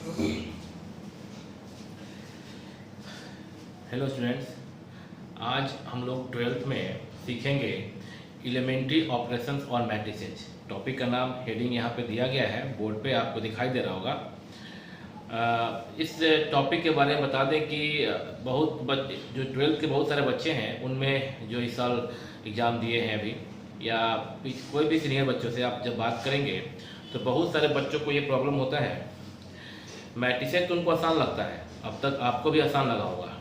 Hello students, आज हम लोग 12th में सीखेंगे एलिमेंट्री ऑपरेशंस और मैट्रिसेज। टॉपिक का नाम हेडिंग यहाँ पे दिया गया है, बोर्ड पे आपको दिखाई दे रहा होगा। इस टॉपिक के बारे में बता दें कि जो 12th के बहुत सारे बच्चे हैं उनमें जो इस साल एग्ज़ाम दिए हैं अभी, या कोई भी सीनियर बच्चों से आप जब बात करेंगे तो बहुत सारे बच्चों को ये प्रॉब्लम होता है। मैट्रिसेज तो उनको आसान लगता है, अब तक आपको भी आसान लगा होगा,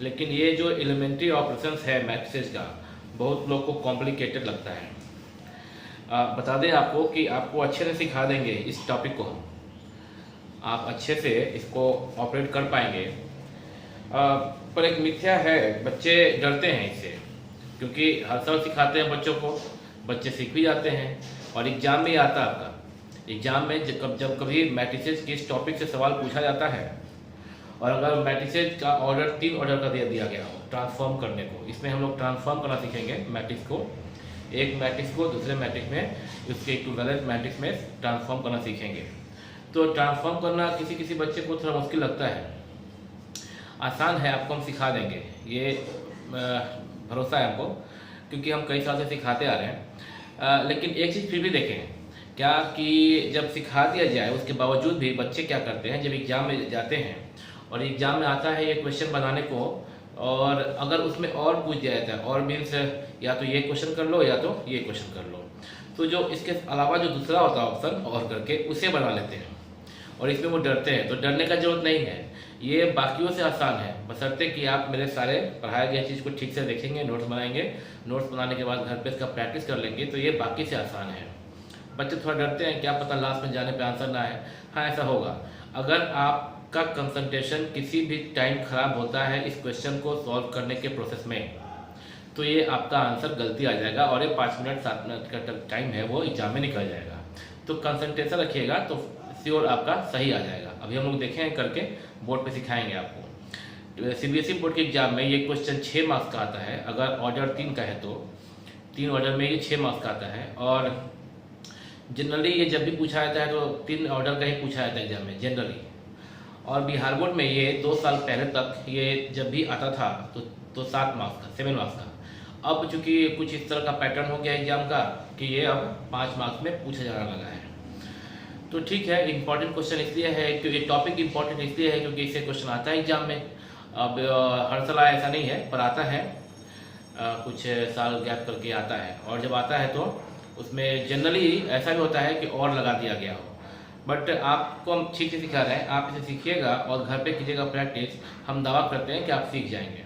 लेकिन ये जो एलिमेंट्री ऑपरेशंस है मैट्रिसेज का, बहुत लोग को कॉम्प्लिकेटेड लगता है। बता दें आपको कि आपको अच्छे से सिखा देंगे इस टॉपिक को, आप अच्छे से इसको ऑपरेट कर पाएंगे। पर एक मिथ्या है, बच्चे डरते हैं इससे, क्योंकि हर साल सिखाते हैं बच्चों को, बच्चे सीख भी जाते हैं और एग्ज़ाम में आता है आपका। एग्ज़ाम में जब कभी मैट्रिसेज के इस टॉपिक से सवाल पूछा जाता है, और अगर मैट्रिसेज का ऑर्डर 3 ऑर्डर का दिया गया हो ट्रांसफॉर्म करने को, इसमें हम लोग ट्रांसफॉर्म करना सीखेंगे मैट्रिक्स को, एक मैट्रिक्स को दूसरे मैट्रिक्स में, उसके इक्विवेलेंट मैट्रिक्स में ट्रांसफॉर्म करना सीखेंगे। तो ट्रांसफॉर्म करना किसी बच्चे को थोड़ा मुश्किल लगता है, आसान है, आपको हम सिखा देंगे, ये भरोसा है हमको, क्योंकि हम कई साल से सिखाते आ रहे हैं। लेकिन एक चीज़ फिर भी देखें क्या कि जब सिखा दिया जाए उसके बावजूद भी बच्चे क्या करते हैं, जब एग्ज़ाम में जाते हैं और एग्ज़ाम में आता है ये क्वेश्चन बनाने को, और अगर उसमें और पूछ दिया जाता है, और मीन्स या तो ये क्वेश्चन कर लो या तो ये क्वेश्चन कर लो, तो जो इसके अलावा जो दूसरा होता है ऑप्शन और करके उसे बना लेते हैं, और इसमें वो डरते हैं। तो डरने का जरूरत नहीं है, ये बाकियों से आसान है, बशर्ते कि आप मेरे सारे पढ़ाए गए चीज़ को ठीक से देखेंगे, नोट्स बनाएंगे, नोट्स बनाने के बाद घर पे इसका प्रैक्टिस कर लेंगे, तो ये बाकी से आसान है। बच्चे थोड़ा डरते हैं, क्या पता लास्ट में जाने पे आंसर ना आए। हाँ, ऐसा होगा अगर आपका कंसंट्रेशन किसी भी टाइम खराब होता है इस क्वेश्चन को सॉल्व करने के प्रोसेस में, तो ये आपका आंसर गलती आ जाएगा, और ये 5 मिनट 7 मिनट का टाइम है वो एग्जाम में निकल जाएगा। तो कंसंट्रेशन रखिएगा तो श्योर आपका सही आ जाएगा। अभी हम लोग देखें करके, बोर्ड पे सिखाएंगे आपको। सीबीएसई बोर्ड के एग्जाम में ये क्वेश्चन 6 मार्क्स का आता है, अगर ऑर्डर 3 का है तो 3 ऑर्डर में ये 6 मार्क्स का आता है। और जनरली ये जब भी पूछा जाता है तो 3 ऑर्डर का ही पूछा जाता है एग्जाम में जनरली। और बिहार बोर्ड में ये 2 साल पहले तक ये जब भी आता था तो 7 मार्क्स का, 7 मार्क्स का। अब चूंकि कुछ इस तरह का पैटर्न हो गया एग्जाम का कि ये अब 5 मार्क्स में पूछा जाने लगा है। तो ठीक है, इंपॉर्टेंट क्वेश्चन इसलिए है क्योंकि टॉपिक इंपॉर्टेंट इसलिए है क्योंकि इससे क्वेश्चन आता है एग्जाम में। अब हर साल ऐसा नहीं है, पर आता है, कुछ साल गैप करके आता है, और जब आता है तो उसमें जनरली ऐसा भी होता है कि और लगा दिया गया हो। बट आपको हम ठीक से सिखा रहे हैं, आप इसे सीखिएगा और घर पे कीजिएगा प्रैक्टिस, हम दावा करते हैं कि आप सीख जाएंगे।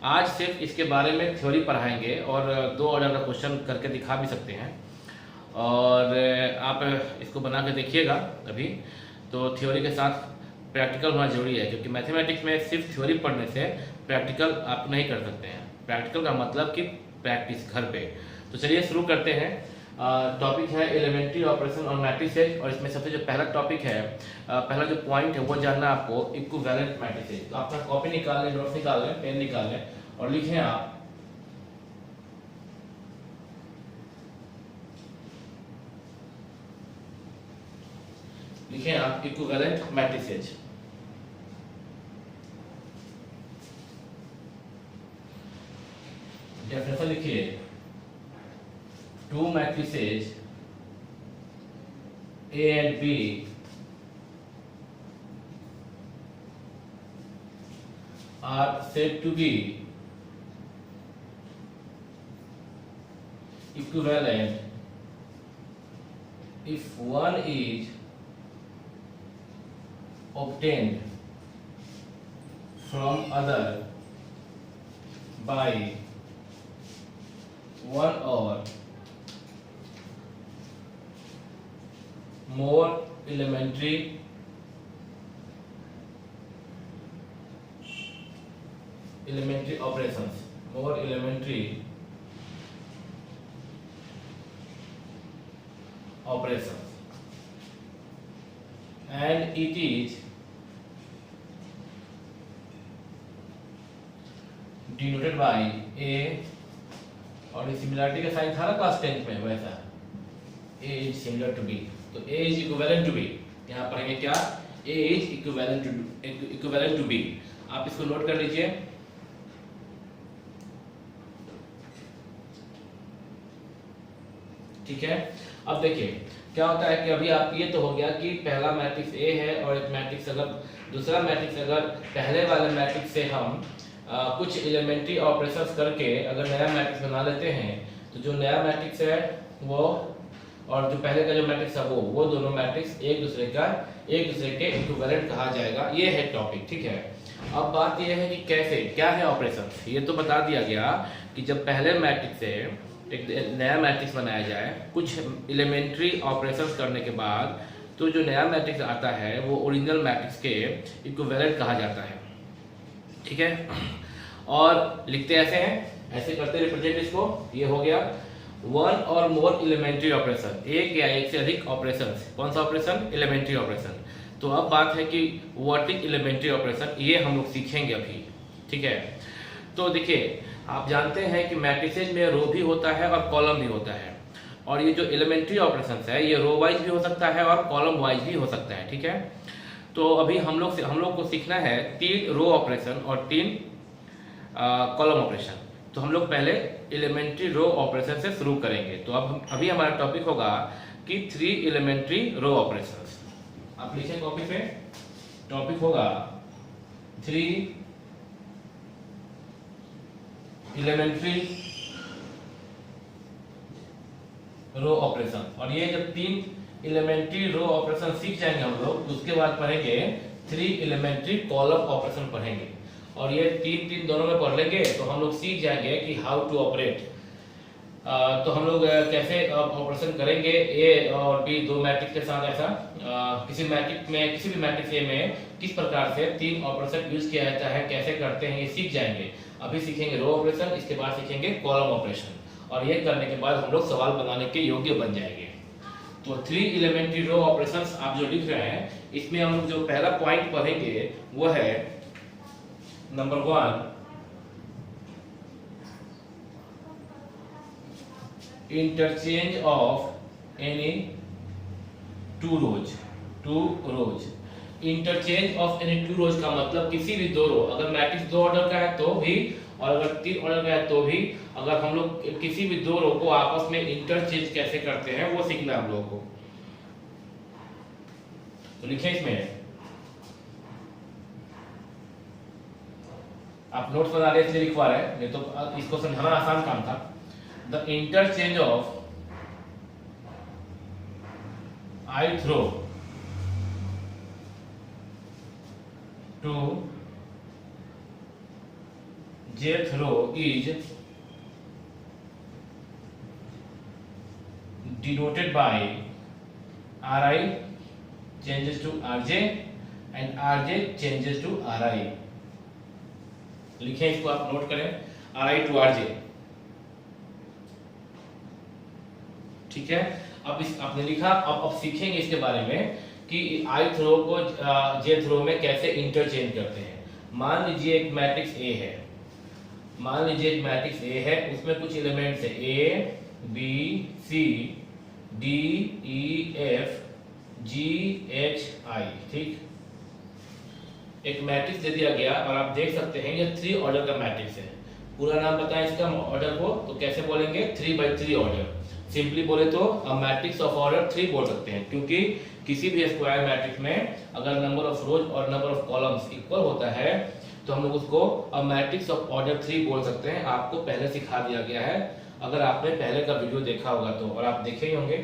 आज सिर्फ इसके बारे में थ्योरी पढ़ाएंगे, और 2 ऑर्डर का क्वेश्चन करके दिखा भी सकते हैं, और आप इसको बना के देखिएगा। अभी तो थ्योरी के साथ प्रैक्टिकल होना जरूरी है, क्योंकि मैथमेटिक्स में सिर्फ थ्योरी पढ़ने से प्रैक्टिकल आप नहीं कर सकते हैं। प्रैक्टिकल का मतलब कि प्रैक्टिस घर पे। तो चलिए शुरू करते हैं। टॉपिक है एलिमेंट्री ऑपरेशन और मैट्रिसेज, और इसमें सबसे जो पहला टॉपिक है, पहला जो पॉइंट है वो जानना है आपको इक्विवेलेंट मैट्रिसेज। तो अपना कॉपी निकाल लें, नोट्स निकाल लें, पेन निकाल लें और लिखें आप इक्विवेलेंट मैट्रिसेज। डेफिनेशन लिखिए, 2 matrices A and B are said to be equivalent if one is obtained from other by one or more elementary operations, more elementary operations, and it is denoted by A, और similarity का sign था ना class 10 में, वैसा A is similar to B, तो A is equivalent to B। यहाँ पढ़ेंगे क्या, A is equivalent to B। आप इसको नोट कर लीजिए। ठीक है, अब देखिए क्या होता है कि अभी आप ये तो हो गया कि पहला मैट्रिक्स A है और एक मैट्रिक्स अगर दूसरा मैट्रिक्स अगर पहले वाले मैट्रिक्स से हम कुछ एलिमेंट्री ऑपरेशंस करके अगर नया मैट्रिक्स बना लेते हैं तो जो नया मैट्रिक्स है वो और जो पहले का जो मैट्रिक्स है वो दोनों मैट्रिक्स एक दूसरे के इक्विवेलेंट कहा जाएगा। ये है टॉपिक। ठीक है, अब बात ये है कि कैसे क्या है ऑपरेशंस। ये तो बता दिया गया कि जब पहले मैट्रिक्स से एक नया मैट्रिक्स बनाया जाए कुछ एलिमेंट्री ऑपरेशंस करने के बाद तो जो नया मैट्रिक्स आता है वो ओरिजिनल मैट्रिक्स के इक्विवेलेंट कहा जाता है। ठीक है, और लिखते ऐसे हैं, ऐसे करते रिप्रेजेंट इसको। ये हो गया one or more elementary operation, एक या एक से अधिक ऑपरेशन। कौन सा ऑपरेशन? Elementary operation. तो अब बात है कि व्हाट इज एलिमेंट्री ऑपरेशन, ये हम लोग सीखेंगे अभी। ठीक है, तो देखिए आप जानते हैं कि मैट्रिसेज में रो भी होता है और कॉलम भी होता है, और ये जो एलिमेंट्री ऑपरेशंस है ये रो वाइज भी हो सकता है और कॉलम वाइज भी हो सकता है। ठीक है, तो अभी हम लोग को सीखना है 3 रो ऑपरेशन और 3 कॉलम ऑपरेशन। तो हम लोग पहले एलिमेंट्री रो ऑपरेशन से शुरू करेंगे। तो अब अभी हमारा टॉपिक होगा कि 3 एलिमेंट्री रो ऑपरेशंस। आप लिखें कॉपी पे, टॉपिक होगा 3 एलिमेंट्री रो ऑपरेशन। और ये जब 3 एलिमेंट्री रो ऑपरेशन सीख जाएंगे हम लोग तो उसके बाद पढ़ेंगे 3 एलिमेंट्री कॉलम ऑपरेशन पढ़ेंगे। और ये 3 दोनों में पढ़ लेंगे तो हम लोग सीख जाएंगे कि हाउ टू ऑपरेट। तो हम लोग कैसे ऑपरेशन करेंगे ए और बी दो मैट्रिक्स के साथ। ऐसा किसी भी मैट्रिक्स ए में किस प्रकार से 3 ऑपरेशन यूज किया जाता है, कैसे करते हैं, ये सीख जाएंगे। अभी सीखेंगे रो ऑपरेशन, इसके बाद सीखेंगे कॉलम ऑपरेशन, और ये करने के बाद हम लोग सवाल बनाने के योग्य बन जाएंगे। तो 3 एलिमेंट्री रो ऑपरेशंस आप जो लिख रहे हैं इसमें हम लोग जो पहला पॉइंट पढ़ेंगे वो है number 1 interchange of any two rows. Interchange of any two rows का मतलब किसी भी 2 रो, अगर मैट्रिक्स 2 ऑर्डर का है तो भी और अगर 3 ऑर्डर का है तो भी, अगर हम लोग किसी भी 2 रो को आपस में इंटरचेंज कैसे करते हैं वो सीखना है हम लोगों को। तो लिखें इसमें, आप नोट्स बना रहे इसलिए लिखवा रहे हैं, नहीं तो इसको समझाना आसान काम था। The interchange of ith row to jth row is denoted by Ri changes to Rj and Rj changes to Ri। लिखें इसको, आप नोट करें Ri to Rj। ठीक है, अब इस आपने लिखा। अब सीखेंगे इसके बारे में कि ith रो को jth रो में कैसे इंटरचेंज करते हैं। मान लीजिए एक मैट्रिक्स A है, उसमें कुछ एलिमेंट्स है A B C D E F G H I। ठीक, एक मैट्रिक्स दे दिया गया और आप देख सकते हैं ये 3 ऑर्डर का मैट्रिक्स है। पूरा नाम बताएं इसका ऑर्डर को, तो कैसे बोलेंगे? 3x3 order. सिंपली बोले तो मैट्रिक्स ऑफ ऑर्डर 3 बोल सकते हैं, क्योंकि किसी भी स्क्वायर मैट्रिक्स में अगर नंबर ऑफ रोज और नंबर ऑफ कॉलम्स इक्वल होता है तो हम लोग उसको मैट्रिक्स ऑफ ऑर्डर 3 बोल सकते हैं। आपको पहले सिखा दिया गया है, अगर आपने पहले का वीडियो देखा होगा तो, और आप देखे ही होंगे।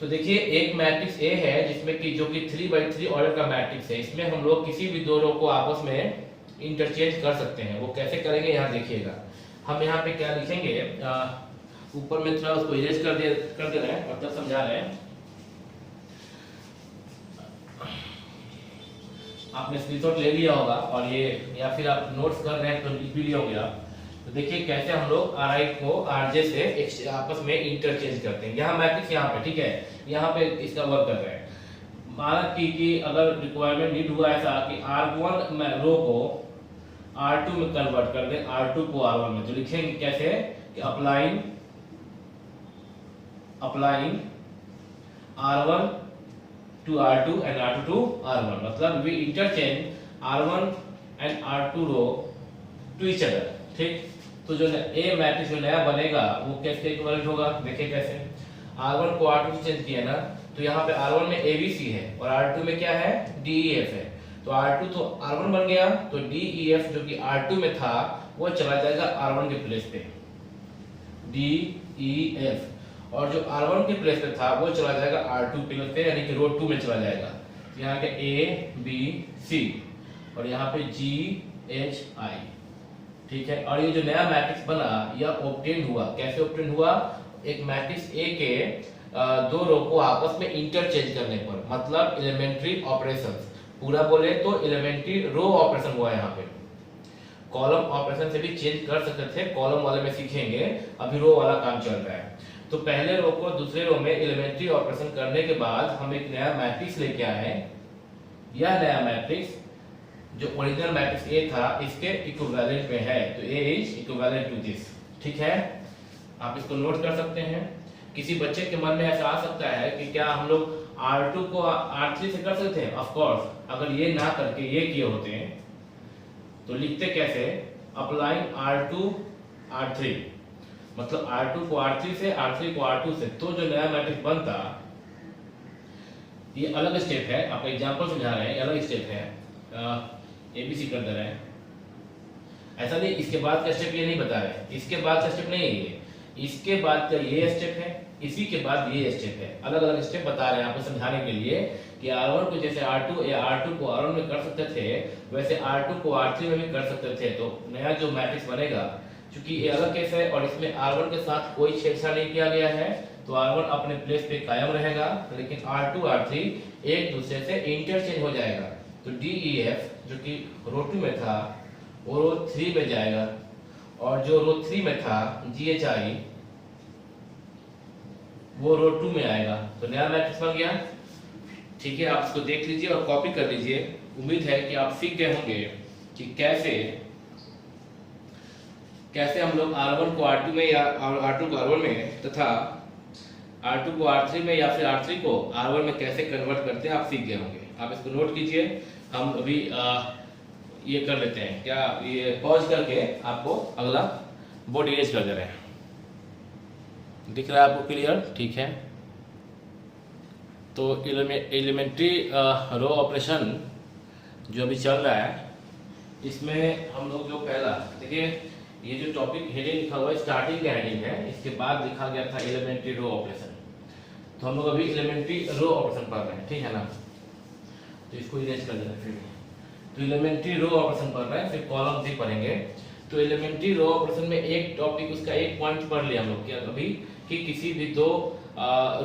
तो देखिए एक मैट्रिक्स ए है जिसमें कि जो कि 3x3 ऑर्डर का मैट्रिक्स है, इसमें हम लोग किसी भी 2 रो को आपस में इंटरचेंज कर सकते हैं। वो कैसे करेंगे यहाँ देखिएगा। हम यहाँ पे क्या लिखेंगे, ऊपर में थोड़ा उसको इरेज कर दे रहे हैं और तब समझा रहे हैं। आपने स्क्रीनशॉट ले लिया होगा और ये या फिर आप नोट्स कर रहे हैं तो लिख भी लिया होगा। तो देखिए कैसे हम लोग Ri को Rj से आपस में इंटरचेंज करते हैं। यहाँ मैट्रिक्स यहाँ पे, ठीक है, यहाँ पे इसका वर्क कर रहे हैं। माना कि अगर रिक्वायरमेंट नीड हुआ ऐसा कि R1 रो को R2 में कन्वर्ट कर दें, R2 को R1 में, तो लिखेंगे कैसे कि applying R1 to R2 and R2 to R1, मतलब we interchange R1 and R2 row to each other, ठीक। तो जो A मैट्रिक्स जो नया बनेगा वो किसके इक्विवेलेंट होगा, देखिए कैसे। R1 को R2 से चेंज किया ना, तो यहाँ पे R1 में ABC है और R2 में क्या है, DEF है। तो R2 तो R1 बन गया, तो DEF जो कि R2 में था वो चला जाएगा R1 के प्लेस पे, DEF, और जो R1 के प्लेस पे था वो चला जाएगा R2 प्लेस पे, यानी कि रो 2 में चला जाएगा। यहाँ पे ABC और यहाँ पे GHI, ठीक है। और ये जो नया मैट्रिक्स बना यह ऑब्टेन हुआ, कैसे ऑब्टेन हुआ, एक मैट्रिक्स ए के दो रो को आपस में इंटरचेंज करने पर, मतलब एलिमेंट्री ऑपरेशंस, पूरा बोले तो एलिमेंट्री रो ऑपरेशन हुआ। यहाँ पे कॉलम ऑपरेशन से भी चेंज कर सकते थे, कॉलम वाले में सीखेंगे, अभी रो वाला काम चल रहा है। तो पहले रो को दूसरे रो में एलिमेंट्री ऑपरेशन करने के बाद हम एक नया मैट्रिक्स लेके आए। यह नया मैट्रिक्स जो ओरिजिनल मैट्रिक्स ए था इसके इक्विवेलेंट में है, तो ए इज इक्विवेलेंट टू दिस, ठीक है। आप इसको नोट कर सकते हैं। किसी बच्चे के मन में ऐसा आ सकता है कि क्या हम लोग R2 को R3 से कर सकते हैं, ऑफ कोर्स। अगर ये ना करके ये किए होते हैं तो लिखते कैसे, अप्लाइंग R2 R3, मतलब R2 को R3 से, R3 को R2 से, तो जो नया मैट्रिक्स बनता, ये अलग स्टेप है, आपका एग्जांपल समझा रहे हैं, अलग स्टेप है, ABC कर दे रहे हैं। ऐसा नहीं इसके बाद का स्टेप ये नहीं बता रहे, इसके बाद का स्टेप नहीं है ये, इसके बाद का ये स्टेप है, इसी के बाद ये स्टेप है, अलग अलग स्टेप बता रहे हैं आपको समझाने के लिए कि R1 को जैसे R2 या R2 को R1 में कर सकते थे, वैसे R2 को R3 में भी कर सकते थे। तो नया जो मैट्रिक्स बनेगा, क्योंकि ये अलग केस है और इसमें R1 के साथ कोई छेड़छाड़ नहीं किया गया है, तो R1 अपने प्लेस पे कायम रहेगा, लेकिन R2 R3 एक दूसरे से इंटरचेंज हो जाएगा। तो DEF जो कि रो 2 में था वो रो 3 में जाएगा, और जो रो 3 में था GHI वो रो 2 में आएगा। तो नया मैट्रिक्स बन गया, ठीक है। आप इसको देख लीजिए और कॉपी कर लीजिए। उम्मीद है कि आप सीख गए होंगे कि कैसे हम लोग R1 को R2 में या R2 को R1 में तथा R2 को R3 में या फिर R3 को R1 में कैसे कन्वर्ट करते हैं, आप सीख गए होंगे। आप इसको नोट कीजिए। हम अभी ये कर लेते हैं, क्या ये पॉज करके आपको अगला बोर्ड इरेज कर दे रहे हैं। दिख रहा है आपको क्लियर, ठीक है। तो एलिमेंट्री रो ऑपरेशन जो अभी चल रहा है, इसमें हम लोग जो पहला देखिए, ये जो टॉपिक हेडिंग लिखा हुआ है स्टार्टिंग का हेडिंग है, इसके बाद लिखा गया था एलिमेंट्री रो ऑपरेशन। तो हम लोग अभी एलिमेंट्री रो ऑपरेशन पढ़ रहे हैं, ठीक है ना। तो इसको इरेज कर देना फिर। तो एलिमेंट्री रो ऑपरेशन पढ़ रहे हैं, फिर कॉलम भी पढ़ेंगे। तो एलिमेंट्री रो ऑपरेशन में एक टॉपिक, उसका एक पॉइंट पढ़ लिया हम लोग क्या अभी, कि किसी भी दो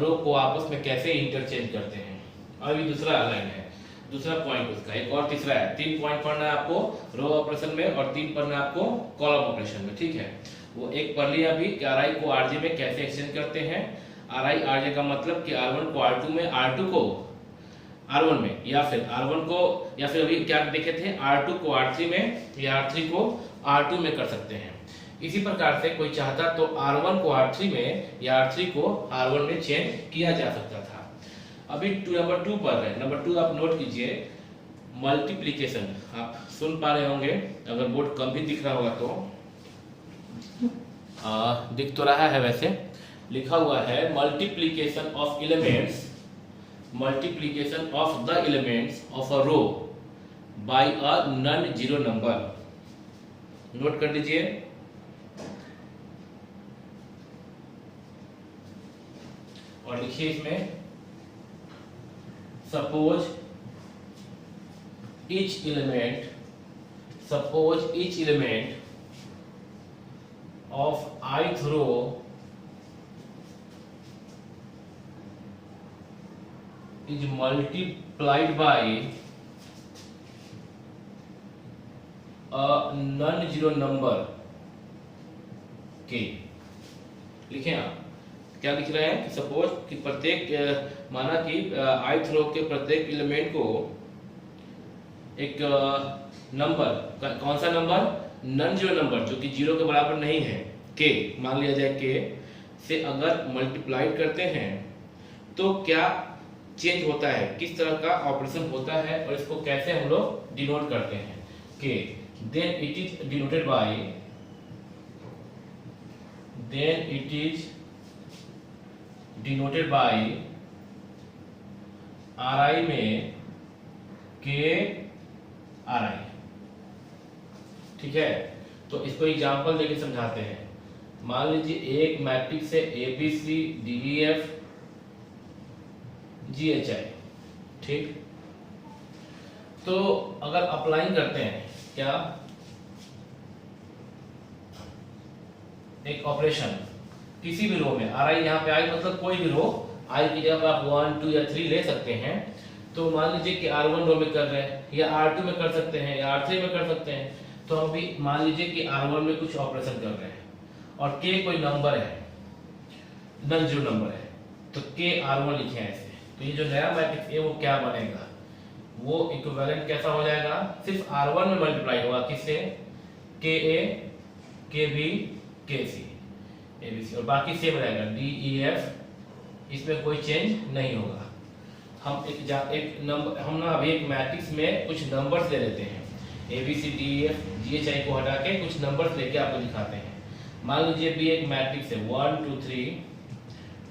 रो को आपस में कैसे इंटरचेंज करते हैं। अभी दूसरा लाइन है, दूसरा पॉइंट उसका, एक और तीसरा है। 3 पॉइंट पढ़ना है आपको रो ऑपरेशन में और 3 पढ़ना है आपको कॉलम ऑपरेशन में, ठीक है। वो एक पढ़ लिया अभी कि RI को RJ में कैसे एक्सचेंज करते हैं। RI RJ का मतलब कि R1 को R2 में, R2 को R1 में, या फिर R1 को, या फिर अभी क्या देखे थे, R2 को R3 में या R3 को R2 में कर सकते हैं। इसी प्रकार से कोई चाहता तो R1 को R3 में या R3 को R1 में चेंज किया जा सकता था। अभी नंबर 2 पढ़ रहे हैं। नंबर 2 आप नोट कीजिए, मल्टीप्लिकेशन। आप सुन पा रहे होंगे, अगर बोर्ड कम भी दिख रहा होगा तो दिख तो रहा है, वैसे लिखा हुआ है multiplication of elements, multiplication of the elements of a row by a non zero number. Note कर लीजिए। और लिखिए इसमें, suppose each element of ith row is multiplied by a non-zero number k। लिखें आप क्या लिख रहे हैं कि सपोज कि प्रत्येक, माना कि ith रो के प्रत्येक एलिमेंट को एक नंबर, कौन सा नंबर, नॉन जीरो नंबर जो कि जीरो के बराबर नहीं है, के मान लिया जाए, के से अगर मल्टीप्लाइड करते हैं तो क्या चेंज होता है, किस तरह का ऑपरेशन होता है और इसको कैसे हम लोग डिनोट करते हैं कि then it is denoted by, then it is denoted by RI में के RI। ठीक है, तो इसको एग्जांपल देके समझाते हैं। मान लीजिए एक मैट्रिक्स है ABC DEF GHI। ठीक, तो अगर अप्लाई करते हैं क्या एक ऑपरेशन किसी भी रो में, RI यहाँ पे आई मतलब कोई भी रो, आई की जगह आप 1 2 या 3 ले सकते हैं। तो मान लीजिए कि R1 रो में कर रहे हैं या R2 में कर सकते हैं या R3 में कर सकते हैं। तो हम भी मान लीजिए कि R1 में कुछ ऑपरेशन कर रहे हैं और K कोई नंबर है, नॉन जीरो नंबर है, तो K R1 लिखे हैं ऐसे। तो ये जो नया मैट्रिक्स है वो क्या बनेगा, वो इक्विवेलेंट कैसा हो जाएगा, सिर्फ R1 में मल्टीप्लाई होगा किससे, KA KB KC ABC, और बाकी सेम रहेगा DEF, इसमें कोई चेंज नहीं होगा। हम एक नंबर, हम ना अभी एक मैट्रिक्स में कुछ नंबर्स ले लेते हैं, ABC DEF GHI को हटा के कुछ नंबर्स लेके आपको दिखाते हैं। मान लीजिए भी एक मैट्रिक्स है 1 2 3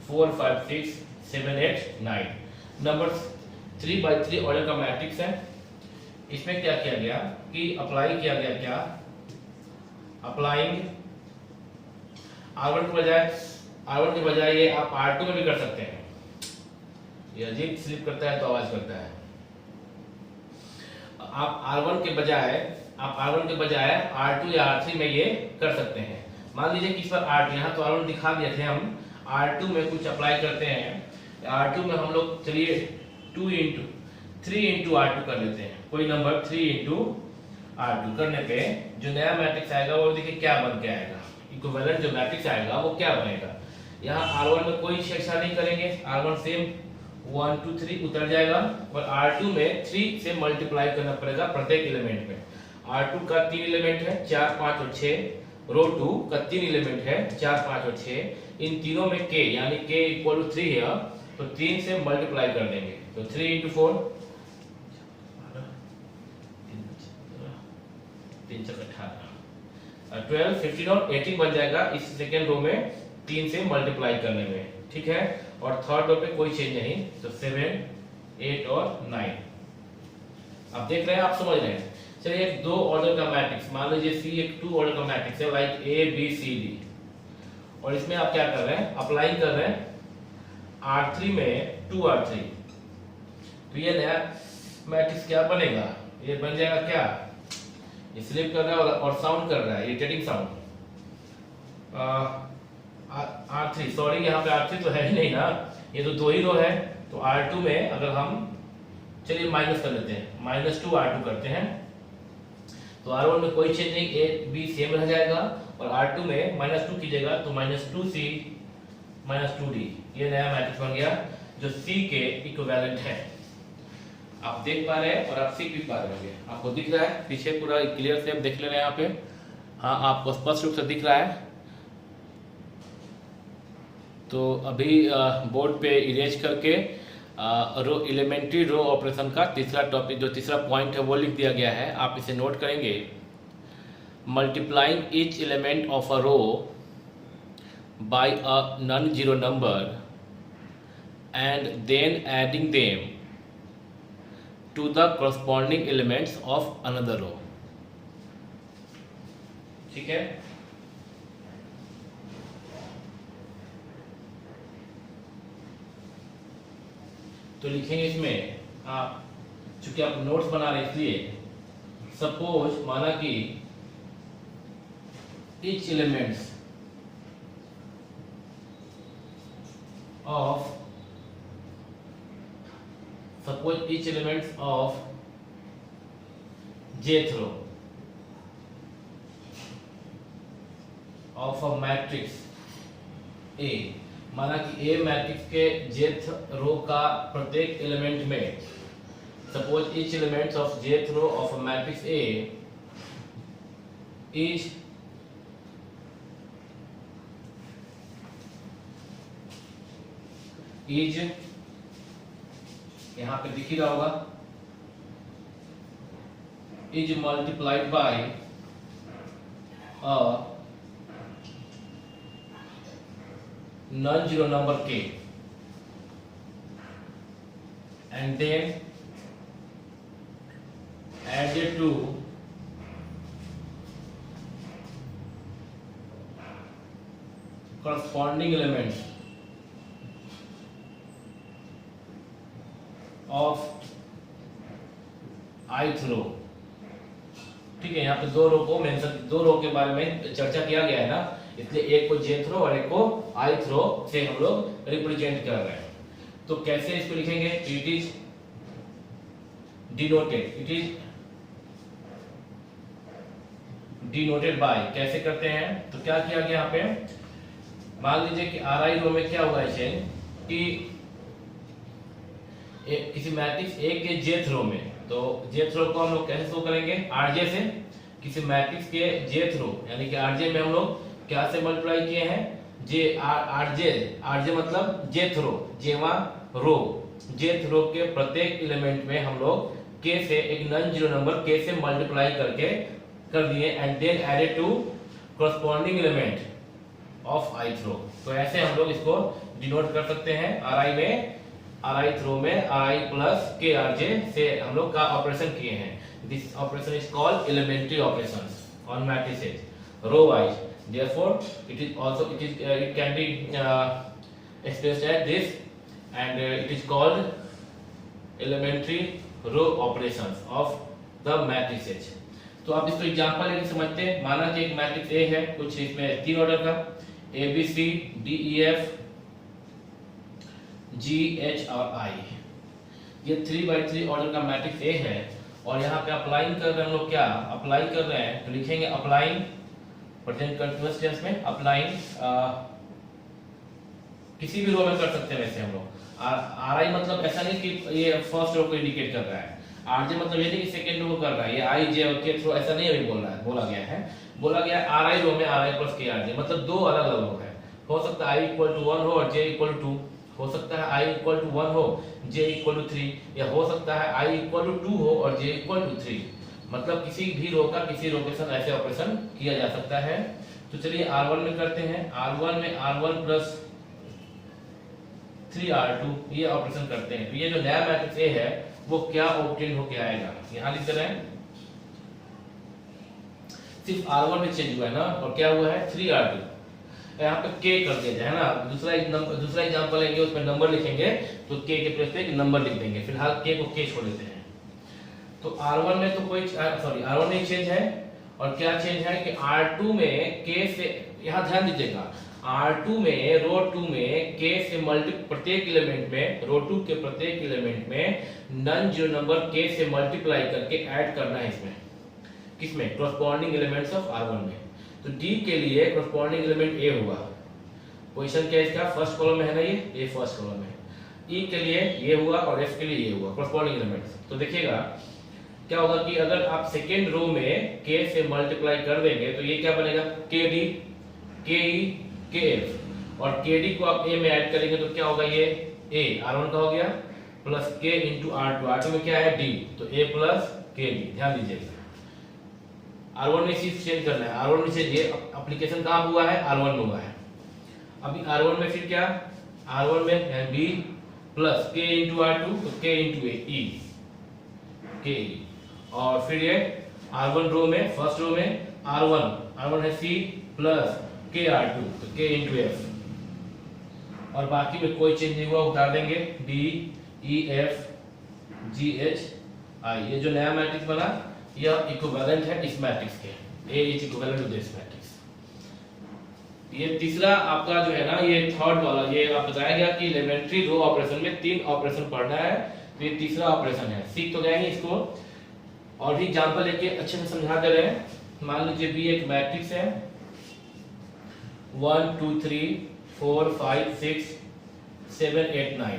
4 5 6 7 8 9 नंबर्स 3 by 3 ऑर्डर का मैट्रिक्स है। इसमें क्या किया गया कि अप्लाई किया गया, क्या अप्लाइंग R1 के बजाय ये आप R2 में भी कर सकते हैं। ये अजीब स्लिप करता है तो आवाज करता है। आप R1 के बजाय R2 या R3 में ये कर सकते हैं। मान लीजिए कि इस पर R2, यहाँ तो R1 दिखा दिए थे, हम R2 में कुछ अप्लाई करते हैं। R2 में हम लोग चलिए 3 इंटू R2 कर लेते हैं, कोई नंबर 3 इंटू R2 करने पे जो नया मैट्रिक्स आएगा वो देखिए क्या बन के आएगा, इक्विवेलेंट जो मैट्रिक्स आएगा वो क्या बनेगा। यहाँ R1 में कोई छेड़छाड़ नहीं करेंगे, R1 सेम 1 2 3 उतर जाएगा और R2 में 3 से मल्टीप्लाई करना पड़ेगा प्रत्येक एलिमेंट में। R2 का 3 एलिमेंट है 4 5 और 6, रो 2 का 3 एलिमेंट है 4 5 और 6, इन तीनों में K यानी K इक्वल टू 3 है, तो 3 से मल्टीप्लाई कर देंगे, तो 3 इंटू 4 3 4 18 12 15 और 18 बन जाएगा इस सेकेंड रो में 3 से मल्टीप्लाई करने में। ठीक है, और थर्ड रो पे कोई चेंज नहीं, तो 7 8 और 9। आप देख रहे हैं, आप समझ रहे हैं। चलिए एक 2 ऑर्डर का मैट्रिक्स, मान लीजिए C एक 2 ऑर्डर का मैट्रिक्स है लाइक ABCD, और इसमें आप क्या कर रहे हैं, अप्लाई कर रहे हैं R3 में 2R3। तो ये नया मैट्रिक्स क्या बनेगा, ये बन जाएगा क्या, ये स्लिप कर रहा है और साउंड कर रहा है, इरिटेटिंग साउंड। R3 सॉरी, यहाँ पे R3 तो है ही नहीं ना, ये तो 2 ही रो है। तो R2 में अगर हम चलिए माइनस कर लेते हैं, -2 R2 करते हैं, तो R1 में कोई चेंज नहीं, A B सेम रह जाएगा, और R2 में -2 कीजिएगा तो -2C -2D, ये नया मैट्रिक्स बन गया जो C के इक्विवेलेंट है। आप देख पा रहे हैं और आप सीख भी पा रहे होंगे, आपको दिख रहा है पीछे पूरा क्लियर से, आप देख ले रहे हैं यहाँ पे, हाँ आपको स्पष्ट रूप से दिख रहा है। तो अभी बोर्ड पे इरेज करके रो एलिमेंट्री रो ऑपरेशन का तीसरा टॉपिक, जो तीसरा पॉइंट है वो लिख दिया गया है, आप इसे नोट करेंगे। Multiplying each element of a row by a non zero number and then adding them to the corresponding elements of another row। ठीक है, तो लिखेंगे इसमें आप, चूंकि आप नोट्स बना रहे इसलिए, सपोज माना कि each elements of jth row of a matrix A, माना कि A मैट्रिक्स के jth रो का प्रत्येक एलिमेंट में, suppose each element of jth row of a matrix A is यहाँ पे दिख ही रहा होगा, is multiplied by non zero number k and then added to corresponding elements of ith row। ठीक है, यहाँ पे दो रो को मेंशन, दो रो के बारे में चर्चा किया गया है ना, इसलिए एक को jth रो और एक को ith रो से हम लोग रिप्रेजेंट कर रहे हैं। तो कैसे इसको लिखेंगे? इट इज डिनोटेड बाय, कैसे करते हैं? तो क्या किया गया यहाँ पे, मान लीजिए कि Ri रो में क्या हुआ है चेंज कि किसी मैट्रिक्स A के jth रो में, तो jth रो को हम लोग कैसे शो करेंगे? Rj से। किसी मैट्रिक्स के jth रो यानी कि Rj में हम लोग क्या से मल्टीप्लाई किए हैं? Rj मतलब jth रो, जेवा रो, jth रो के प्रत्येक एलिमेंट में हम लोग k से एक नॉन जीरो नंबर k से मल्टीप्लाई करके कर दिए and then added to corresponding element of ith row. तो ऐसे हम लोग इसको डिनोट कर सकते हैं। Ri रो में Ri प्लस k Rj से हम लोग का ऑपरेशन किए हैं। This operation is called elementary operations on matrices row wise. therefore it can be expressed as this and it is called elementary row operations of the matrices। तो आप इसको example लेके समझते हैं। माना कि एक मैट्रिक्स A है, कुछ इसमें तीन ऑर्डर का A B C D E F G H और I, ये 3x3 ऑर्डर का मैट्रिक्स A है और यहाँ पे अप्लाइंग कर रहे हैं हम लोग, क्या अप्लाई कर रहे हैं? तो लिखेंगे अप्लाइंग प्रेजेंट कंटीन्यूअस टेंस में, अप्लाइंग किसी भी रो में कर सकते हैं वैसे हम लोग। Ri मतलब ऐसा नहीं कि ये फर्स्ट रो को इंडिकेट कर रहा है, Rj मतलब ये नहीं कि सेकंड रो को कर रहा है, ये I J और K थ्रो ऐसा नहीं अभी बोला गया है। बोला गया Ri रो में Ri प्लस K Rj मतलब दो अलग अलग रो है। हो सकता है I इक्वल टू 1 हो और J इक्वल टू 2, हो सकता है I इक्वल टू 1 हो J इक्वल टू 3, या हो सकता है I इक्वल टू 2 हो और J इक्वल टू 3। मतलब किसी भी रो का किसी रो के साथ ऐसे ऑपरेशन किया जा सकता है। तो चलिए R1 में करते हैं। R1 में R1 प्लस 3R2 ये ऑपरेशन करते हैं। तो ये जो नया मैट्रिक्स A है वो क्या ऑब्टेन होके आएगा? यहाँ लिख रहे हैं सिर्फ R1 में चेंज हुआ है ना, और क्या हुआ है? 3R2। यहाँ पे K कर दिया जाए ना, दूसरा एग्जांपल लेंगे उसमें नंबर लिखेंगे तो K के प्लेस पे एक नंबर लिख देंगे, फिलहाल K को K छोड़ देते हैं। तो R1 में तो कोई R1 में चेंज है, और क्या चेंज है कि R2 में K से, यहाँ ध्यान दीजिएगा, R2 में रो 2 में K से प्रत्येक एलिमेंट में, रो 2 के प्रत्येक एलिमेंट में नॉन जीरो नंबर K से मल्टीप्लाई करके ऐड करना है इसमें, किसमें? कॉरस्पॉन्डिंग एलिमेंट्स ऑफ R1 में। तो D के लिए कॉरस्पॉन्डिंग एलिमेंट A हुआ, पोजीशन क्या है इसका? फर्स्ट कॉलम में है ना, ये फर्स्ट कॉलम है। E के लिए ये हुआ और F के लिए ये हुआ, कॉरस्पॉन्डिंग एलिमेंट्स। तो देखिएगा क्या होगा कि अगर आप सेकेंड रो में K से मल्टीप्लाई कर देंगे तो ये क्या बनेगा? KD KE KF, और KD को आप A में ऐड करेंगे तो क्या होगा? ये A R1 का हो गया प्लस K इंटू R2 में क्या है? D, तो A प्लस KD। ध्यान दीजिएगा R1 में चीज चेंज करना है। R1 में से ये एप्लीकेशन कहाँ हुआ है? R1 में हुआ है। अभी R1 में फिर क्या? R1 में B plus K into R2 तो K इंटू E K, और फिर ये R1 रो में, फर्स्ट रो में R1 है C प्लस K R2 तो K इंटू F, और बाकी में कोई चेंज नहीं हुआ, उतार देंगे D E F G H I। ये जो नया मैट्रिक्स बना यह इक्विवेलेंट है इस मैट्रिक्स के, A is equivalent to this matrix. ये तीसरा आपका जो है ना, ये थर्ड वाला, ये आप बताया गया कि एलिमेंट्री रो ऑपरेशन में 3 ऑपरेशन पढ़ना है, तो ये तीसरा ऑपरेशन है। सीख तो गए इसको, और भी एग्जांपल लेके अच्छे से समझा दे रहे हैं। मान लीजिए B एक मैट्रिक्स है 1 2 3 4 5 6 7 8 9,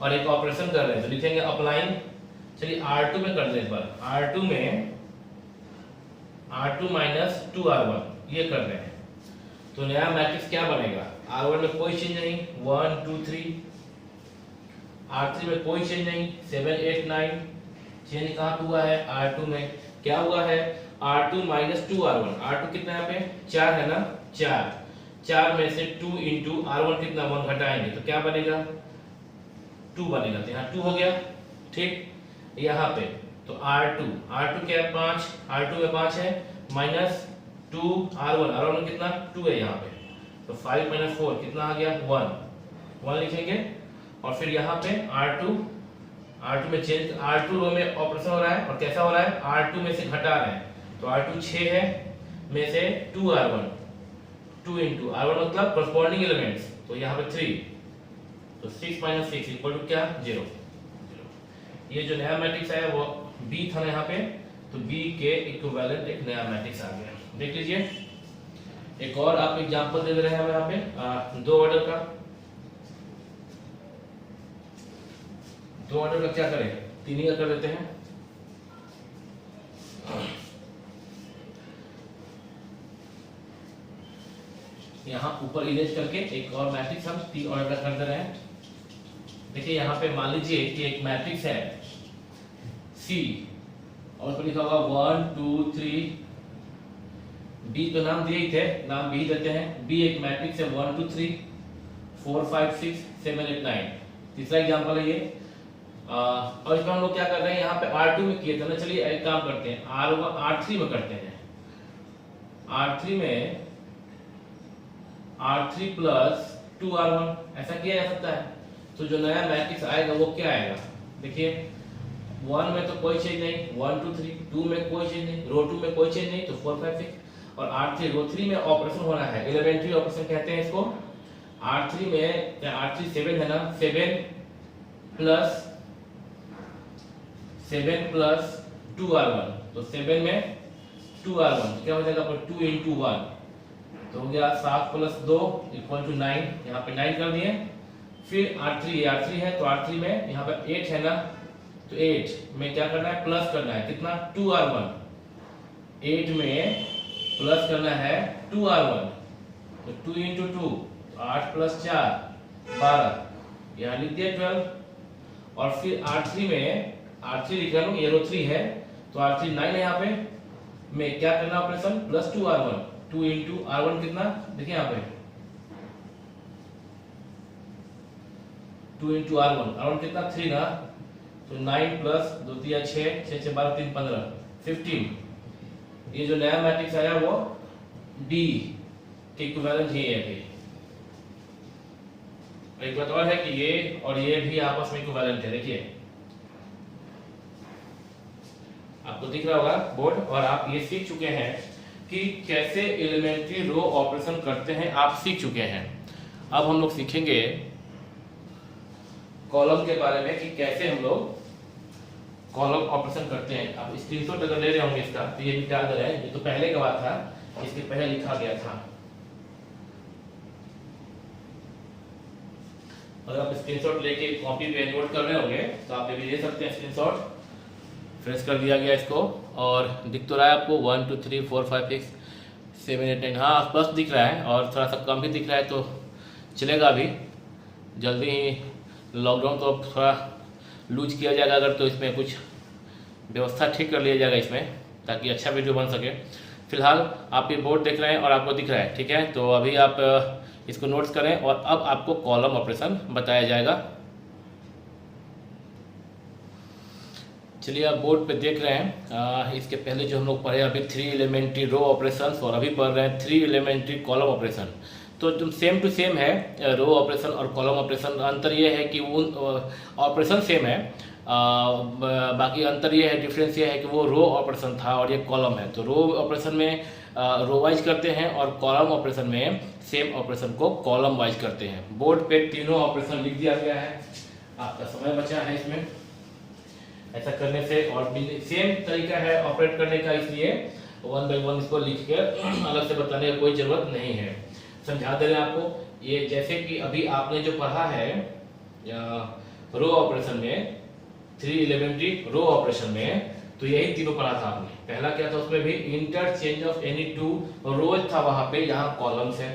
और एक ऑपरेशन कर रहे हैं तो लिखेंगे अप्लाइंग। चलिए R2 में कर दें इस बार। R2 में R2 माइनस 2R1 ये कर रहे हैं, तो नया मैट्रिक्स क्या बनेगा? R1 में कोई चेंज नहीं, 1 2 3 R3 में कोई चेंज नहीं, 7 8 9 चेंज कहाँ पे हुआ है, R2 में। क्या हुआ है, R2 माइनस 2R1। R2 कितना है यहाँ पे 4 है ना, 4 में से 2 इंटू R1 कितना 1 घटाएंगे तो क्या बनेगा 2 बनेगा, तो यहाँ 2 हो गया। ठीक, यहाँ पे तो R2 क्या है 5, R2 में 5 है, माइनस 2 R1 कितना 2 है यहाँ पे, तो 5 माइनस 4 कितना आ गया 1 लिखेंगे। और फिर यहाँ पे R2 में चेंज, R2 रो में ऑपरेशन हो रहा है और कैसा हो रहा है, R2 में से घटा रहे हैं, तो R2 6 है में से 2R1, 2 इंटू R1 मतलब करस्पॉन्डिंग एलिमेंट्स, तो यहाँ पे 3, तो 6 माइनस 6 इक्वल टू क्या 0। ये जो नया मैट्रिक्स आया वो B था ना यहाँ पे, तो B के इक्विवेलेंट एक नया मैट्रिक्स आ गया। देख लीजिए, एक और आप एग्जांपल दे रहे हैं यहाँ पे 2 ऑर्डर का। 2 ऑर्डर का क्या करें, 3 ही का कर देते हैं। यहाँ ऊपर इरेज करके एक और मैट्रिक्स हम 3 ऑर्डर का कर दे रहे हैं। देखिए यहाँ पे मान लीजिए कि एक मैट्रिक्स है C और उसको लिखा होगा 1 2 3, B तो नाम दिए ही थे, नाम B देते हैं। B एक मैट्रिक्स है 1 2 3 4 5 6 7 8 9। तीसरा एग्जांपल है ये। और इसमें हम लोग क्या कर रहे हैं, यहाँ पे R2 में किए थे ना, चलिए एक काम करते हैं R3 में करते हैं। R3 प्लस 2R1 ऐसा किया जा सकता है। तो जो नया मैट्रिक्स आएगा वो क्या आएगा, देखिए 1 में तो कोई चेंज नहीं, 1 2 3, 2 में कोई चेंज नहीं, रो 2 में कोई चेंज नहीं, तो 4 5 6। और R3 रो 3 में ऑपरेशन हो रहा है, एलिमेंट्री ऑपरेशन कहते हैं इसको। R3 में R3 7 है ना, 7 प्लस 2R1, तो 7 में 2R1 क्या हो जाएगा, 2 इंटू 1 तो हो गया 7 प्लस 2 इक्वल टू 9, यहाँ पे 9 कर दिए। फिर R3 है, तो R3 में यहाँ पे 8 है ना, तो 8 में क्या करना है, प्लस करना है कितना 2R1, 8 में प्लस करना है 2R1, तो 2 इंटू 2 तो 8 प्लस 4 12, यहाँ लिख दिया 12। और फिर R3 लिख रहा हूँ, ये रो 3 है, तो R3 9 है यहाँ पे, में क्या करना operation plus 2R1, 2 into R1 कितना, देखिए यहाँ पे 2 इंटू R1 कितना 3 ना, तो 9 प्लस 2 3 6 6 6 12 3 15 15। ये जो नया मैट्रिक्स आया वो D के इक्विवेलेंट ही है। एक बात और है कि ये और ये भी आपस में इक्विवेलेंट है। देखिए आपको दिख रहा होगा बोर्ड, और आप ये सीख चुके हैं कि कैसे एलिमेंट्री रो ऑपरेशन करते हैं, आप सीख चुके हैं। अब हम लोग सीखेंगे कॉलम के बारे में कि कैसे हम लोग कॉलम ऑपरेशन करते हैं। आप स्क्रीनशॉट अगर ले रहे होंगे इसका तो ये भी डाल दे रहे हैं, ये तो पहले का बात था, इसके पहले लिखा गया था। अगर आप स्क्रीनशॉट लेके कॉपी पे नोट कर रहे होंगे तो आप ये भी ले सकते हैं स्क्रीनशॉट। फ्रेश कर दिया गया इसको, और दिख तो रहा है आपको 1 2 3 4 5 6 7 8 9, हाँ स्पष्ट दिख रहा है और थोड़ा सा कम भी दिख रहा है, तो चलेगा। अभी जल्दी ही लॉकडाउन तो थोड़ा लूज किया जाएगा, अगर तो इसमें कुछ व्यवस्था ठीक कर लिया जाएगा इसमें, ताकि अच्छा वीडियो बन सके। फिलहाल आप ये बोर्ड देख रहे हैं और आपको दिख रहा है, ठीक है। तो अभी आप इसको नोट्स करें और अब आपको कॉलम ऑपरेशन बताया जाएगा। चलिए आप बोर्ड पे देख रहे हैं, इसके पहले जो हम लोग पढ़े अभी 3 एलिमेंट्री रो ऑपरेशन, और अभी पढ़ रहे हैं 3 एलिमेंट्री कॉलम ऑपरेशन। तो जो सेम टू सेम है रो ऑपरेशन और कॉलम ऑपरेशन। अंतर ये है कि उन ऑपरेशन सेम है, बाकी अंतर ये है, डिफरेंस ये है कि वो रो ऑपरेशन था और ये कॉलम है। तो रो ऑपरेशन में रो वाइज करते हैं और कॉलम ऑपरेशन में सेम ऑपरेशन को कॉलम वाइज करते हैं। बोर्ड पे तीनों ऑपरेशन लिख दिया गया है, आपका समय बचा है इसमें ऐसा करने से, और सेम तरीका है ऑपरेट करने का, इसलिए 1 बाय 1 इसको लिख कर अलग से बताने का कोई जरूरत नहीं है। समझा दे रहे हैं आपको। ये जैसे कि अभी आपने जो पढ़ा है रो ऑपरेशन में, 3 एलिमेंट्री रो ऑपरेशन में, तो यही तीनों पढ़ा था आपने। पहला क्या था उसमें भी, इंटरचेंज ऑफ एनी 2 रोज था वहां पे, यहाँ कॉलम्स है।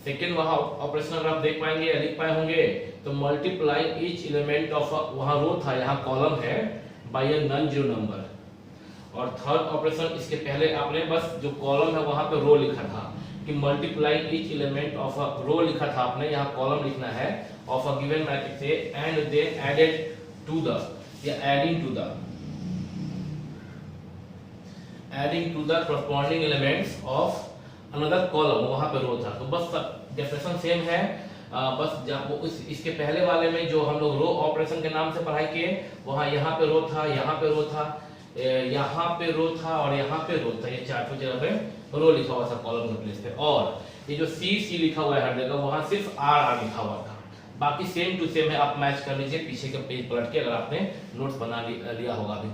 सेकेंड वहां ऑपरेशन अगर आप देख पाएंगे या लिख पाए होंगे तो मल्टीप्लाई ईच एलिमेंट ऑफ, वहां रो था यहाँ कॉलम है, by a non zero number. और थर्ड ऑपरेशन इसके पहले आपने बस जो कॉलम है वहां पे रो लिखा था कि multiply each element of a row लिखा था आपने, यहाँ कॉलम लिखना है of a given matrix A and then added to the या adding to the corresponding elements of another column, वहां पे रो था। तो बस डेफिनेशन सेम है, बस जब वो इसके पहले वाले में जो हम लोग रो ऑपरेशन के नाम से पढ़ाई किए, वहां यहाँ पे रो था, यहाँ पे रो था, यहाँ पे रो था और यहाँ पे रो था, ये चारों जगह पे रो लिखा हुआ था कॉलम के प्लेस पे। और ये जो सी लिखा हुआ है हर जगह, वहां सिर्फ आर लिखा हुआ था, बाकी सेम टू सेम है। आप मैच कर लीजिए पीछे के पेज पलट के, अगर आपने नोट्स बना लिया होगा अभी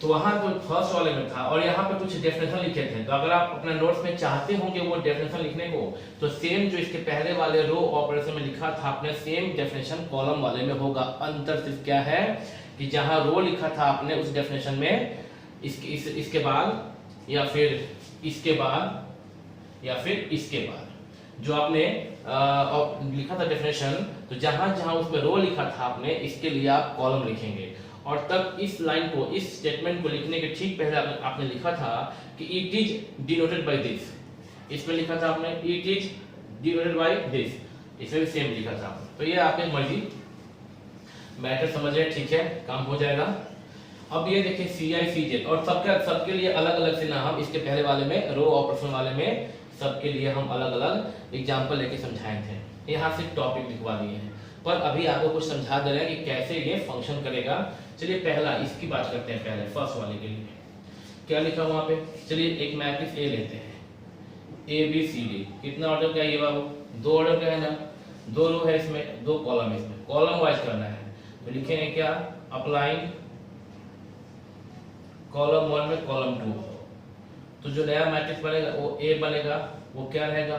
तो वहां तो फर्स्ट वाले में था और यहाँ पे कुछ डेफिनेशन लिखे थे। तो अगर आप अपने नोट्स में चाहते होंगे वो डेफिनेशन लिखने को, तो सेम जो इसके पहले वाले रो ऑपरेशन में लिखा था आपने, सेम डेफिनेशन कॉलम वाले में होगा। अंतर सिर्फ क्या है कि जहां रो लिखा था आपने उस डेफिनेशन में इसके बाद या फिर इसके बाद या फिर इसके बाद जो आपने लिखा था डेफिनेशन, तो जहां जहां उसमें रो लिखा था आपने, इसके लिए आप कॉलम लिखेंगे। और तब इस लाइन को, इस स्टेटमेंट को लिखने के ठीक पहले आपने लिखा था कि it is denoted by this, इसमें लिखा था आपने it is denoted by this, इसमें भी सेम लिखा था। तो ये आपकी मर्जी, मैटर समझ रहे, ठीक है, काम हो जाएगा। अब ये देखिए CI और सबके लिए अलग अलग से ना, हम इसके पहले वाले में रो ऑपरेशन वाले में सबके लिए हम अलग अलग एग्जांपल लेके समझाए थे, यहाँ से टॉपिक लिखवा दिए हैं, पर अभी आपको कुछ समझा दे रहे हैं कि कैसे ये फंक्शन करेगा। चलिए पहला इसकी बात करते हैं, पहले फर्स्ट वाले के लिए क्या लिखा वहां पे। चलिए एक मैट्रिक्स ए लेते हैं, ABCD, कितना ऑर्डर का है ये बाबू, 2 ऑर्डर का है ना, 2 रो है इसमें, 2 कॉलम है इसमें, कॉलम वाइज करना है। तो लिखेंगे क्या, अप्लाइंग कॉलम 1 में कॉलम 2, तो जो नया मैट्रिक्स बनेगा वो A बनेगा, वो क्या रहेगा,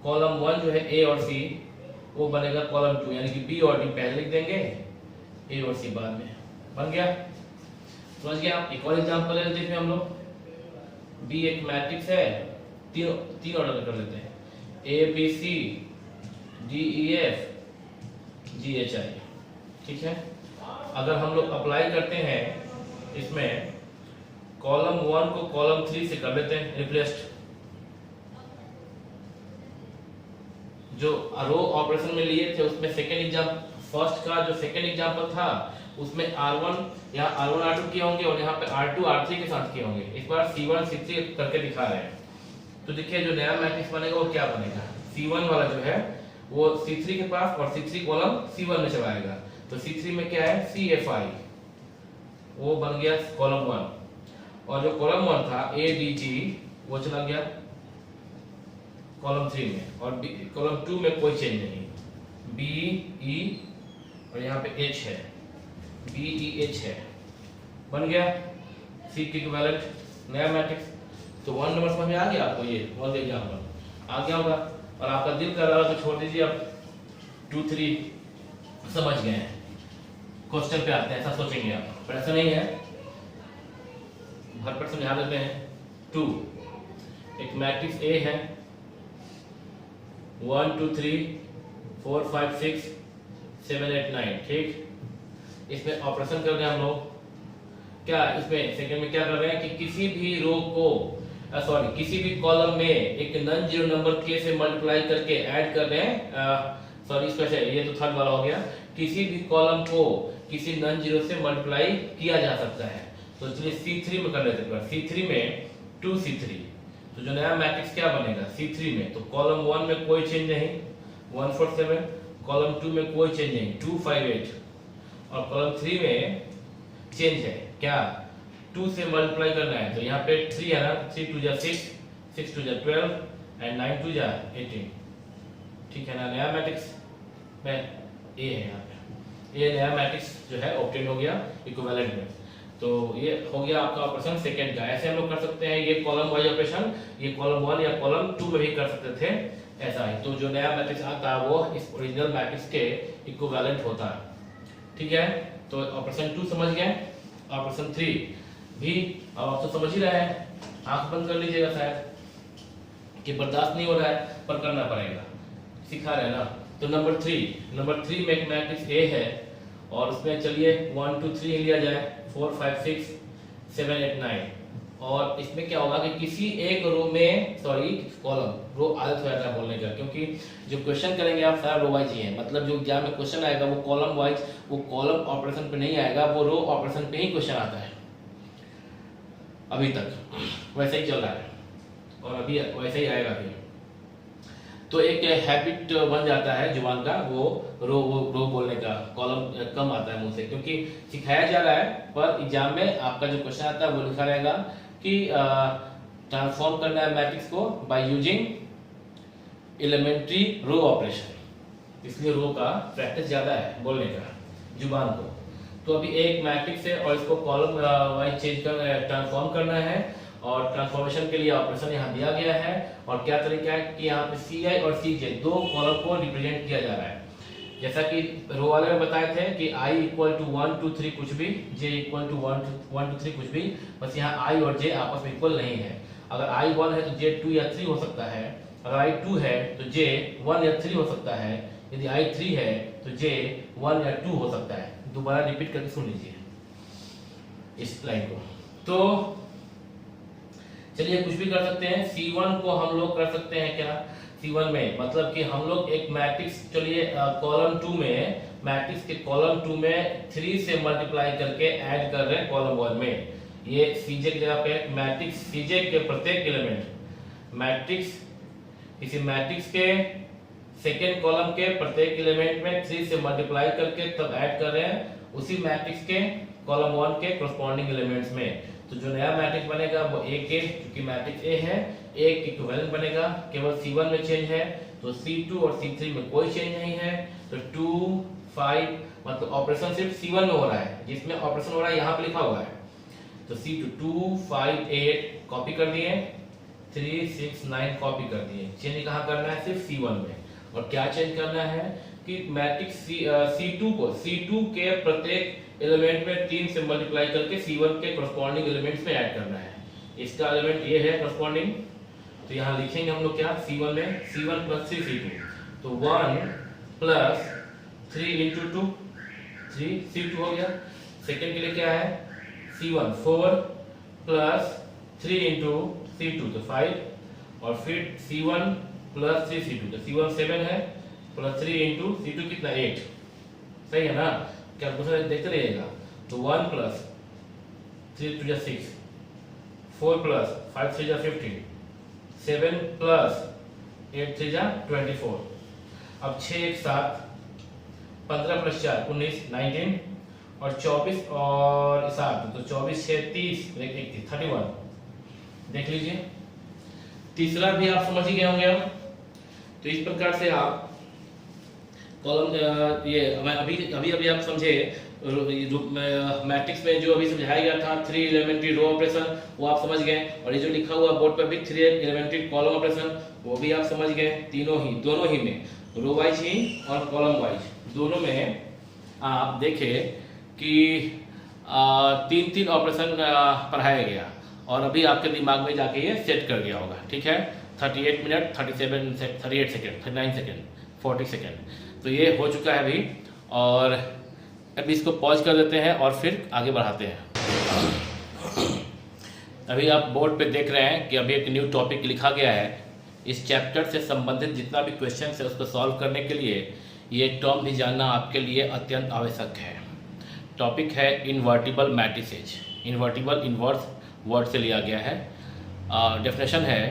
कॉलम 1 जो है A और C, वो बनेगा कॉलम 2, यानी कि B और D पहले लिख देंगे, A और C बाद में। बन गया, समझ गया। एक और एग्जांपल ले लेते हैं हम लोग। B एक मैट्रिक्स है, तीन ऑर्डर कर लेते हैं, ABC DEF GHI, ठीक है। अगर हम लोग अप्लाई करते हैं इसमें, कॉलम 1 को कॉलम 3 से कर लेते हैं रिप्लेस्ड। जो रो ऑपरेशन में लिए थे उसमें फर्स्ट का जो सेकंड एग्जांपल था उसमें R1 यहाँ R1 R2 किए होंगे और यहाँ पे R2 R3 के साथ किए होंगे। इस बार C1 C3 करके दिखा रहे हैं। तो देखिए जो नया मैट्रिक्स बनेगा वो क्या बनेगा, C1 वाला जो है वो C3 के पास और C3 कॉलम C1 में चलाएगा। तो C3 में क्या है, CFI, वो बन गया कॉलम 1, और जो कॉलम 1 था ADG वो चला गया कॉलम 3 में, और कॉलम 2 में कोई चेंज नहीं, BE और यहाँ पे H है, BEH है, बन गया C के इक्विवेलेंट नया मैट्रिक्स। तो 1 नंबर समझ में आ गया आपको, ये बोल एग्जाम्पल आ गया होगा। और आपका दिल कर रहा है तो छोड़ दीजिए, अब 2 3 समझ गए हैं, क्वेश्चन पे आते हैं, ऐसा सोचेंगे आप, पर ऐसा नहीं है, भर पर समझा देते हैं। 2 एक मैट्रिक्स A है, 1 2 3 4 5 6 7 8 9, ठीक। इसमें ऑपरेशन कर रहे हैं हम लोग, क्या इसमें सेकंड में क्या कर रहे हैं कि किसी भी रो को किसी भी कॉलम में एक नॉन जीरो नंबर के से मल्टीप्लाई करके ऐड कर रहे हैं, इसको ऐसे, ये तो थर्ड वाला हो गया, किसी भी कॉलम को किसी नॉन जीरो से मल्टीप्लाई किया जा सकता है। तो चलिए C3 में कर लेते हैं, C3 में 2C3, तो जो नया मैट्रिक्स क्या बनेगा C3 में, तो कॉलम 1 में कोई चेंज नहीं 1 4 7, कॉलम 2 में कोई चेंज नहीं 2 5 8, और कॉलम 3 में चेंज है क्या, 2 से मल्टीप्लाई करना है। तो यहाँ पे 3 है ना, 3 2 जा 6, 6 2 जा 12 एंड 9 2 जा 18, ठीक है ना। नया मैट्रिक्स में ए है, यहाँ पे ये नया मैट्रिक्स जो है ऑब्टेन हो गया इक्विवेलेंट में। तो ये हो गया आपका ऑपरेशन सेकंड का। ऐसे हम लोग कर सकते हैं, ये कॉलम वाइज ऑपरेशन, ये कॉलम 1 या कॉलम 2 में भी कर सकते थे ऐसा ही। तो जो नया मैट्रिक्स आता है वो इस ओरिजिनल मैट्रिक्स के इक्विवेलेंट होता है, ठीक है। तो ऑपरेशन 2 समझ गए। ऑपरेशन 3 भी अब आप तो समझ ही रहे हैं, आंख बंद कर लीजिएगा शायद। कि बर्दाश्त नहीं हो रहा है पर करना पड़ेगा, सिखा रहे हैं ना। तो नंबर थ्री में एक मैट्रिक्स ए है और उसमें चलिए 1 2 3 लिया जाए, 4 5 6 7 8 9। और इसमें क्या होगा कि किसी एक रो में, सॉरी कॉलम, रो आदत हो जाता है बोलने का, क्योंकि जो क्वेश्चन करेंगे आप सारा रो वाइज ही है। मतलब जो एग्जाम में क्वेश्चन आएगा वो कॉलम वाइज, वो कॉलम ऑपरेशन पे नहीं आएगा, वो रो ऑपरेशन पे ही क्वेश्चन आता है। अभी तक वैसे ही चल रहा है और अभी वैसे ही आएगा भी। तो एक हैबिट बन जाता है जुबान का, वो रो बोलने का, कॉलम कम आता है मुंह से, क्योंकि सिखाया जा रहा है। पर एग्जाम में आपका जो क्वेश्चन आता है वो लिखा रहेगा कि ट्रांसफॉर्म करना है मैट्रिक्स को by using elementary row operation, इसलिए रो का प्रैक्टिस ज्यादा है बोलने का जुबान को। तो अभी एक मैट्रिक्स है और इसको कॉलम वाइज चेंज कर ट्रांसफॉर्म करना है, और ट्रांसफॉर्मेशन के लिए ऑपरेशन यहाँ दिया गया है। और क्या तरीका है कि यहाँ पे Ci और Cj दो कॉलम को रिप्रेजेंट किया जा रहा है। जैसा कि रो वाले में बताए थे कि i इक्वल टू 1 2 3 कुछ भी, j इक्वल टू 1 2 3 कुछ भी, बस यहाँ i और j आपस में इक्वल नहीं है। अगर i 1 है तो j 2 या 3 हो सकता है, अगर i 2 है तो j 1 या 3 हो सकता है, यदि i 3 है तो j 1 या 2 हो सकता है। दोबारा रिपीट करके सुन लीजिए इस लाइन को। तो चलिए कुछ भी कर सकते हैं। C1 को हम लोग कर सकते हैं क्या, C1 में मतलब कि हम लोग एक मैट्रिक्स, चलिए कॉलम 2 में, मैट्रिक्स के कॉलम 2 में 3 से मल्टीप्लाई करके ऐड कर रहे हैं कॉलम 1 में। ये Cj की जगह पे मैट्रिक्स Cj के प्रत्येक एलिमेंट, मैट्रिक्स किसी मैट्रिक्स के सेकेंड कॉलम के प्रत्येक एलिमेंट में 3 से मल्टीप्लाई करके तब ऐड कर रहे हैं उसी मैट्रिक्स के कॉलम 1 के करस्पॉन्डिंग एलिमेंट्स में। तो जो नया मैट्रिक्स बनेगा वो A के, क्योंकि मैट्रिक्स A है, A के इक्विवेलेंट बनेगा। केवल C1 में चेंज है, तो C2 और C3 में कोई चेंज नहीं है। तो 2 5 मतलब ऑपरेशन सिर्फ C1 में हो रहा है, जिसमें ऑपरेशन हो रहा है यहाँ पे लिखा हुआ है। तो C2 2 5 8 कॉपी कर दिए, 3 6 9 कॉपी कर दिए। चेंज कहाँ करना है, सिर्फ C1 में। और क्या चेंज करना है कि मैट्रिक्स C2 को, C2 के प्रत्येक एलिमेंट में 3 से मल्टीप्लाई करके C1 के करस्पॉन्डिंग एलिमेंट्स में ऐड करना है। इसका एलिमेंट ये है करस्पॉन्डिंग, तो यहाँ लिखेंगे हम लोग क्या, C1 में C1 प्लस 3 C2, तो 1 प्लस 3 इंटू 2 3 C2 हो गया। सेकेंड के लिए क्या है, C1 4 प्लस 3 इंटू C2 तो 5, और फिर C1 प्लस 3 C2 तो C1 7 है, प्लस 3 इंटू C2 कितना 8, सही है ना। कैलकुलेशन देखते रहिएगा। तो 1 प्लस 3 2 6, 4 प्लस 5 3 15, 7 प्लस 8 3 24। अब 6 1 7, 15 प्लस 4 19 19, और 24 और 7 तो 24 6 30 31 देख लीजिए। तीसरा भी आप समझ ही गए होंगे अब। तो इस प्रकार से आप कॉलम ये अभी आप समझे मैट्रिक्स में जो अभी समझाया गया था 3 एलिमेंट्री रो ऑपरेशन, वो आप समझ गए। और ये जो लिखा हुआ बोर्ड पर भी 3 एलिमेंट्री कॉलम ऑपरेशन, वो भी आप समझ गए। दोनों ही में, रो वाइज ही और कॉलम वाइज दोनों में आप देखें कि 3 ऑपरेशन पढ़ाया गया, और अभी आपके दिमाग में जाके ये सेट कर दिया होगा। ठीक है, 38 मिनट 38 सेकेंड 39 सेकेंड 40 सेकेंड, तो ये हो चुका है अभी। और अभी इसको पॉज कर देते हैं और फिर आगे बढ़ाते हैं। अभी आप बोर्ड पे देख रहे हैं कि अभी एक न्यू टॉपिक लिखा गया है। इस चैप्टर से संबंधित जितना भी क्वेश्चन है उसको सॉल्व करने के लिए ये टर्म भी जानना आपके लिए अत्यंत आवश्यक है। टॉपिक है invertible matrices. Invertible inverse word से लिया गया है। डेफिनेशन है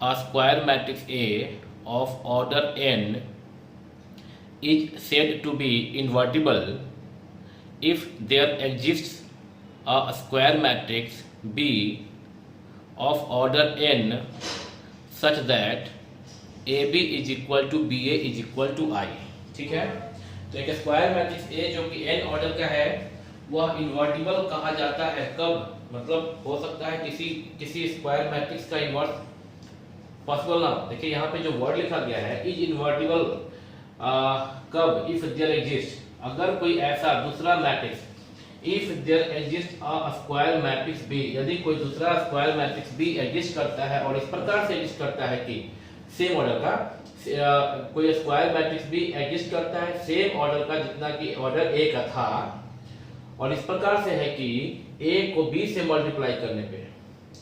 अ square matrix A of order n is said to be invertible if there exists a square matrix B of order n such that AB is equal to BA is equal to I। ठीक है, तो एक square matrix A जो कि n order का है वह invertible कहा जाता है। कब, मतलब हो सकता है किसी स्क्वायर मैट्रिक्स का इन्वर्स पॉसिबल ना। देखिए यहाँ पे जो वर्ड लिखा गया है इज इन्वर्टिबल, कब, इफ देयर एग्जिस्ट, अगर कोई ऐसा दूसरा matrix if there exist a square matrix B, यदि कोई दूसरा स्क्वायर मैट्रिक्स बी एग्जिस्ट करता है और इस प्रकार से एग्जिस्ट करता है कि सेम ऑर्डर का कोई स्क्वायर मैट्रिक्स बी एग्जिस्ट करता है सेम ऑर्डर का जितना कि ऑर्डर ए का था, और इस प्रकार से है कि ए को बी से मल्टीप्लाई करने पे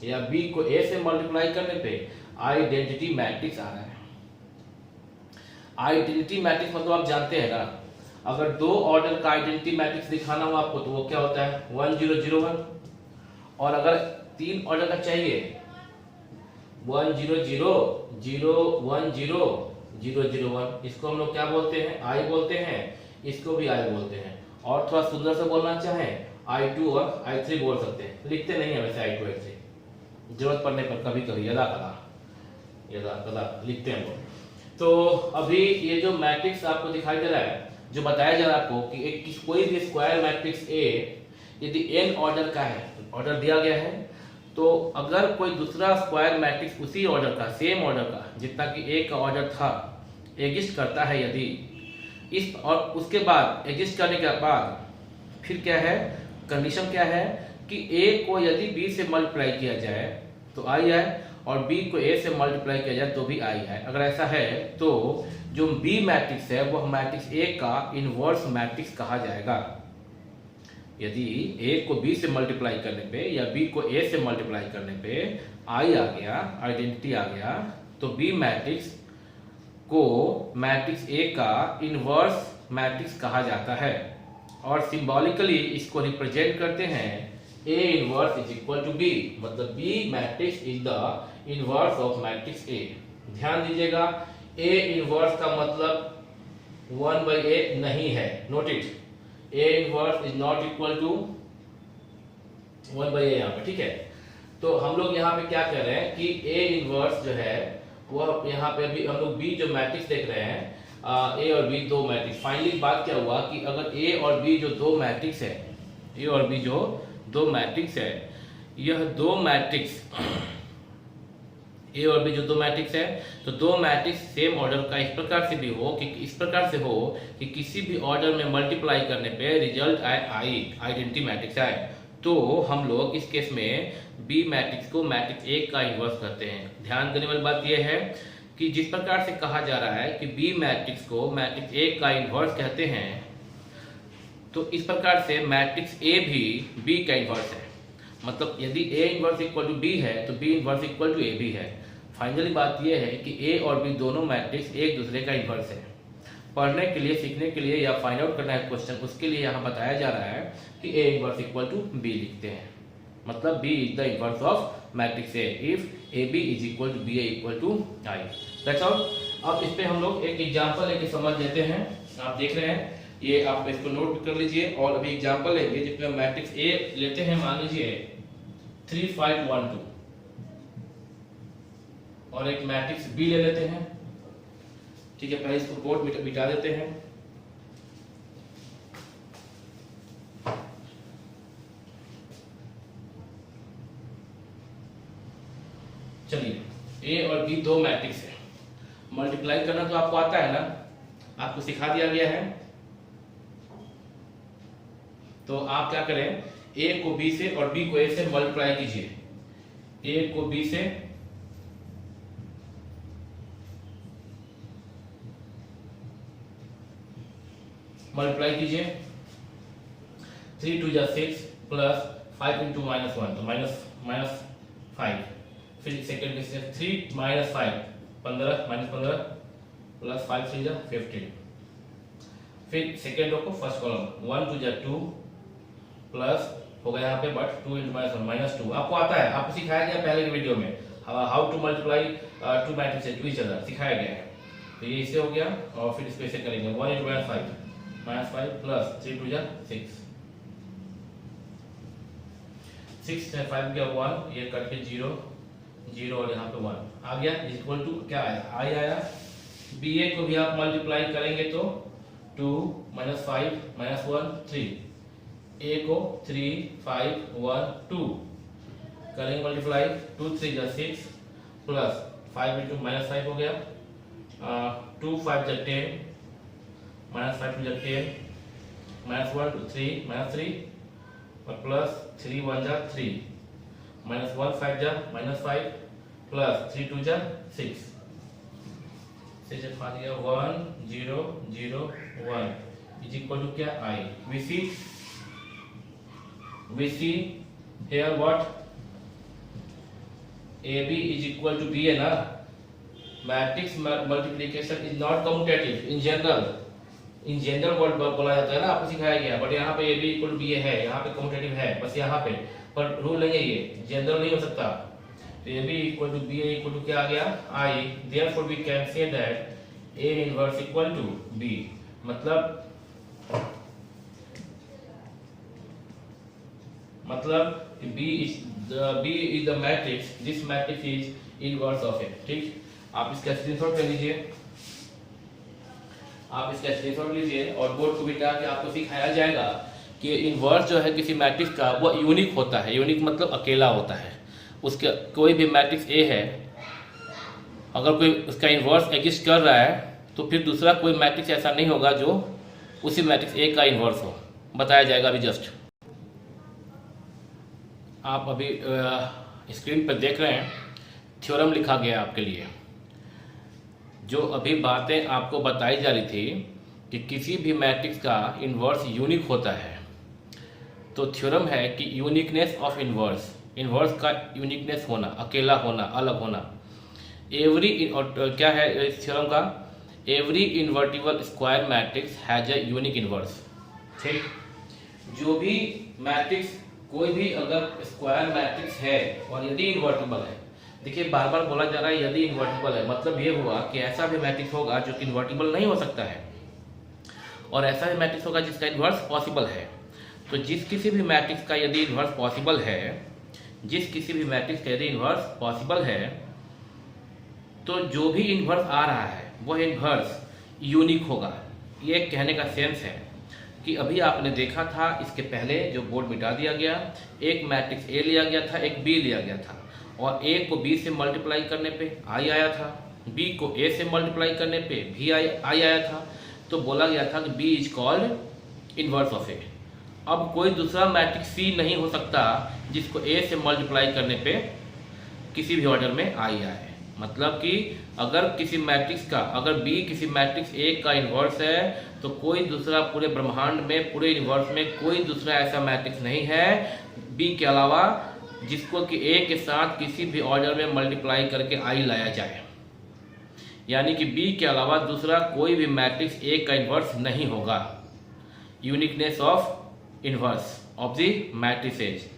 या बी को ए से मल्टीप्लाई करने पे आइडेंटिटी मैट्रिक्स आ रहा है। आइडेंटिटी मैट्रिक्स मतलब आप जानते हैं ना, अगर दो ऑर्डर का आइडेंटिटी मैट्रिक्स दिखाना हो आपको तो वो क्या होता है 1 0 0 1, और अगर तीन ऑर्डर का चाहिए 1 0 0 0 1 0 0 0 1, इसको हम लोग क्या बोलते हैं आई बोलते हैं, इसको भी आई बोलते हैं। और थोड़ा सुंदर से बोलना चाहें I2 और I3 बोल सकते हैं, लिखते नहीं है वैसे I2 I3, जरूरत पड़ने पर कभी कभी यदा कदा लिखते हैं लोग। तो अभी ये जो मैट्रिक्स आपको दिखाई दे रहा है, जो बताया जा रहा है आपको कि एक कोई भी स्क्वायर मैट्रिक्स ए यदि n ऑर्डर का है, ऑर्डर दिया गया है, तो अगर कोई दूसरा स्क्वायर मैट्रिक्स उसी ऑर्डर का सेम ऑर्डर का जितना कि ए का ऑर्डर था एग्जिस्ट करता है, यदि इस और उसके बाद एग्जिस्ट करने के बाद फिर क्या है कंडीशन क्या है कि ए को यदि बी से मल्टीप्लाई किया जाए तो आई आए, और बी को ए से मल्टीप्लाई किया जाए तो भी आई आए। अगर ऐसा है तो जो बी मैट्रिक्स है वह मैट्रिक्स ए का इनवर्स मैट्रिक्स कहा जाएगा। यदि ए को बी से मल्टीप्लाई करने पे या बी को ए से मल्टीप्लाई करने पे आई आ गया, आइडेंटिटी आ गया, तो बी मैट्रिक्स को मैट्रिक्स ए का इनवर्स मैट्रिक्स कहा जाता है, और सिंबॉलिकली इसको रिप्रेजेंट करते हैं A inverse is equal to B, मतलब B matrix is the inverse of matrix A। ध्यान दीजिएगा A इनवर्स का मतलब 1/A नहीं है, note it, A inverse is not equal to 1/A यहाँ पे, ठीक है। तो हम लोग यहाँ पे क्या कह रहे हैं कि A इनवर्स जो है वह यहाँ पे अभी हम लोग B जो मैट्रिक्स देख रहे हैं ए और बी दो मैट्रिक्स, फाइनली बात क्या हुआ कि अगर ए और बी जो दो मैट्रिक्स है, ए और बी जो दो मैट्रिक्स है, यह दो मैट्रिक्स ए और बी जो दो मैट्रिक्स है, तो दो मैट्रिक्स सेम ऑर्डर का इस प्रकार से भी हो कि इस प्रकार से हो कि किसी भी ऑर्डर में मल्टीप्लाई करने पे रिजल्ट आए आई, आइडेंटिटी मैट्रिक्स आए, तो हम लोग इस केस में बी मैट्रिक्स को मैट्रिक्स ए का इन्वर्स करते हैं। ध्यान देने वाली बात यह है कि जिस प्रकार से कहा जा रहा है कि बी मैट्रिक्स को मैट्रिक्स ए का इन्वर्स कहते हैं, तो इस प्रकार से मैट्रिक्स ए भी बी का इन्वर्स है, मतलब यदि A inverse equal to B है तो B inverse equal to A B है। फाइनली बात यह है कि ए और बी दोनों मैट्रिक्स एक दूसरे का इन्वर्स है। पढ़ने के लिए, सीखने के लिए या फाइंड आउट करना है क्वेश्चन, उसके लिए यहाँ बताया जा रहा है कि A inverse equal to B लिखते हैं, मतलब B is the inverse of matrix A if A B is equal to B A equal to I. That's all. अब इस पे हम लोग एक एग्जांपल लेके समझ लेते हैं। आप देख रहे हैं ये, आप इसको नोट कर लीजिए, और अभी एग्जांपल लेंगे जिसमें मैट्रिक्स ए लेते हैं, मान लीजिए 3 5 1 2, और एक मैट्रिक्स बी ले लेते हैं, ठीक है। पहले इसको बोर्ड मिटा देते हैं। चलिए, ए और बी दो मैट्रिक्स है, मल्टीप्लाई करना तो आपको आता है ना, आपको सिखा दिया गया है। तो आप क्या करें, ए को बी से और बी को ए से मल्टीप्लाई कीजिए। ए को बी से मल्टीप्लाई कीजिए, 3 2 जा 6 प्लस 5 इंटू -1 तो -5। फिर सेकंड के से 3 -5 15 -15 प्लस 5 3 जा 15। फिर सेकंड रो को फर्स्ट कॉलम 1 2 जा 2 प्लस हो गया यहाँ पे बट 2 इंटू -1 -2। आपको आता है, आपको सिखाया गया पहले की वीडियो में how to multiply two matrix to each other, सिखाया गया है। तो ये इससे हो गया, और फिर इसको ऐसे करेंगे 1 इंटू -5 प्लस 3 2 जा 6 6 से 5 गया 1, ये कट के 0 0 और यहाँ पे 1 आ गया, इक्वल टू क्या आया, आई आया। बी ए को भी आप मल्टीप्लाई करेंगे तो 2 -5 -1 3, ए को 3 5 1 2 करेंगे मल्टीप्लाई, 2 3 जा 6 प्लस 5 इंटू -5 हो गया, 2 5 जा 10 -5 2 जा 10 -1 2 3 -3 और प्लस 3 1 जा 3 माइनस 1 5 जा -5 प्लस 3 2 जा 6 से जब पा दिया 1 0 0 1 इज इक्वल टू क्या I we see here what AB is equal to BA ना matrix multiplication is not commutative in general word बोला जाता है ना, आपको सिखाया गया, बट यहाँ पे AB इक्वल टू BA है, यहाँ पे कम्यूटेटिव है बस यहाँ पे, पर रूल नहीं है, ये जनरल नहीं हो सकता। तो AB equal to BA equal to क्या आ गया I, therefore we can say that A inverse equal to B, मतलब B is the matrix, this matrix is inverse of A। ठीक, आप इसका स्क्रीनशॉट ले लीजिए, आप इसका स्क्रीनशॉट लीजिए और बोर्ड को बिठा के आपको सिखाया जाएगा कि इनवर्स जो है किसी मैट्रिक्स का वो यूनिक होता है। यूनिक मतलब अकेला होता है। उसके कोई भी मैट्रिक्स ए है, अगर कोई उसका इनवर्स एग्जिस्ट कर रहा है तो फिर दूसरा कोई मैट्रिक्स ऐसा नहीं होगा जो उसी मैट्रिक्स ए का इनवर्स हो। बताया जाएगा अभी जस्ट। आप अभी स्क्रीन पर देख रहे हैं, थ्योरम लिखा गया है आपके लिए। जो अभी बातें आपको बताई जा रही थी कि किसी भी मैट्रिक्स का इन्वर्स यूनिक होता है, तो थ्योरम है कि यूनिकनेस ऑफ इन्वर्स, इन्वर्स का यूनिकनेस होना, अकेला होना, अलग होना। एवरी क्या है इस थ्योरम का, every invertible square matrix has a unique inverse. ठीक, जो भी मैट्रिक्स, कोई भी अगर स्क्वायर मैट्रिक्स है और यदि इन्वर्टिबल है, देखिए बार बार बोला जा रहा है यदि इन्वर्टिबल है, मतलब ये हुआ कि ऐसा भी मैट्रिक्स होगा जो कि इन्वर्टिबल नहीं हो सकता है, और ऐसा भी मैट्रिक्स होगा जिसका इन्वर्स पॉसिबल है। तो जिस किसी भी मैट्रिक्स का यदि इन्वर्स पॉसिबल है, जिस किसी भी मैट्रिक्स का यदि इन्वर्स पॉसिबल है, तो जो भी इन्वर्स आ रहा है वह इन्वर्स यूनिक होगा। ये कहने का सेंस है कि अभी आपने देखा था, इसके पहले जो बोर्ड मिटा दिया गया, एक मैट्रिक्स ए लिया गया था, एक बी लिया गया था, और ए को बी से मल्टीप्लाई करने पे आई आया था, बी को ए से मल्टीप्लाई करने पे भी आई आया था। तो बोला गया था कि B is called inverse of A. अब कोई दूसरा मैट्रिक्स सी नहीं हो सकता जिसको ए से मल्टीप्लाई करने पे किसी भी ऑर्डर में आई आए। मतलब कि अगर किसी मैट्रिक्स का, अगर बी किसी मैट्रिक्स ए का इन्वर्स है, तो कोई दूसरा पूरे ब्रह्मांड में, पूरे यूनिवर्स में कोई दूसरा ऐसा मैट्रिक्स नहीं है बी के अलावा जिसको कि ए के साथ किसी भी ऑर्डर में मल्टीप्लाई करके आई लाया जाए। यानी कि बी के अलावा दूसरा कोई भी मैट्रिक्स ए का इन्वर्स नहीं होगा। Uniqueness of inverse of the matrices,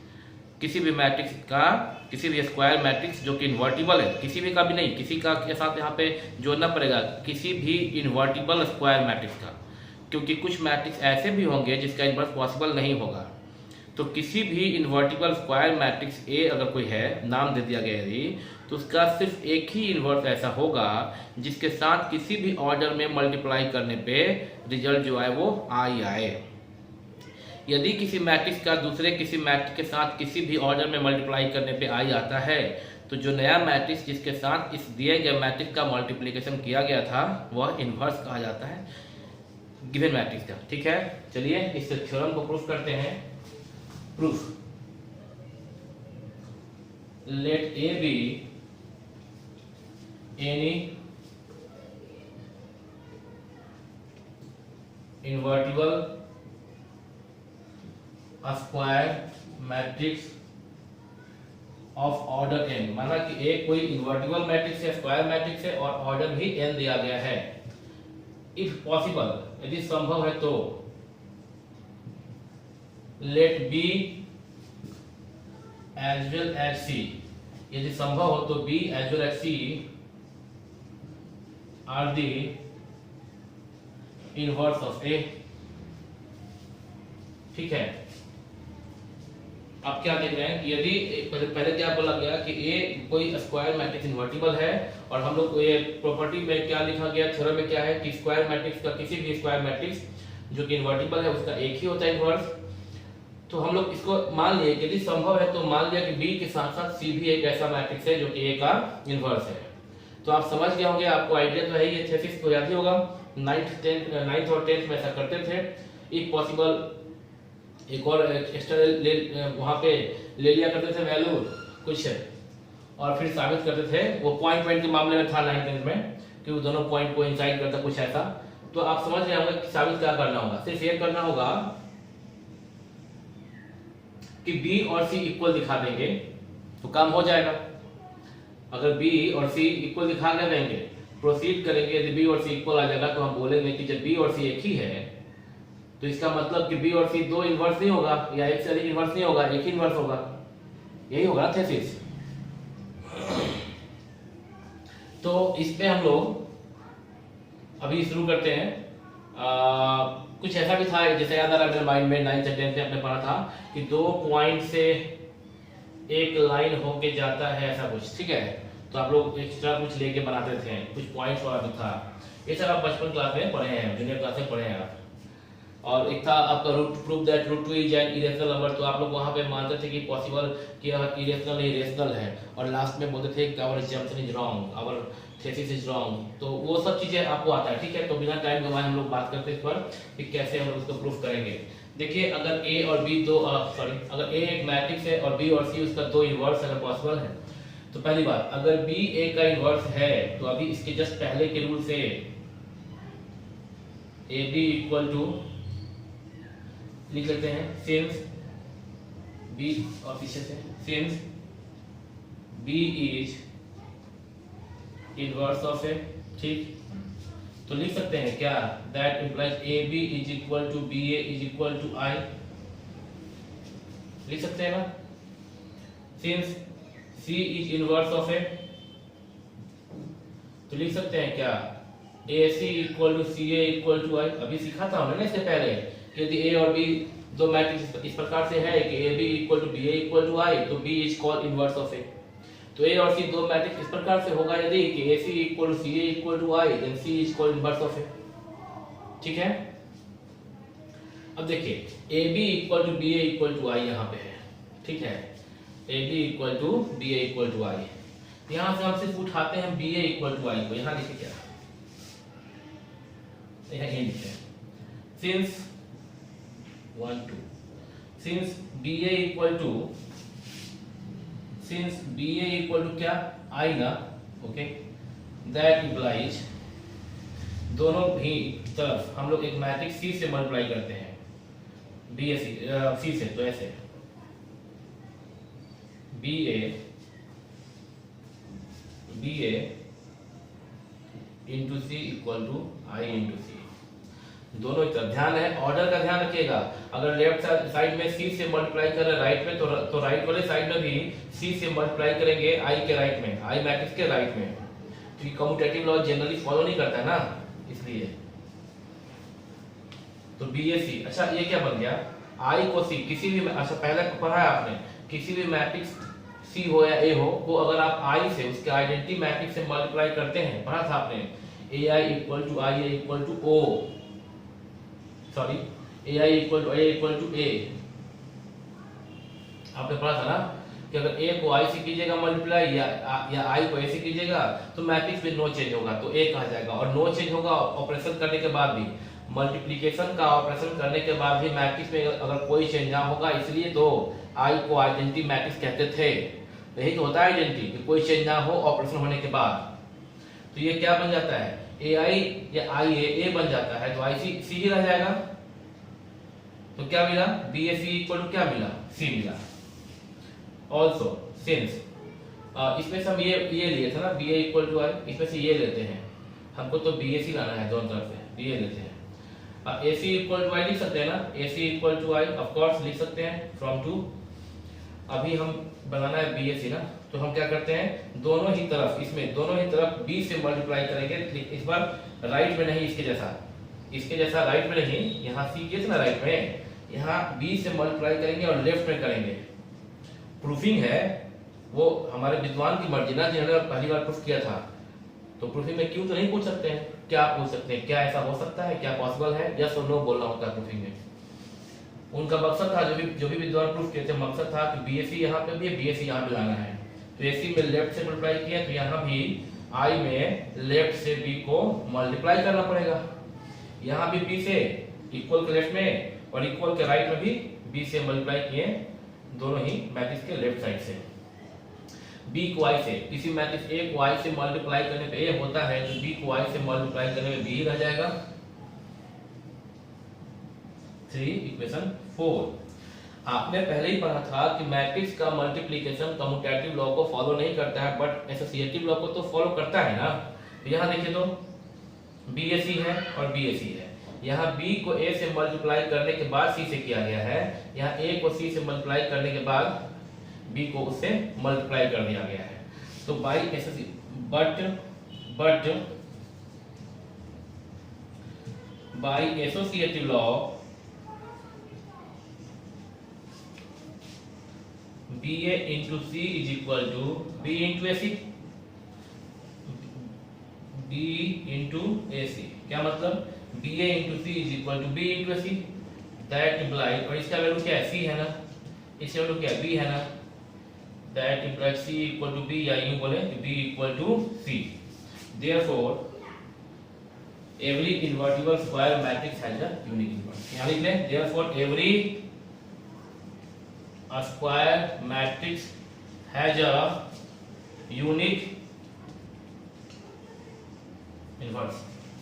किसी भी मैट्रिक्स का, किसी भी स्क्वायर मैट्रिक्स जो कि इन्वर्टिबल है, किसी भी का भी नहीं, किसी का के साथ यहाँ पे जोड़ना पड़ेगा, किसी भी इन्वर्टिबल स्क्वायर मैट्रिक्स का, क्योंकि कुछ मैट्रिक्स ऐसे भी होंगे जिसका इन्वर्स पॉसिबल नहीं होगा। तो किसी भी इन्वर्टिबल स्क्वायर मैट्रिक्स ए अगर कोई है, नाम दे दिया गया यदि, तो उसका सिर्फ एक ही इन्वर्स ऐसा होगा जिसके साथ किसी भी ऑर्डर में मल्टीप्लाई करने पे रिजल्ट जो आए वो आई आए। यदि किसी मैट्रिक्स का दूसरे किसी मैट्रिक्स के साथ किसी भी ऑर्डर में मल्टीप्लाई करने पे आई आता है, तो जो नया मैट्रिक्स जिसके साथ इस दिए गए मैट्रिक्स का मल्टीप्लिकेशन किया गया था वह इन्वर्स कहा जाता है गिवन मैट्रिक्स का। ठीक है, चलिए इस थ्योरम को प्रूफ करते हैं। Proof, let A be any invertible square matrix of order n। माना कि एक कोई इन्वर्टिबल मैट्रिक्स है, स्क्वायर मैट्रिक्स है, और ऑर्डर भी n दिया गया है। इफ पॉसिबल, यदि संभव है तो, let B as well as C, यदि संभव हो तो B as well as C are the inverse of A. ठीक है, आप क्या देख रहे हैं कि यदि पहले क्या बोला गया कि ए कोई स्क्वायर मैट्रिक्स इन्वर्टिबल है, और हम लोग को ये प्रॉपर्टी में क्या लिखा गया, थ्योरम में क्या है कि स्क्वायर मैट्रिक्स का, किसी भी स्क्वायर मैट्रिक्स जो कि इन्वर्टिबल है उसका एक ही होता है इन्वर्स। तो हम लोग इसको मान लिए यदि संभव है तो मान लिया कि बी के साथ साथ सी भी एक ऐसा मैट्रिक्स है जो कि ए का इन्वर्स है। तो आप समझ गए होंगे, आपको आइडिया तो है, ये थेसिस तो याद ही होगा, 9th और 10th में ऐसा करते थे। इफ पॉसिबल एक और एक्स्ट्रा वहाँ पे ले लिया करते थे वैल्यू कुछ, और फिर साबित करते थे। वो पॉइंट पॉइंट के मामले में था 9th में कि वो दोनों पॉइंट को इंसाइड करता कुछ ऐसा। तो आप समझ रहे होंगे कि साबित क्या करना होगा, सिर्फ ये करना होगा कि बी और सी इक्वल दिखा देंगे तो काम हो जाएगा। अगर बी और सी इक्वल दिखा के देंगे, प्रोसीड करेंगे, यदि बी और सी इक्वल आ जाएगा तो हम बोलेंगे कि जब बी और सी एक ही है तो इसका मतलब कि बी और सी दो इन्वर्स नहीं होगा या एक से अधिक इन्वर्स नहीं होगा, एक ही इन्वर्स होगा। यही होगा थेसिस। तो इस पे हम लोग अभी शुरू करते हैं। कुछ ऐसा भी था, जैसे याद आ रहा है मेरे माइंड में 9th से 10th में आपने पढ़ा था कि 2 पॉइंट से एक लाइन होके जाता है, ऐसा कुछ, ठीक है। तो आप लोग एक्स्ट्रा कुछ लेके बनाते थे, कुछ पॉइंट्स वाला भी था। ये सब आप बचपन क्लास में पढ़े हैं, जूनियर क्लास में पढ़े हैं आप। और एक था आपका root prove that root 2 is an irrational number. तो आप लोग वहां पे मानते थे कि पॉसिबल कि यह इरेशनल नहीं रेशनल है, और लास्ट में बोलते थे कि our junction is wrong, our thesis is wrong. तो वो सब चीजें आपको आता है, ठीक है। तो बिना टाइम गवाए हम लोग बात करते हैं इस पर कि कैसे हम लोग उसको प्रूफ करेंगे। देखिए, अगर ए और बी अगर ए एक मैट्रिक्स है और बी और सी उसका 2 इनवर्स अगर पॉसिबल है, तो पहली बात, अगर बी ए का इनवर्स है तो अभी इसके जस्ट पहले के रूल से ए बी इक्वल टू लिख लेते हैं, सिंस बी, और पीछे से since B is inverse of A, ठीक। तो लिख सकते हैं क्या, that implies A B is equal to B A is equal to I, लिख सकते हैं ना। Since C is inverse of A, तो लिख सकते हैं क्या, A C equal to C A equal to I. अभी सीखा था हमने ना इससे पहले, यदि ए और बी दो मैट्रिक्स इस प्रकार से है कि A B equal to B A equal to I, तो B is called inverse of A. तो ए और सी दो मैट्रिक्स इस प्रकार से होगा यदि कि A C equal to C A equal to I, then C is called inverse of A, ठीक है। अब देखिए, A B equal to B A equal to I यहाँ पे है, ठीक है। A B equal to B A equal to I, यहाँ से हम सिर्फ उठाते हैं B A equal to I को, यहाँ लिखे क्या, यहाँ ए लिखे since 1 2 since B A equal to क्या, आई ना, ओके। दैट इम्प्लाइज, दोनों भी तरफ हम लोग एक मैट्रिक्स सी से मल्टीप्लाई करते हैं, बी ए सी से, तो ऐसे B A into C equal to I into C, दोनों तरफ। ध्यान है, ऑर्डर का ध्यान रखिएगा। अगर लेफ्ट साइड में सी से मल्टीप्लाई कर रहे राइट में, तो राइट वाले साइड में भी सी से मल्टीप्लाई करेंगे आई के राइट में, आई मैट्रिक्स के राइट में, क्योंकि कम्यूटेटिव लॉ जनरली फॉलो नहीं करता है ना, इसलिए। तो बी ए सी, अच्छा ये क्या बन गया, आई को सी, किसी भी, अच्छा पहले पढ़ा है आपने, किसी भी मैट्रिक्स सी हो या ए हो, वो अगर आप आई से उसके आइडेंटिटी मैट्रिक्स से मल्टीप्लाई करते हैं, पढ़ा था आपने, A I equal to I A equal to O, sorry A I equal to A equal to A, आपने पढ़ा था ना कि अगर ए को आई से कीजिएगा मल्टीप्लाई या आई को ए से कीजिएगा तो मैट्रिक्स में नो चेंज होगा, तो ए कहा जाएगा। और नो चेंज होगा ऑपरेशन करने के बाद भी, मल्टीप्लिकेशन का ऑपरेशन करने के बाद भी मैट्रिक्स में अगर कोई चेंज ना होगा, इसलिए तो आई को आइडेंटिटी मैट्रिक्स कहते थे। यही तो होता है आइडेंटिटी, कि कोई चेंज ना हो ऑपरेशन होने के बाद। तो ये क्या बन जाता है, ए आई या आई ए बन जाता है, तो आई सी ही रह जाएगा। तो क्या मिला, B A C equal to क्या मिला, सी मिला। ऑल्सो सिंस, इसमें से हम ये लिए थे ना, बी ए इक्वल टू आई, इसमें से ये लेते हैं, हमको तो बी ए सी लाना है, दोनों तरफ से बी ए लेते हैं। ए सी इक्वल टू आई लिख सकते हैं ना, A C equal to I of course लिख सकते हैं फ्रॉम टू। अभी हम बनाना है बी ए सी ना, तो हम क्या करते हैं, दोनों ही तरफ, इसमें दोनों ही तरफ बी से मल्टीप्लाई करेंगे। इस बार राइट में नहीं, इसके जैसा राइट में नहीं, यहाँ सी किया था ना राइट में, यहाँ बी से मल्टीप्लाई करेंगे और लेफ्ट में करेंगे। प्रूफिंग है वो हमारे विद्वान की मर्जी ना, जिन्होंने पहली बार प्रूफ किया था। तो प्रूफिंग में क्यों तो नहीं पूछ सकते हैं, क्या पूछ सकते हैं, क्या ऐसा हो सकता है, क्या पॉसिबल है, यस और नो बोलना होता है प्रूफिंग में। उनका मकसद था, जो भी विद्वान प्रूफ किए थे, मकसद था कि बीएससी यहाँ पे भी है, बीएससी यहाँ पे लाना है। तो एसी में लेफ्ट से मल्टीप्लाई किया, तो यहाँ भी आई में लेफ्ट से बी को मल्टीप्लाई करना पड़ेगा। यहाँ भी बी से इक्वल के लेफ्ट में और इक्वल के राइट में भी बी से मल्टीप्लाई किए दोनों ही मैट्रिक्स के लेफ्ट साइड से। बी को आई से, किसी मैट्रिक्स ए को आई से मल्टीप्लाई करने पे ए होता है, तो बी को आई से मल्टीप्लाई करने में बी रह जाएगा। 3 इक्वेशन 4। आपने पहले ही पढ़ा था कि मैट्रिक्स का मल्टीप्लिकेशन कम्यूटेटिव लॉ को फॉलो नहीं करता है, बट एसोसिएटिव लॉ को तो फॉलो करता है ना। यहाँ देखिए तो BAC है और BAC है। यहाँ B को A से मल्टीप्लाई करने के बाद C से किया गया है, यहाँ A को C से मल्टीप्लाई करने के बाद B को उससे मल्टीप्लाई कर दिया गया है। तो by associative law BA into C is equal to B into AC। B into AC क्या मतलब? BA into C is equal to B into AC। That implies, और इसका वैल्यू क्या है? C है ना, इसका वैल्यू क्या है? B है ना। That implies C equal to B, या यूं बोले B equal to C। Therefore every invertible square matrix has a unique inverse। यहाँ लिख लें, therefore every a square matrix has a unique inverse।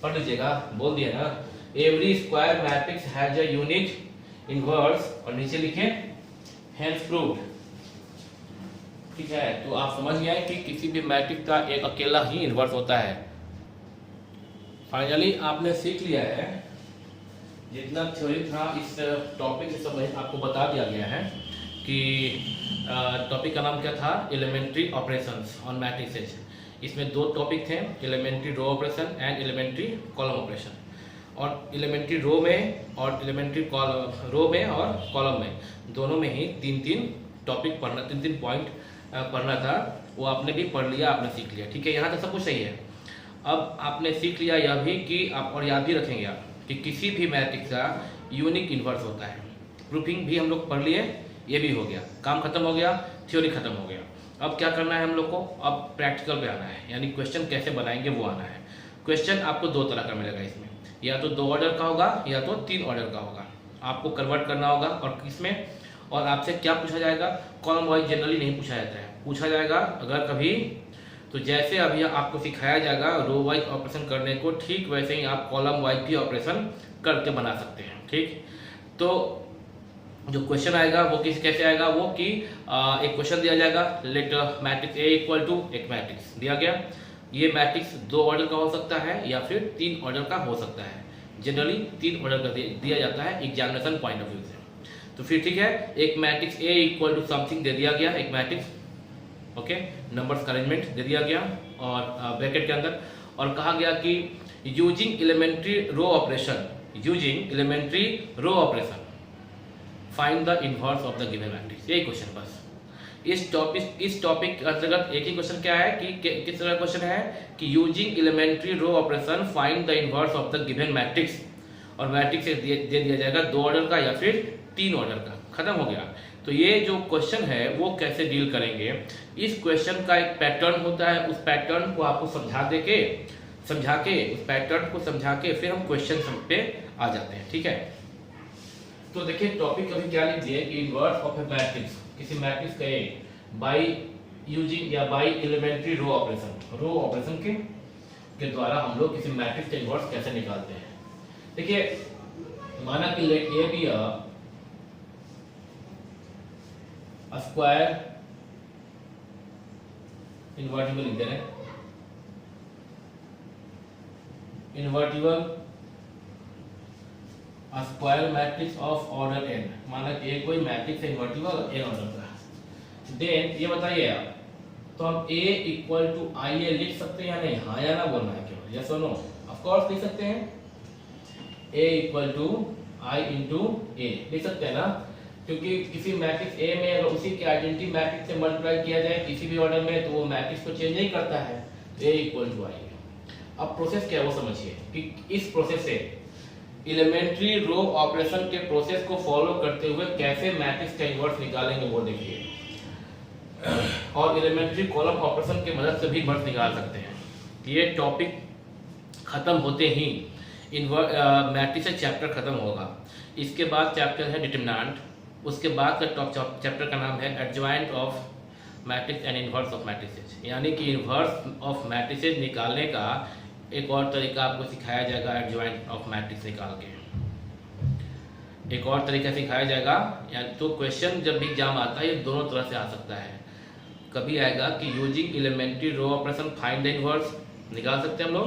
पढ़ लीजिएगा, बोल दिया ना, every square matrix has a unique inverse, और नीचे लिखे hence proved। ठीक है, तो आप समझ गए कि किसी भी मैट्रिक्स का एक अकेला ही इन्वर्स होता है। फाइनली आपने सीख लिया है, जितना थ्योरी था इस टॉपिक से सब आपको बता दिया गया है कि टॉपिक का नाम क्या था? Elementary operations on matrices. इसमें दो टॉपिक थे, elementary row operation and elementary column operation. और एलिमेंट्री रो में और एलिमेंट्री रो में और कॉलम में दोनों में ही तीन टॉपिक पढ़ना, तीन पॉइंट पढ़ना था। वो आपने भी पढ़ लिया, आपने सीख लिया। ठीक है, यहाँ तक सब कुछ सही है। अब आपने सीख लिया यह भी कि आप, और याद भी रखेंगे आप, कि किसी भी मैट्रिक्स का यूनिक इन्वर्स होता है। प्रूफिंग भी हम लोग पढ़ लिए, ये भी हो गया, काम खत्म हो गया, थ्योरी खत्म हो गया। अब क्या करना है हम लोग को? अब प्रैक्टिकल पे आना है, यानी क्वेश्चन कैसे बनाएंगे वो आना है। क्वेश्चन आपको दो तरह का मिलेगा इसमें, या तो 2 ऑर्डर का होगा या तो 3 ऑर्डर का होगा। आपको कन्वर्ट करना होगा और किसमें, और आपसे क्या पूछा जाएगा? कॉलम वाइज जनरली नहीं पूछा जाता है, पूछा जाएगा अगर कभी तो जैसे अभी आपको सिखाया जाएगा रो वाइज ऑपरेशन करने को, ठीक वैसे ही आप कॉलम वाइज भी ऑपरेशन करके बना सकते हैं। ठीक, तो जो क्वेश्चन आएगा वो कैसे आएगा? वो कि एक क्वेश्चन दिया जाएगा, let matrix A equal to एक मैट्रिक्स दिया गया। ये मैट्रिक्स 2 ऑर्डर का हो सकता है या फिर 3 ऑर्डर का हो सकता है। जनरली 3 ऑर्डर का दिया जाता है एग्जामिनेशन पॉइंट ऑफ व्यू से। तो फिर ठीक है, एक matrix A equal to something दे दिया गया, एक मैट्रिक्स, ओके, नंबर्स का अरेंजमेंट दे दिया गया और ब्रैकेट के अंदर, और कहा गया कि using elementary row operation find the inverse of the given matrix. यही क्वेश्चन बस। इस टॉपिक के अंतर्गत एक ही क्वेश्चन क्या है कि किस तरह का क्वेश्चन है कि using elementary row operation find the inverse of the given matrix, और मैट्रिक्स दे दिया जाएगा 2 ऑर्डर का या फिर 3 ऑर्डर का। खत्म हो गया। तो ये जो क्वेश्चन है वो कैसे डील करेंगे, इस क्वेश्चन का एक पैटर्न होता है, उस पैटर्न को आपको समझा के फिर हम क्वेश्चन पे आ जाते हैं। ठीक है, तो देखिए टॉपिक अभी क्या लिख दिए कि इनवर्स ऑफ ए मैट्रिक्स, किसी मैट्रिक्स का ए बाय यूजिंग या बाय एलिमेंट्री रो ऑपरेशन के द्वारा हम लोग किसी मैट्रिक्स का इनवर्स कैसे निकालते हैं। देखिए, माना कि let A be a square invertible लिख दे रहे हैं, invertible a square matrix of order n। माना कि कोई मैट्रिक्स है इन्वर्टिबल n ऑर्डर का। देन ये बताइए आप, तो हम a equal to I A लिख सकते हैं या नहीं? हाँ या ना बोलना है केवल, यस और नो? ऑफ कोर्स लिख सकते हैं। a equal to I into A लिख सकते हैं ना, क्योंकि किसी मैट्रिक्स A में अगर उसी के आइडेंटिटी मैट्रिक्स से मल्टीप्लाई किया जाए किसी भी ऑर्डर में, तो वो मैट्रिक्स को चेंज नहीं करता है। A इक्वल टू आई। अब प्रोसेस क्या है वो समझिए कि इस प्रोसेस से एलिमेंट्री रो ऑपरेशन के प्रोसेस को फॉलो करते हुए कैसे मैट्रिक्स का इन्वर्स निकालेंगे वो देखिए, और एलिमेंट्री कॉलम ऑपरेशन की मदद से भी इन्वर्स निकाल सकते हैं। ये टॉपिक खत्म होते ही मैट्रिक्स चैप्टर खत्म होगा। इसके बाद चैप्टर है डिटरमिनेंट, उसके बाद का टॉप चैप्टर का नाम है adjoint of matrix and inverse of matrices, यानी कि इन्वर्स ऑफ मैट्रिसेज निकालने का एक और तरीका आपको सिखाया जाएगा एडजॉइंट ऑफ मैट्रिक्स निकाल के, एक और तरीका सिखाया जाएगा। या तो क्वेश्चन जब भी एग्जाम आता है ये दोनों तरह से आ सकता है। कभी आएगा कि using elementary row operation find the inverse, निकाल सकते हैं हम लोग,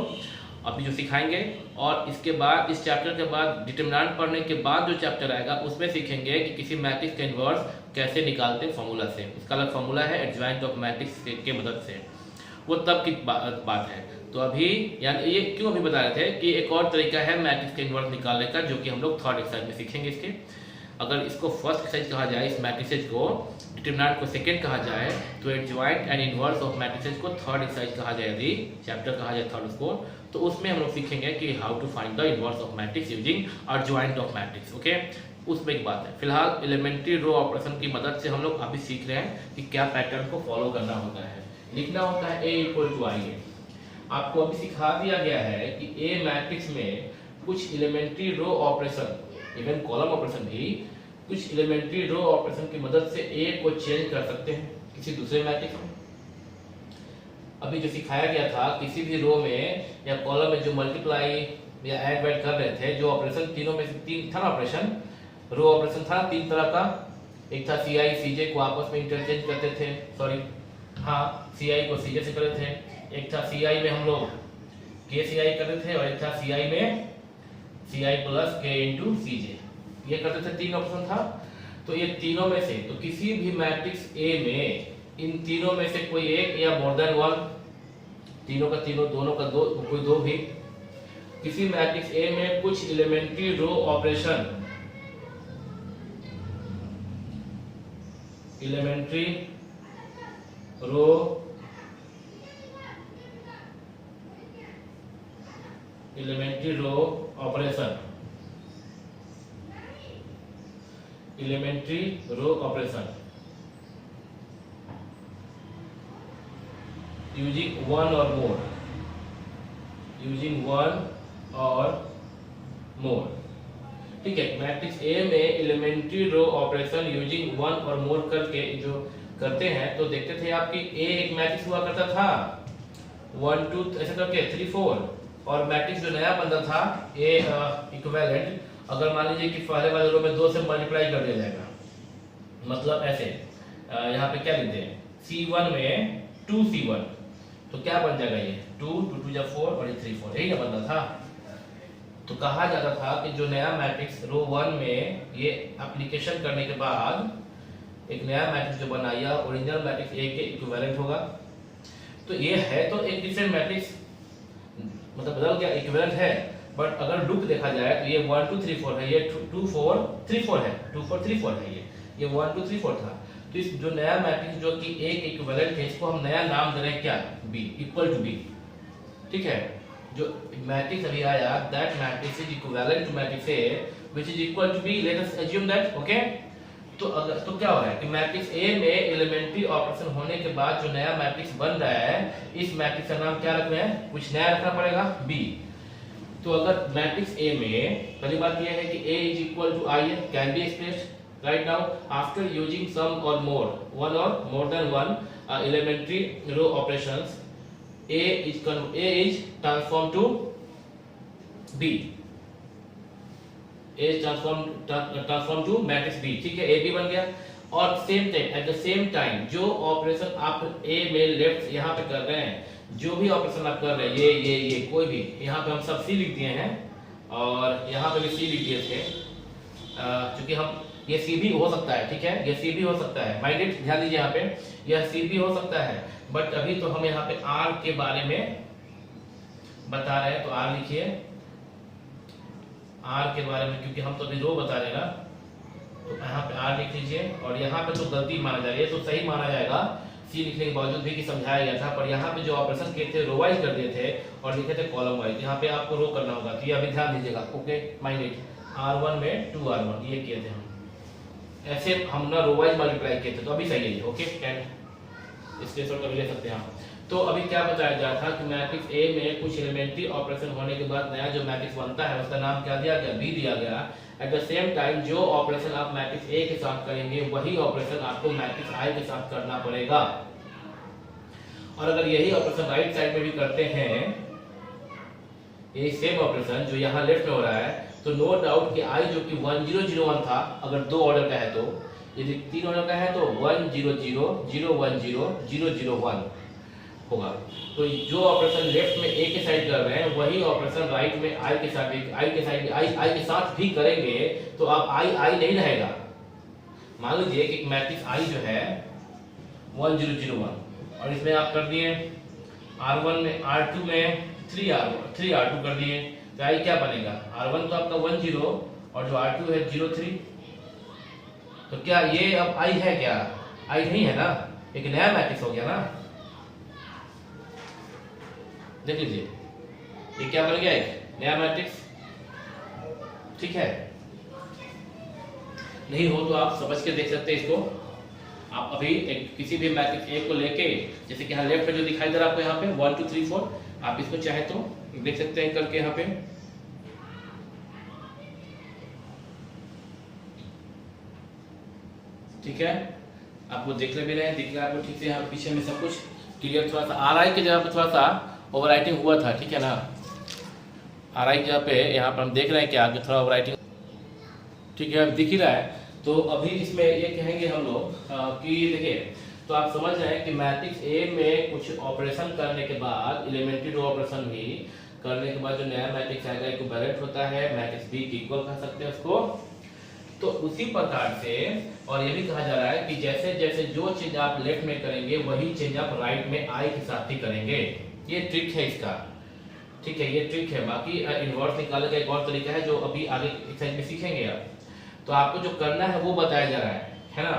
अभी जो सिखाएंगे। और इसके बाद इस चैप्टर के बाद डिटरमिनेंट पढ़ने के बाद जो चैप्टर आएगा उसमें सीखेंगे कि किसी मैट्रिक्स का इन्वर्स कैसे निकालते हैं फॉर्मूला से। इसका अलग फॉर्मूला है एडजॉइंट ऑफ मैट्रिक्स के मदद से, वो तब की बात है। तो अभी यानी ये क्यों अभी बता रहे थे कि एक और तरीका है मैट्रिक्स के इन्वर्स निकालने का, जो कि हम लोग थर्ड एक्सरसाइज में सीखेंगे इसके। अगर इसको फर्स्ट एक्सरसाइज कहा जाए, इस मैट्रिसेज को डिटरमिनेंट को सेकंड कहा जाए, तो adjoint and inverse of matrices को थर्ड एक्सरसाइज कहा जाए, यदि चैप्टर कहा जाए थर्ड उसको, तो उसमें हम लोग सीखेंगे कि how to find the inverse of matrix using adjoint of matrix. Okay, उसमें एक बात है, फिलहाल एलिमेंट्री रो ऑपरेशन की मदद से हम लोग अभी सीख रहे हैं कि क्या पैटर्न को फॉलो करना होता है। लिखना होता है A इक्वल टू आई ए। आपको अभी सिखा दिया गया है कि ए मैट्रिक्स में कुछ elementary row operation, even column operation भी, कुछ एलिमेंट्री रो ऑपरेशन की मदद से ए को चेंज कर सकते हैं किसी दूसरे मैट्रिक्स में। अभी जो सिखाया गया था, किसी भी रो में या कॉलम में जो मल्टीप्लाई या ऐड वैड कर रहे थे, जो ऑपरेशन तीनों में से तीन था ना ऑपरेशन, रो ऑपरेशन था तीन तरह का। एक था सी आई सी जे को आपस में इंटरचेंज करते थे, सॉरी हाँ सी आई को सी जे से करते थे। एक था सी आई में हम लोग के सी आई करते थे, और एक था सी आई में सी आई प्लस के इंटू सी जे, ये करते थे। तीन ऑप्शन था। तो ये तीनों में से तो किसी भी मैट्रिक्स ए में इन तीनों में से कोई एक या मोर देन वन, तीनों का तीनों, दोनों का दो, कोई दो भी, किसी मैट्रिक्स ए में कुछ elementary row operation, elementary row operation, elementary row operation using one or more, using one or मोर। ठीक है, मैट्रिक्स ए में elementary row operation using one or more करके जो करते हैं, तो देखते थे आप कि ए एक मैट्रिक्स हुआ करता था 1 2 ऐसे करके 3 4, और मैट्रिक्स जो नया बनता था ए इक्विवेलेंट, अगर मान लीजिए कि पहले वाले रो में 2 से मल्टीप्लाई कर दिया जाएगा, मतलब ऐसे यहाँ पे क्या लिखते हैं C1 में 2C1, तो क्या बन जाएगा ये 2 2 2 4 और ये 3 4, यही ना बनता था। तो कहा जाता था कि जो नया मैट्रिक्स रो 1 में ये एप्लीकेशन करने के बाद एक नया मैट्रिक्स जो बना, या ओरिजिनल मैट्रिक्स ए के इक्विवेलेंट होगा। तो ये है तो एक डिफरेंट मैट्रिक्स, मतलब बदल गया, इक्विवेलेंट है, बट अगर लुक देखा जाए तो ये 1 2 3 4 है, ये 2 4 3 4 है, 2 4 3 4 है, ये 1 2 3 4 था। तो इस जो नया मैट्रिक्स जो कि ए के इक्विवेलेंट है, इसको हम नया नाम दे रहे हैं क्या, बी, इक्वल टू बी। ठीक है, जो मैट्रिक्स अभी आया, that matrix is equivalent to matrix A which is equal to B, let us assume that. Okay, तो अगर तो क्या हो रहा है कि मैट्रिक्स ए में एलिमेंट्री ऑपरेशन होने के बाद जो नया मैट्रिक्स बन रहा है, इस मैट्रिक्स का नाम क्या रख रहे हैं, कुछ नया रखना पड़ेगा, बी। तो अगर मैट्रिक्स ए में पहली बात यह है कि a is equal to I है, can be expressed right now after using some or more, one or more than one elementary row operations, a is transformed to b, a is transformed to matrix b। ठीक है, a b बन गया। और same time, at the same time जो operation आप a में left यहाँ पे कर रहे हैं, जो भी ऑपरेशन आप कर रहे हैं, ये कोई भी, यहाँ पे हम सब c लिख दिए हैं, और यहाँ पे भी c लिख दिए थे, क्योंकि हम ये c भी हो सकता है। ठीक है, ये c भी हो सकता है, माइंडेड, ध्यान दीजिए यहाँ पे, यह c भी हो सकता है, बट अभी तो हम यहाँ पे r के बारे में बता रहे हैं, तो r लिखिए, r के बारे में, क्योंकि हम तो अभी रो बता रहे हैं ना, तो यहाँ पे r लिख लीजिए। और यहाँ पे तो गलती माना जा रही है, तो सही माना जाएगा c लिखने के बावजूद भी कि समझाया गया था, पर यहाँ पे जो ऑपरेशन किए थे रो वाइज कर दिए थे और लिखे थे कॉलम वाइज, यहाँ पे आपको रो करना होगा, तो ये अभी ध्यान दीजिएगा। ओके, माइंडेड, r1 में 2r1 ये किए थे हम, ऐसे हम ना रो वाइज मल्टीप्लाई किए थे, तो अभी सही है। ओके, स्क्रीनशॉट कर ले सकते हैं आप। तो अभी क्या बताया जा रहा था कि मैट्रिक्स ए में कुछ एलिमेंट्री ऑपरेशन होने के बाद नया जो मैट्रिक्स बनता है उसका नाम क्या दिया गया, बी दिया गया। एट द सेम टाइम जो ऑपरेशन आप मैट्रिक्स ए के साथ करेंगे वही ऑपरेशन आपको मैट्रिक्स आई के साथ करना पड़ेगा। और अगर यही ऑपरेशन राइट साइड में भी करते हैं, ये सेम ऑपरेशन जो यहाँ लेफ्ट में हो रहा है, तो नो डाउट कि आई जो कि 1001 था, अगर 2 ऑर्डर का है तो, यदि 3 ऑर्डर का है तो 1000100001 होगा। तो जो ऑपरेशन लेफ्ट में ए के साइड कर रहे हैं वही ऑपरेशन राइट में आई के साथ के साथ भी करेंगे, तो अब आई नहीं रहेगा। मान लीजिए कि मैट्रिक्स आई जो है 1001 और इसमें आप कर दिए R1 में R2 में 3R2 कर दिए, तो आई क्या बनेगा, R1 तो आपका 10 और जो R2 है 03। तो क्या ये अब आई है, क्या आई नहीं है ना, एक नया मैट्रिक्स हो गया ना। देख लीजिए ये क्या बन गया, एक नया मैट्रिक्स। ठीक है, नहीं हो तो आप समझ के देख सकते हैं इसको। आप अभी एक किसी भी मैट्रिक्स ए को लेके, जैसे कि यहाँ लेफ्ट में जो दिखाई दे रहा है आपको यहाँ पे 1 2 3 4, आप इसको चाहे तो देख सकते हैं करके यहाँ पे। ठीक है, आपको देख ले भी रहे हैं, दिख रहा है आपको ठीक से, यहाँ पीछे में सब कुछ क्लियर। थोड़ा सा आर आई की जगह पे थोड़ा सा ओवरराइटिंग हुआ था, ठीक है ना। आर आई की जगह पे यहाँ पर हम देख रहे हैं कि आगे थोड़ा ओवरराइटिंग, ठीक है, दिख ही रहा है। तो अभी इसमें ये कहेंगे हम लोग कि देखिए, तो आप समझ रहे हैं कि मैट्रिक्स ए में कुछ ऑपरेशन करने के बाद, एलिमेंट्री रो ऑपरेशन भी करने के बाद जो नया मैट्रिक्स आएगा इक्विवेलेंट होता है, मैट्रिक्स बी के इक्वल कह सकते हैं उसको। तो उसी प्रकार से, और ये भी कहा जा रहा है कि जैसे जैसे जो चीज आप लेफ्ट में करेंगे वही चीज आप राइट में आई के साथ ही करेंगे। ये ट्रिक है इसका, ठीक है, ये ट्रिक है। बाकी इनवर्स निकालने का एक और तरीका है जो अभी आगे एक्सरसाइज में सीखेंगे आप। तो आपको जो करना है वो बताया जा रहा है ना।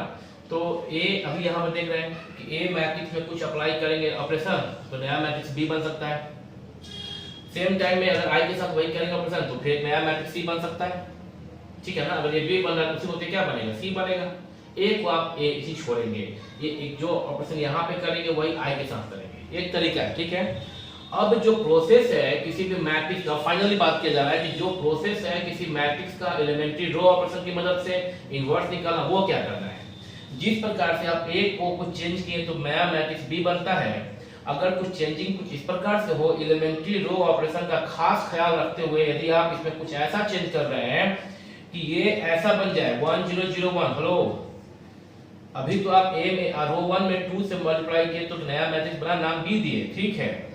तो ए अभी यहाँ पर देख रहे हैं कि ए मैट्रिक्स में कुछ अप्लाई करेंगे ऑपरेशन, तो नया मैट्रिक्स बी बन सकता है। सेम टाइम में अगर आई के साथ वही करेंगे ऑपरेशन तो फिर नया मैट्रिक्स सी बन सकता है, ठीक है ना। अगर ये बी बन रहा है तो उसी होते क्या बनेगा, सी बनेगा। ए को आप ए ही छोड़ेंगे, ये एक जो ऑपरेशन यहाँ पे करेंगे वही आई के साथ करेंगे, एक तरीका है, ठीक है। अब जो प्रोसेस है किसी भी मैट्रिक्स का, फाइनली बात किया जा रहा है कि जो प्रोसेस है किसी मैट्रिक्स का एलिमेंट्री रो ऑपरेशन की मदद से इनवर्स निकालना, वो क्या करना है। जिस प्रकार से आप ए को कुछ चेंज किए तो नया मैट्रिक्स बी बनता है, अगर कुछ चेंजिंग कुछ इस प्रकार से हो, एलिमेंट्री रो ऑपरेशन का खास ख्याल रखते हुए यदि आप इसमें कुछ ऐसा चेंज कर रहे हैं कि ये ऐसा बन जाए 1001, हेलो, अभी तो आप ए में रो 1 में 2 से मल्टीप्लाई किए तो नया मैट्रिक्स बना, नाम बी दिए, ठीक है।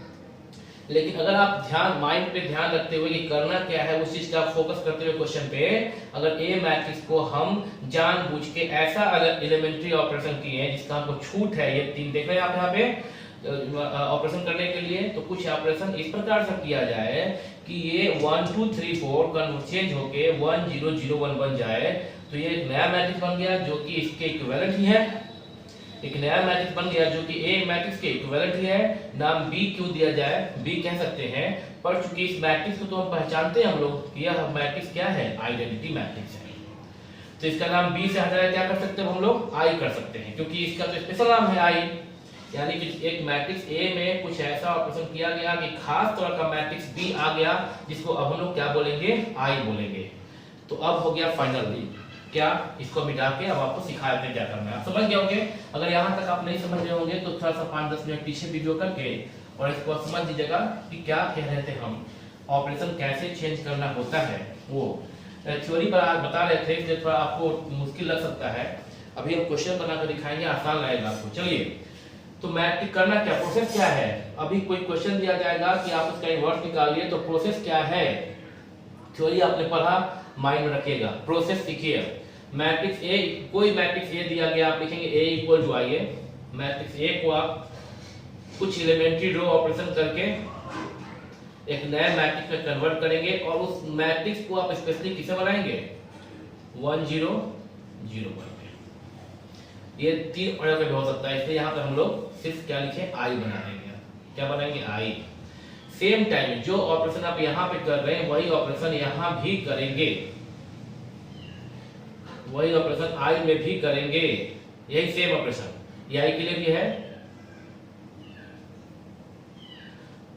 लेकिन अगर आप माइंड पे ध्यान रखते हुए कि करना क्या है उस चीज का फोकस करते हुए क्वेश्चन पे, अगर ए मैट्रिक्स को हम जानबूझ के ऐसा अगर एलिमेंट्री ऑपरेशन किए जिसका हमको छूट है, ये 3 देख रहे हैं आप यहाँ पे ऑपरेशन करने के लिए, तो कुछ ऑपरेशन इस प्रकार से किया जाए कि ये 1 2 3 4 चेंज होके 1001 बन जाए, तो ये एक नया मैट्रिक्स बन गया जो कि इसके इक्विवेलेंट ही है। एक नया मैट्रिक्स बन गया जो कि ए मैट्रिक्स के इक्विवेलेंट ही है। नाम बी क्यों दिया जाए, बी कह सकते हैं, पर चूंकि इस मैट्रिक्स को तो हम पहचानते हैं हम लोग कि यह मैट्रिक्स क्या है, आइडेंटिटी मैट्रिक्स है, तो इसका नाम बी से हटाया क्या कर सकते हैं हम लोग, आई कर सकते हैं, क्योंकि इसका तो स्पेशल नाम है आई। यानी कि एक मैट्रिक्स ए में कुछ ऐसा ऑपरेशन किया गया कि खास तौर का मैट्रिक्स बी आ गया, जिसको अब हम लोग क्या बोलेंगे, आई बोलेंगे। तो अब हो गया फाइनली क्या, इसको मिटा के अब आपको सिखा देते हैं क्या करना है, आप समझ गए होंगे। अगर यहाँ तक आप नहीं समझ रहे होंगे तो थोड़ा सा 5-10 मिनट पीछे वीडियो करके और इसको समझ लीजिएगा कि क्या कह रहे थे हम, ऑपरेशन कैसे चेंज करना होता है। वो थ्योरी पर बता रहे थे, इसलिए थोड़ा आपको मुश्किल लग सकता है। अभी हम क्वेश्चन बनाकर दिखाएंगे, आसान लगेगा आपको। चलिए, तो मैट्रिक्स करना क्या, प्रोसेस क्या है। अभी कोई क्वेश्चन दिया जाएगा कि आप उसका इनवर्स निकालिए, तो प्रोसेस क्या है, थ्योरी आपने पढ़ा, माइंड में रखिएगा। प्रोसेस सीखिए। मैट्रिक्स ए, कोई मैट्रिक्स ए दिया गया, आप लिखेंगे A equal to I. Matrix A को आप कुछ एलिमेंट्री रो ऑपरेशन करके एक नए मैट्रिक्स में कन्वर्ट करेंगे, और उस मैट्रिक्स को आप स्पेशली किसे बनाएंगे, 1001। ये 3 ऑर्डर का हो सकता है, इसलिए यहाँ पे हम लोग सिर्फ क्या लिखे, आई बना देंगे। क्या बनाएंगे, आई। सेम टाइम जो ऑपरेशन आप यहाँ पे कर रहे हैं वही ऑपरेशन यहाँ भी करेंगे, वही ऑपरेशन आई में भी करेंगे, यही सेम ऑपरेशन ये आई के लिए भी है,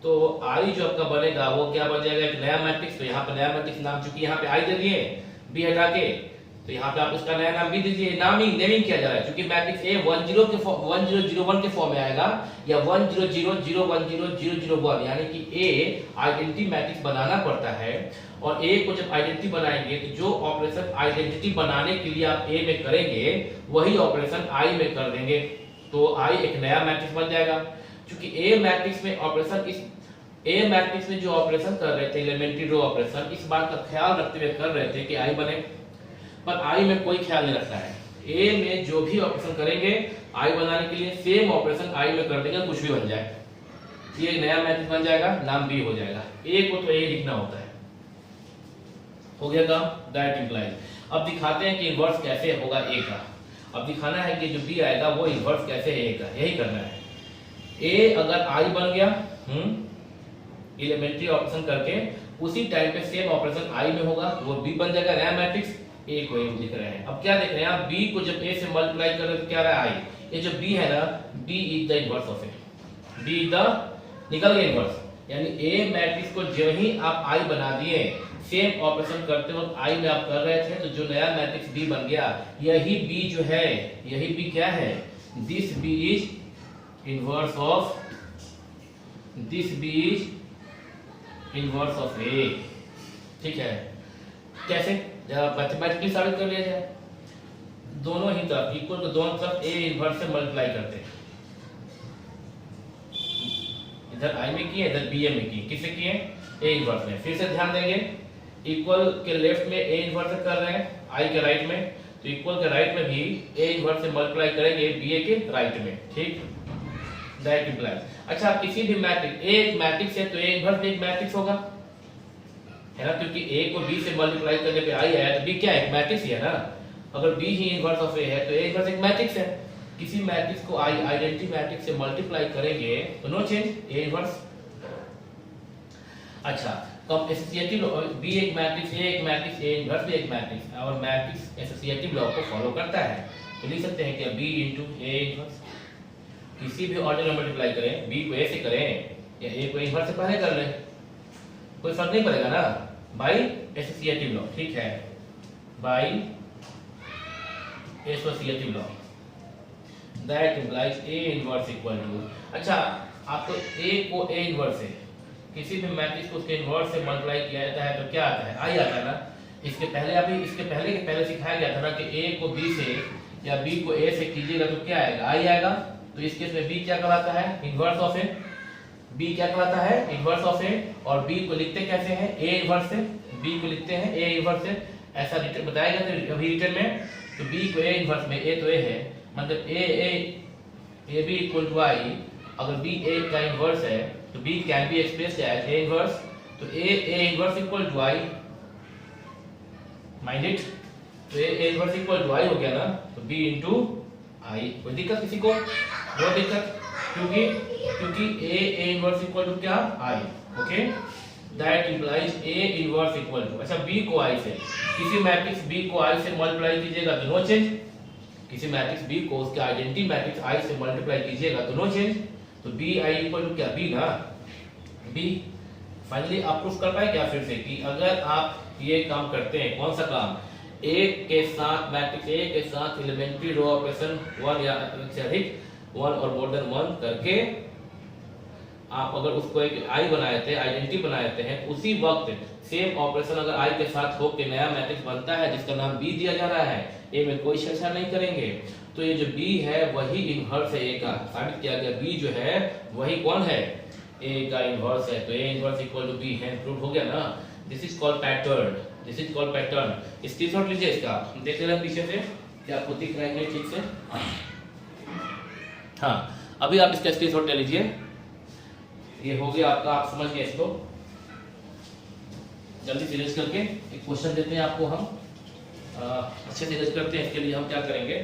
तो आई जो आपका बनेगा वो क्या बन जाएगा, एक नया मैट्रिक्स। तो यहाँ पे नया मैट्रिक्स नाम, चूंकि यहाँ पे आई दे दिए बी हटा के, तो यहाँ पे आप उसका नया नाम भी दीजिए। नाम ही नेमिंग किया जा रहा है, क्योंकि मैट्रिक्स ए 1001 के फॉर्म में आएगा या 1000100001, यानी कि ए आइडेंटिटी मैट्रिक्स बनाना पड़ता है। और ए को जब आइडेंटिटी बनाएंगे तो जो ऑपरेशन आइडेंटिटी बनाने के लिए आप ए में करेंगे वही ऑपरेशन आई में कर देंगे, तो आई एक नया मैट्रिक्स बन जाएगा। क्योंकि ए मैट्रिक्स में ऑपरेशन, इस ए मैट्रिक्स में जो ऑपरेशन कर रहे थे एलिमेंट्री रो ऑपरेशन, इस बात का ख्याल रखते हुए कर रहे थे कि आई बने, पर आई में कोई ख्याल नहीं रखना है। ए में जो भी ऑपरेशन करेंगे आई बनाने के लिए सेम ऑपरेशन आई में कर देंगे, कुछ भी बन जाए, ये नया मैट्रिक्स बन जाएगा, नाम बी हो जाएगा। ए को तो ए लिखना होता है। हो गया काम, दैट इंप्लाइज। अब दिखाते हैं कि इन्वर्स कैसे होगा ए का। अब दिखाना है कि जो बी आएगा वो इन्वर्स कैसे है ए का, यही करना है। ए अगर आई बन गया एलिमेंट्री ऑपरेशन करके, उसी टाइम पे सेम ऑपरेशन आई में होगा, वो बी बन जाएगा नया मैट्रिक्स। ए को ए लिख रहे हैं। अब क्या देख रहे हैं आप, बी को जब ए से मल्टीप्लाई कर रहे हैं तो क्या रहा है आई, ये जो बी है ना, B is the inverse of A, B is the, निकल गया इन्वर्स, यानी ए मैट्रिक्स को जो ही आप आई बना दिए, सेम ऑपरेशन करते वक्त आई में आप कर रहे थे, तो जो नया मैट्रिक्स बी बन गया, यही बी जो है, यही बी क्या है, this B is inverse of, this B is inverse of A. ठीक है, कैसे, जब मैथमेटिकली साबित कर लिया जाए, दोनों ही तरफ इक्वल, तो दोनों तरफ ए इन्वर्स से मल्टीप्लाई करते हैं, इधर आई में किए, इधर बी ए में किए, किससे किए, ए इन्वर्स में। फिर से ध्यान देंगे, इक्वल के लेफ्ट में ए इन्वर्स से कर रहे हैं, आई के राइट में, तो इक्वल के राइट में भी ए इन्वर्स से मल्टीप्लाई करेंगे बी ए के राइट में। ठीक, दैट इंप्लाइज। अच्छा, किसी भी मैट्रिक्स, ए एक मैट्रिक्स है तो ए इन्वर्स भी एक मैट्रिक्स होगा, है ना, क्योंकि ए को बी से मल्टीप्लाई करने पे आई आया, तो बी क्या है, मैट्रिक्स ही है ना। अगर बी ही इन्वर्स ऑफ ए है तो ए इन्वर्स एक मैट्रिक्स है। किसी मैट्रिक्स को आई आइडेंटिटी मैट्रिक्स से मल्टीप्लाई करेंगे तो नो चेंज, ए इन्वर्स। अच्छा, कब एसोसिएटिव, बी एक मैट्रिक्स, ए एक मैट्रिक्स, ए इन्वर्स भी एक मैट्रिक्स, और मैट्रिक्स एसोसिएटिव लॉ को फॉलो करता है, तो लिख सकते हैं कि बी इनटू ए इन्वर्स। किसी भी ऑर्डर में मल्टीप्लाई करें, बी को ए से करें या ए को इन्वर्स से पहले कर लें, कोई फर्क नहीं पड़ेगा ना, बाई एसोसिएटिव लॉ। ठीक है, by associative law, that implies A inverse equal to. अच्छा, आपको ए को ए इनवर्स से, किसी भी मैट्रिक्स को उसके इनवर्स से मल्टीप्लाई किया जाता है तो क्या आता है, आई आता है ना। इसके पहले अभी, इसके पहले के पहले सिखाया गया था ना कि ए को बी से या बी को ए से कीजिएगा तो क्या आएगा, आई आएगा। तो इस केस में बी क्या कहलाता है, इनवर्स ऑफ ए, बी क्या कहलाता है, इनवर्स ऑफ ए। और बी को लिखते कैसे हैं, ए इनवर्स से, बी को लिखते हैं ए इनवर्स से, ऐसा रिटर्न बताया गया था अभी रिटर्न में। तो बी को ए इनवर्स में, ए तो ए है, मतलब A B equal to I. अगर बी ए का इनवर्स है तो B can be expressed as A inverse, तो A inverse equal to I, mind it. तो A inverse equal to I हो गया ना, तो बी इनटू आई। कोई दिक्कत किसी को, नो दिक्कत, क्योंकि ए इनवर्स इक्वल टू क्या, I. Okay, that implies A inverse equal to. अच्छा, बी को आई से, किसी मैट्रिक्स बी को आई से मल्टीप्लाई कीजिएगा तो नो चेंज, किसी मैट्रिक्स बी को उसके आइडेंटिटी मैट्रिक्स आई से मल्टीप्लाई कीजिएगा तो नो चेंज। तो बी आई इक्वल टू क्या, बी ना, बी। फाइनली आप प्रूफ कर पाए क्या फिर से कि अगर आप ये काम करते हैं, कौन सा काम, ए के साथ मैट्रिक्स ए के साथ एलिमेंट्री रो ऑपरेशन वन या से अधिक, one or more than one करके आप अगर उसको एक आई बनाए थे, आइडेंटिटी बनाए थे हैं, उसी वक्त सेम ऑपरेशन अगर आई के साथ हो के नया मैट्रिक्स बनता है जिसका नाम बी दिया जा रहा है, ए में कोई छेड़छाड़ नहीं करेंगे, तो ये जो बी है वही इनवर्स है ए का। साबित किया गया बी जो है वही कौन है, ए का इनवर्स है। तो A inverse equal to B है, प्रूफ हो गया ना। This is called pattern, this is called pattern. Screenshot लीजिए इसका, देख लेना पीछे से क्या आपको दिख रहा है ठीक से। हाँ, अभी आप इसका स्क्रीनशॉट ले लीजिए, ये हो गया आपका, आप समझ गए इसको। जल्दी से इरेज करके एक क्वेश्चन देते हैं आपको हम, अच्छे से इरेज करते हैं। इसके लिए हम क्या करेंगे,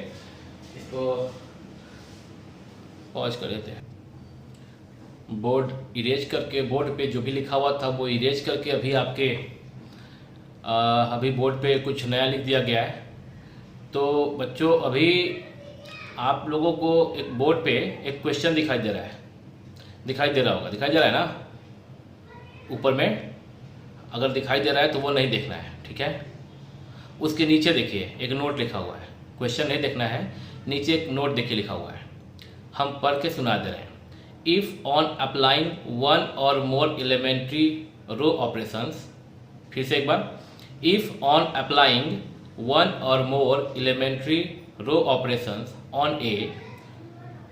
इसको पॉज कर देते हैं, बोर्ड इरेज करके, बोर्ड पे जो भी लिखा हुआ था वो इरेज करके अभी आपके अभी बोर्ड पे कुछ नया लिख दिया गया है। तो बच्चों अभी आप लोगों को एक बोर्ड पे एक क्वेश्चन दिखाई दे रहा है, दिखाई दे रहा होगा, दिखाई दे रहा है ना, ऊपर में अगर दिखाई दे रहा है तो वो नहीं देखना है, ठीक है। उसके नीचे देखिए एक नोट लिखा हुआ है, क्वेश्चन नहीं देखना है, नीचे एक नोट देखिए लिखा हुआ है, हम पढ़ के सुना दे रहे हैं। If on applying one or more elementary row operations, फिर से एक बार, if on applying one or more elementary row operations on A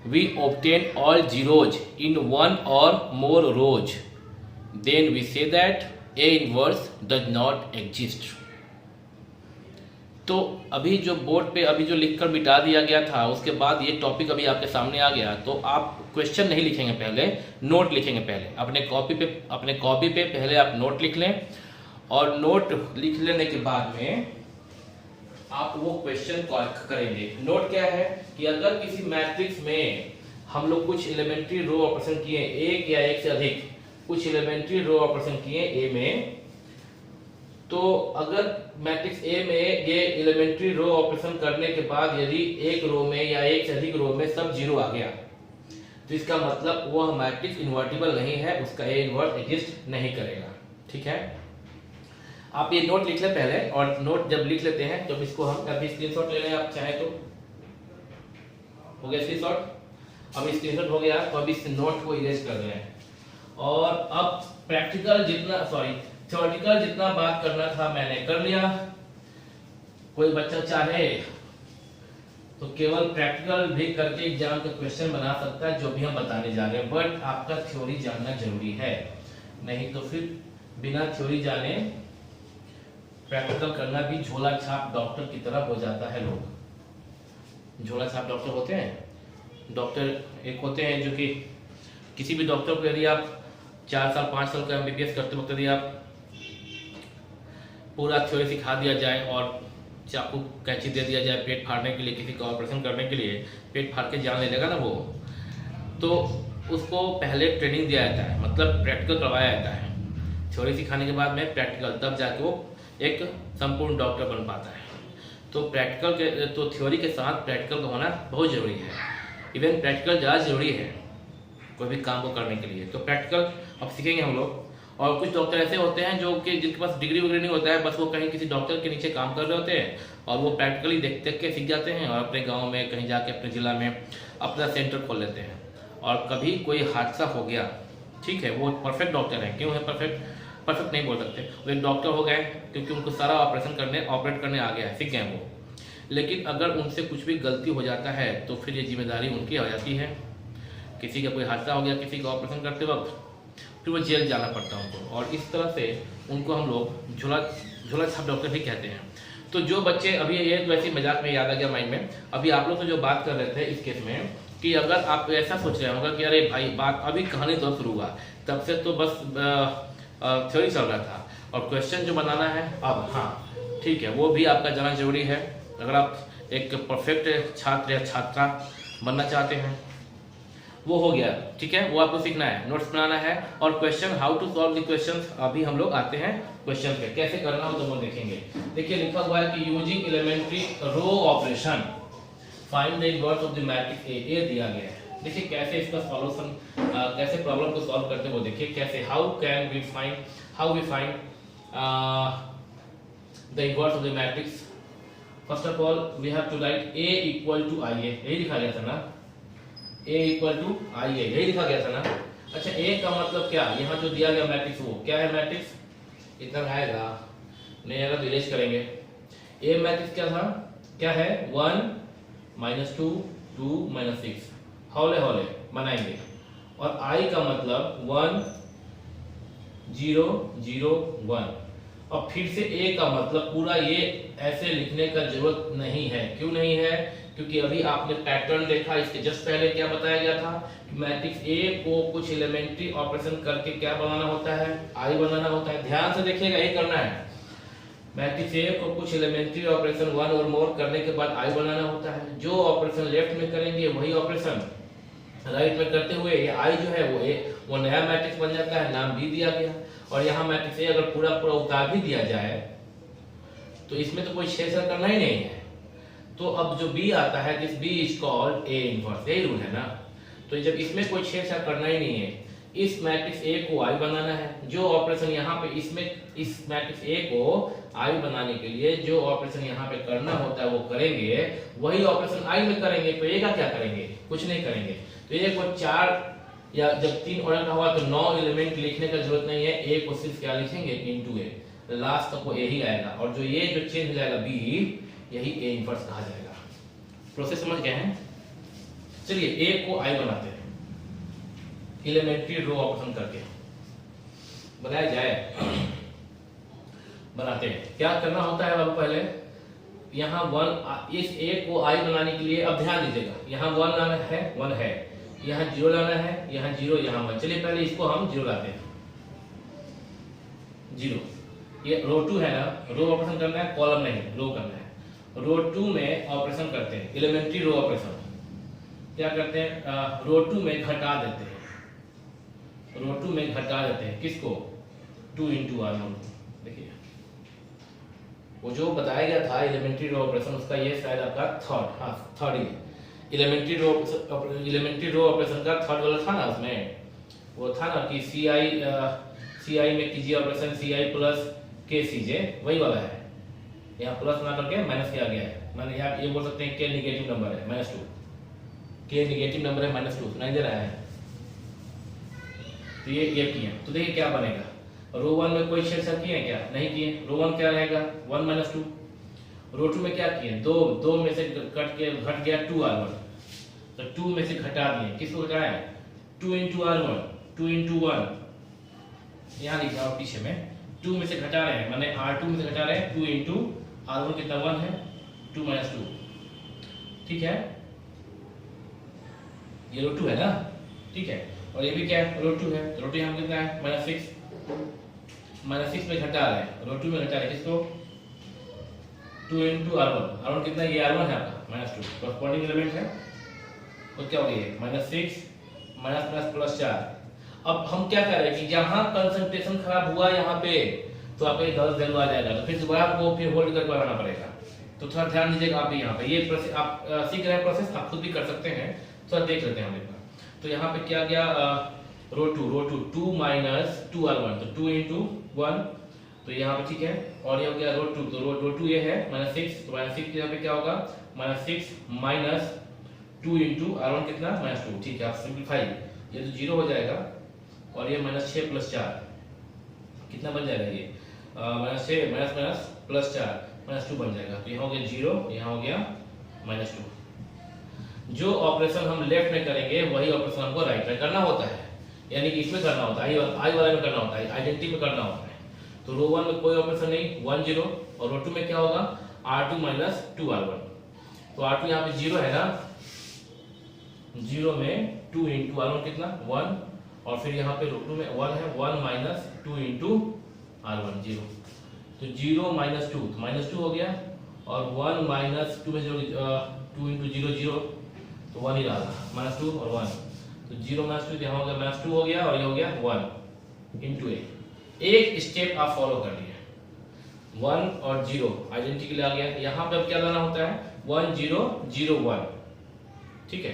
we obtain all zeros in one or more rows, then we say that A inverse does not exist। तो अभी जो board पे अभी जो लिखकर बिठा दिया गया था, उसके बाद ये टॉपिक अभी आपके सामने आ गया, तो आप क्वेश्चन नहीं लिखेंगे, पहले नोट लिखेंगे। पहले अपने कॉपी पे पहले आप नोट लिख लें, और नोट लिख लेने के बाद में आप वो क्वेश्चन करेंगे। नोट क्या है कि अगर किसी मैट्रिक्स में हम लोग कुछ एलिमेंट्री रो ऑपरेशन किए, एक या एक से अधिक कुछ एलिमेंट्री रो ऑपरेशन किए ए में, तो अगर मैट्रिक्स ए में ये एलिमेंट्री रो ऑपरेशन करने के बाद यदि एक रो में या एक से अधिक रो में सब जीरो आ गया, तो इसका मतलब वह मैट्रिक्स इन्वर्टिबल नहीं है, उसका ए इन्वर्स एग्जिस्ट नहीं करेगा, ठीक है। आप ये नोट लिख लें पहले, और नोट जब लिख लेते हैं तो इसको हम अभी स्क्रीनशॉट ले लें, आप चाहे तो। हो गया स्क्रीनशॉट, अब स्क्रीनशॉट हो गया, तो अब इस नोट को इरेज कर दें। और अब थ्योरेटिकल जितना बात करना था मैंने कर लिया। कोई बच्चा चाहे तो केवल प्रैक्टिकल भी करके एग्जाम का क्वेश्चन बना सकता है, जो भी हम बताने जा रहे हैं, बट आपका थ्योरी जानना जरूरी है, नहीं तो फिर बिना थ्योरी जाने प्रैक्टिकल करना भी झोला छाप डॉक्टर की तरह हो जाता है। लोग झोला छाप डॉक्टर होते हैं, डॉक्टर एक होते हैं जो कि किसी भी डॉक्टर को यदि आप 4 साल 5 साल का एमबीबीएस करते वक्त यदि आप पूरा थ्योरी सिखा दिया जाए और चाकू कैंची दे दिया जाए पेट फाड़ने के लिए, किसी का ऑपरेशन करने के लिए, पेट फाड़ के जान ले लेगा ना वो, तो उसको पहले ट्रेनिंग दिया जाता है, मतलब प्रैक्टिकल करवाया जाता है। थ्योरी सिखाने के बाद में प्रैक्टिकल, तब जाके वो एक संपूर्ण डॉक्टर बन पाता है। तो थ्योरी के साथ प्रैक्टिकल का होना बहुत ज़रूरी है। इवन प्रैक्टिकल ज़्यादा ज़रूरी है कोई भी काम को करने के लिए। तो प्रैक्टिकल अब सीखेंगे हम लोग। और कुछ डॉक्टर ऐसे होते हैं जो कि जिनके पास डिग्री वगैरह नहीं होता है, बस वो कहीं किसी डॉक्टर के नीचे काम कर रहे होते हैं और वो प्रैक्टिकली देख देख के सीख जाते हैं, और अपने गाँव में कहीं जाके अपने ज़िला में अपना सेंटर खोल लेते हैं। और कभी कोई हादसा हो गया, ठीक है, वो परफेक्ट डॉक्टर हैं, क्यों है परफेक्ट नहीं बोल सकते, वो एक डॉक्टर हो गए क्योंकि उनको सारा ऑपरेट करने आ गया है, सीख गए वो। लेकिन अगर उनसे कुछ भी गलती हो जाता है तो फिर ये जिम्मेदारी उनकी हो जाती है। किसी का कोई हादसा हो गया किसी का ऑपरेशन करते वक्त, फिर वो जेल जाना पड़ता है उनको, और इस तरह से उनको हम लोग झोला छाप डॉक्टर भी कहते हैं। तो जो बच्चे अभी, ये तो वैसे मजाक में याद आ गया माइंड में, अभी आप लोग तो जो बात कर रहे थे इस केस में, कि अगर आप ऐसा सोच रहे होगा कि अरे भाई बात अभी कहानी तो शुरू हुआ, तब से तो बस थ्योरी चल रहा था और क्वेश्चन जो बनाना है अब, हाँ ठीक है, वो भी आपका जाना जरूरी है। अगर आप एक परफेक्ट छात्र या छात्रा बनना चाहते हैं, वो हो गया, ठीक है, वो आपको सीखना है, नोट्स बनाना है, और question how to solve the questions. अभी हम लोग आते हैं क्वेश्चन पे, कैसे करना हो तो वो देखेंगे। देखिए लिखा हुआ है कि using elementary row operation find the inverse of the matrix A दिया गया है। देखिए कैसे इसका सॉल्यूशन, कैसे प्रॉब्लम को सॉल्व करते हैं वो देखिए कैसे, how we find the inverse of the matrix. First of all we have to write A equal to IA, यही लिखा गया था ना, A इक्वल टू IA, यही लिखा गया था ना। अच्छा A का मतलब क्या, यहाँ जो दिया गया मैट्रिक्स वो क्या है, मैट्रिक्स इतना आएगा, नहीं आएगा तो इरेज करेंगे। A मैट्रिक्स क्या है 1 -2 2 -6, हौले बनाएंगे। और I का मतलब 1 0 0 1, और फिर से A का मतलब पूरा ये ऐसे लिखने का जरूरत नहीं है। क्यों नहीं है, क्योंकि अभी आपने पैटर्न देखा, इसके जस्ट पहले क्या बताया गया था कि मैट्रिक्स A को कुछ एलिमेंट्री ऑपरेशन करके क्या बनाना होता है, I बनाना होता है। ध्यान से देखिएगा, यही करना है। मैट्रिक्स A को कुछ एलिमेंट्री ऑपरेशन 1 और मोर करने के बाद I बनाना होता है। जो ऑपरेशन लेफ्ट में करेंगे वही ऑपरेशन राइट में करते हुए ये I जो है वो नया मैट्रिक्स बन जाता है, नाम B दिया गया। और यहाँ मैट्रिक्स A अगर पूरा उतार भी दिया जाए तो इसमें तो कोई छेड़छाड़ करना ही नहीं है। तो अब जो B आता है, this B is called A inverse, यही रूल है ना। तो जब इसमें कोई छेड़छाड़ करना ही नहीं है, इस मैट्रिक्स ए को आई बनाना है। जो ऑपरेशन यहाँ पे इसमें इस मैट्रिक्स ए को आई बनाने के लिए जो ऑपरेशन यहाँ पे करना होता है वो करेंगे, वही ऑपरेशन आई में करेंगे। तो ए का क्या करेंगे? कुछ नहीं करेंगे। तो ए को 4 या जब 3 ऑर्डर का हुआ तो 9 एलिमेंट लिखने का जरूरत नहीं है। ए को सिर्फ क्या लिखेंगे? इनटू ए, लास्ट तक वो ए ही आएगा। और जो ये जो चेंज हो जाएगा बी, यही ए इनवर्स कहा जाएगा। प्रोसेस समझ गए हैं? चलिए ए को आई बनाते हैं एलिमेंट्री रो ऑपरेशन करके। बनाया जाए, बनाते हैं। क्या करना होता है बाबू? पहले यहाँ 1, इस ए को आई बनाने के लिए अब ध्यान दीजिएगा, यहाँ 1 लाना है, 1 है, यहाँ 0 लाना है, यहाँ 0, यहाँ 1। चलिए पहले इसको हम 0 लाते हैं, 0। ये रो 2 है ना, रो ऑपरेशन करना है, कॉलम नहीं, रो करना है। रो 2 में ऑपरेशन करते हैं एलिमेंट्री रो ऑपरेशन। क्या करते हैं? रो 2 में घटा देते हैं, रो 2 में घटा देते हैं। किसको? 2 इंटू आर। देखिए वो जो बताया गया था एलिमेंट्री रो ऑपरेशन, उसका ये शायद आपका थर्ड ही एलिमेंट्री रो ऑपरेशन का थर्ड वाला था ना। उसमें वो था ना कि सी आई में कीजिए ऑपरेशन सी आई प्लस के सी जे, वही वाला है। यहाँ प्लस ना करके माइनस किया गया है। मैंने यहाँ ये बोल सकते हैं के निगेटिव नंबर है -2, के निगेटिव नंबर है -2, सुनाई दे रहा है? तो ये किया तो देखिए क्या बनेगा। रो 1 में कोई छेड़छाड़ किए क्या? नहीं किए। रो 1 क्या रहेगा? 1 - 2। रो 2 में क्या किए? 2 में से घट गया 2r1, तो 2 में से घटा दिए। किसको घटाया? 2 इंटू r1, 2 इंटू 1। यहाँ लिखा और पीछे में 2 में से घटा रहे हैं, माने r2 में से घटा रहे हैं। 2 इंटू r1 कितना? 1 है, 2 - 2। ठीक है, ये रो 2 है ना, ठीक है। और ये भी क्या है? रो 2 है। रो 2 यहाँ कितना है? -6, -6 में घटा रहे हैं, रो 2 में घटा रहे हैं। किसको? 2 इंटू r1 कितना? ये r1 है आपका -2, कॉरस्पॉन्डिंग एलिमेंट है। तो क्या हो गया? -6 +4। अब हम क्या कर रहे हैं कि जहां कंसंट्रेशन खराब हुआ यहाँ पे, तो आपका ये गलत वैल्यू आ जाएगा। तो फिर दोबारा आपको फिर होल्ड करके बनाना पड़ेगा। तो थोड़ा ध्यान दीजिएगा आप भी यहाँ पे। ये प्रोसेस आप सीख रहे हैं, प्रोसेस आप खुद भी कर सकते हैं। थोड़ा देख लेते हैं हम एक बार। तो यहाँ पे क्या गया? रो 2 2 - 2r1, तो 2 इंटू 1, तो यहाँ पे ठीक है। और ये हो गया रो 2, तो रो 2 ये है -6, तो -6 यहाँ पे क्या होगा? -6 माइनस 2 इंटू r1 कितना? -2। ठीक है, आप सिंप्लीफाई, ये तो 0 हो जाएगा। और ये -6 + 4 कितना बन जाएगा? ये -6 +4 -2 बन जाएगा। तो यहाँ हो गया 0, यहाँ हो गया -2। जो ऑपरेशन हम लेफ्ट में करेंगे वही ऑपरेशन हमको राइट में करना होता है, यानी कि इसमें करना होता है, आई वाले में करना होता है, आइडेंटिटी में करना होता है। तो रो 1 में कोई ऑपरेशन नहीं, 1 0। और रो 2 में क्या होगा? r2 - 2r1। तो r2 यहाँ पे 0 है ना, 0 में 2 इंटू r1 कितना? 1। और फिर यहाँ पे रो 2 में 1 है, 1 - 2 इंटू r1 0। तो 0 - 2 तो -2 हो गया। और 1 - 2 में 2 इंटू 0 0, तो 1 ही रहा, -2 और 1। तो 0 - 2 यहाँ हो गया -2 हो गया। और ये हो गया 1 इंटू ए। एक स्टेप आप फॉलो कर लिए, 1 और 0 आइडेंटिटी के लिए आ गया। यहाँ पे अब क्या लाना होता है? 1 0 0 1, ठीक है।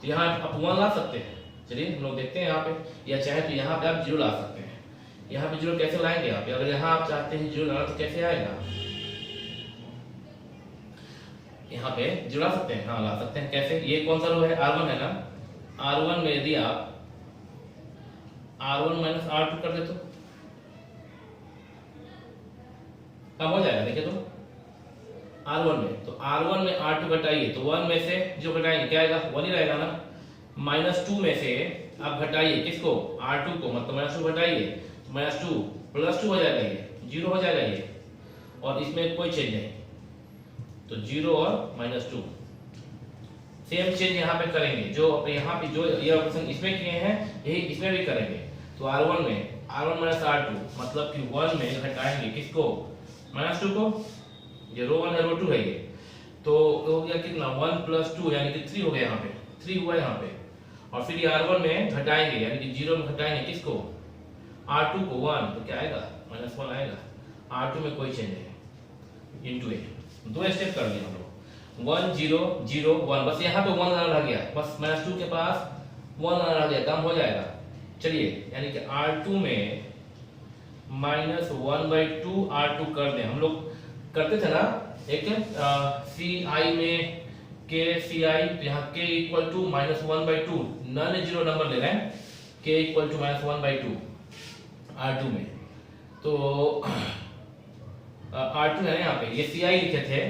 तो यहाँ आप 1 ला सकते हैं। चलिए हम लोग देखते हैं यहाँ पे, या चाहे तो यहाँ पे आप 0 ला सकते हैं। यहाँ पे 0 कैसे लाएंगे आप? अगर यहाँ आप चाहते हैं 0 लाना तो कैसे आएगा? यहाँ पे 0 ला सकते हैं, हाँ ला सकते हैं। कैसे? ये कौन सा रो है? r1 है ना। r1 में यदि आप r1 - r2 कर दे तो कब हो जाएगा? देखिए तो r1 में, तो r1 में r2 घटाइए, तो 1 में से जो घटाएंगे क्या आएगा? 1 ही रहेगा ना। -2 में से आप घटाइए किसको? r2 को, मतलब -2 घटाइए, तो -2 +2 हो जाएगा, ये 0 हो जाएगा ये। और इसमें कोई चेंज नहीं, तो 0 और -2। सेम चेंज यहाँ पे करेंगे, जो यहाँ पे जो ये ऑपरेशन इसमें किए हैं यही इसमें भी करेंगे। तो r1 में r1 - r2, मतलब कि 1 में घटाएंगे किसको? -2 को। ये रो 1 है, रो 2 है ये। तो हो गया कितना? 1 + 2 यानी कि 3 हो गया, यहाँ पे 3 हुआ यहाँ पे। और फिर ये r1 में घटाएंगे, यानी कि 0 में घटाएंगे किसको? r2 को, 1, तो क्या आएगा? -1 आएगा। r2 में कोई चेंज नहीं, इंटू ए। 2 स्टेप कर लिए हम लोग, 1 0 0 1। बस यहाँ पे 1 रह गया, बस -2 के पास 1 रह गया, काम हो जाएगा। चलिए यानी कि R2 में -1/2 R2 कर दें। हम लोग करते थे ना एक CI में KCI, तो यहाँ K equal to -1/2, non zero number ले रहे हैं, K इक्वल टू -1/2 R2 में। तो R2 है यहाँ पे, ये CI लिखे थे,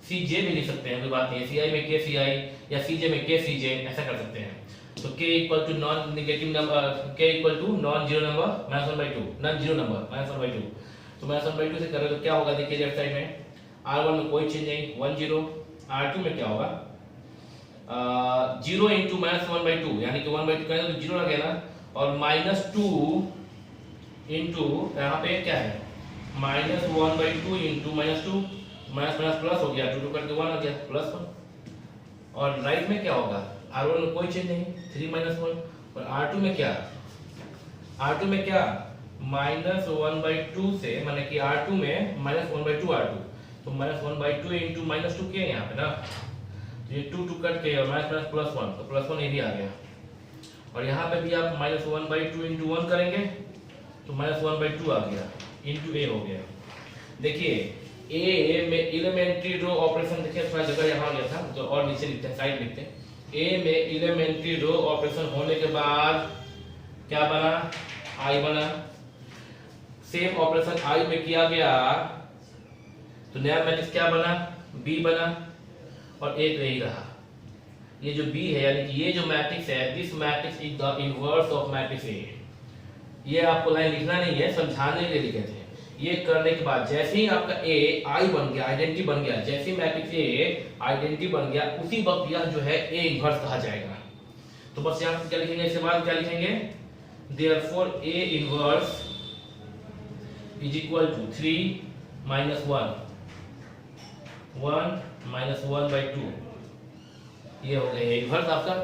CJ भी लिख सकते हैं, कोई बात नहीं है। CI में KCI या CJ में KCJ ऐसा कर सकते हैं। तो K equal to non negative number, K equal to non zero number -1/2, non zero number -1/2। तो -1/2 से करें तो क्या होगा, देखिए लेफ्ट साइड में R1 में कोई चेंज नहीं, 1 0। R2 में क्या होगा, 0 इंटू -1/2 यानी कि 1/2 करें तो 0 लगेगा, और -2 इंटू यहाँ पे क्या है -1/2 इंटू -2, माइनस माइनस प्लस हो गया, 2 करके 1 आ गया, +1। और राइट में क्या होगा, R1 में कोई चेंज नहीं, 3 - 1। और R2 में क्या, R2 में क्या -1/2 से, माने कि R2 में -1/2 R2, तो -1/2 इंटू -2 क्या है यहाँ पे ना, तो ये 2 कट के और माइनस माइनस +1, तो +1 ये भी आ गया। और यहाँ पे भी आप -1/2 इंटू 1 करेंगे तो -1/2 आ गया, इंटू A हो गया। देखिए A में एलिमेंट्री रो ऑपरेशन, देखिए थोड़ा जगह यहाँ गया था, तो और नीचे लिखते हैं, साइड लिखते हैं। A में एलिमेंट्री रो ऑपरेशन होने के बाद क्या बना, I बना। सेम ऑपरेशन I में किया गया तो नया मैट्रिक्स क्या बना, B बना, और एक यही रहा। ये जो B है यानी कि ये जो मैट्रिक्स है, this matrix is the inverse of matrix A। ये आपको लाइन लिखना नहीं है, समझाने के लिए लिखे थे। ये करने के बाद जैसे ही आपका A I बन गया, आइडेंटिटी बन गया, जैसे ही मैट्रिक्स A आइडेंटिटी बन गया, उसी वक्त यह जो है A इनवर्स कहा जाएगा। तो बस यहाँ पे क्या लिखेंगे, इसके बाद क्या लिखेंगे, therefore A inverse is equal to 3 - 1 -1/2। ये हो गया इनवर्स आपका,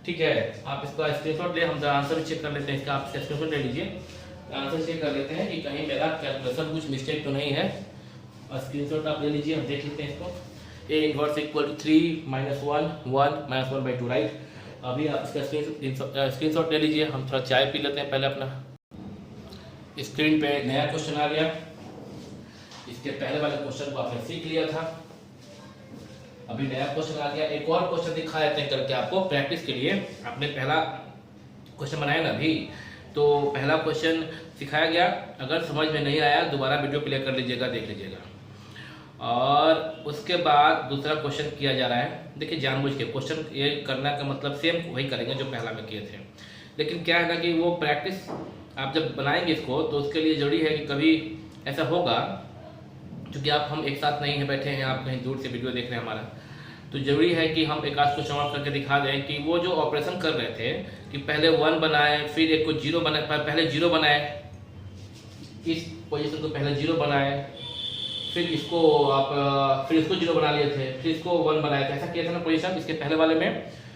ठीक है। आप इसका स्क्रीनशॉट ले, हम आंसर भी चेक कर लेते हैं इसका, आप स्क्रीनशॉट ले लीजिए, आंसर चेक कर लेते हैं कि कहीं मेरा कैलकुलेशन कुछ मिस्टेक तो नहीं है। और स्क्रीनशॉट आप ले लीजिए, हम देख लेते हैं इसको। A inverse equal to 3 - 1 1 -1/2, right. अभी आप इसका स्क्रीनशॉट ले लीजिए, हम थोड़ा चाय पी लेते हैं पहले अपना। स्क्रीन पे नया क्वेश्चन आ गया, इसके पहले वाले क्वेश्चन को आपने सीख लिया था, अभी नया क्वेश्चन आ गया। एक और क्वेश्चन दिखा देते हैं करके आपको प्रैक्टिस के लिए। आपने पहला क्वेश्चन बनाया ना अभी, तो पहला क्वेश्चन सिखाया गया, अगर समझ में नहीं आया दोबारा वीडियो प्ले कर लीजिएगा, देख लीजिएगा। और उसके बाद दूसरा क्वेश्चन किया जा रहा है। देखिए जानबूझ के क्वेश्चन ये करना का मतलब सेम वही करेंगे जो पहला में किए थे, लेकिन क्या है ना कि वो प्रैक्टिस आप जब बनाएंगे इसको, तो उसके लिए जरूरी है कि कभी ऐसा होगा, क्योंकि आप हम एक साथ नहीं है बैठे हैं, आप कहीं दूर से वीडियो देख रहे हैं हमारा, तो जरूरी है कि हम एक आध क्वेश्चन और करके दिखा दें कि वो जो ऑपरेशन कर रहे थे कि पहले 1 बनाए, फिर एक को 0 बनाए, पहले 0 बनाए, इस पोजीशन को पहले 0 बनाए, फिर इसको आप फिर इसको 0 बना लिए थे, फिर इसको 1 बनाए थे, ऐसा किया था ना पोजीशन इसके पहले वाले में।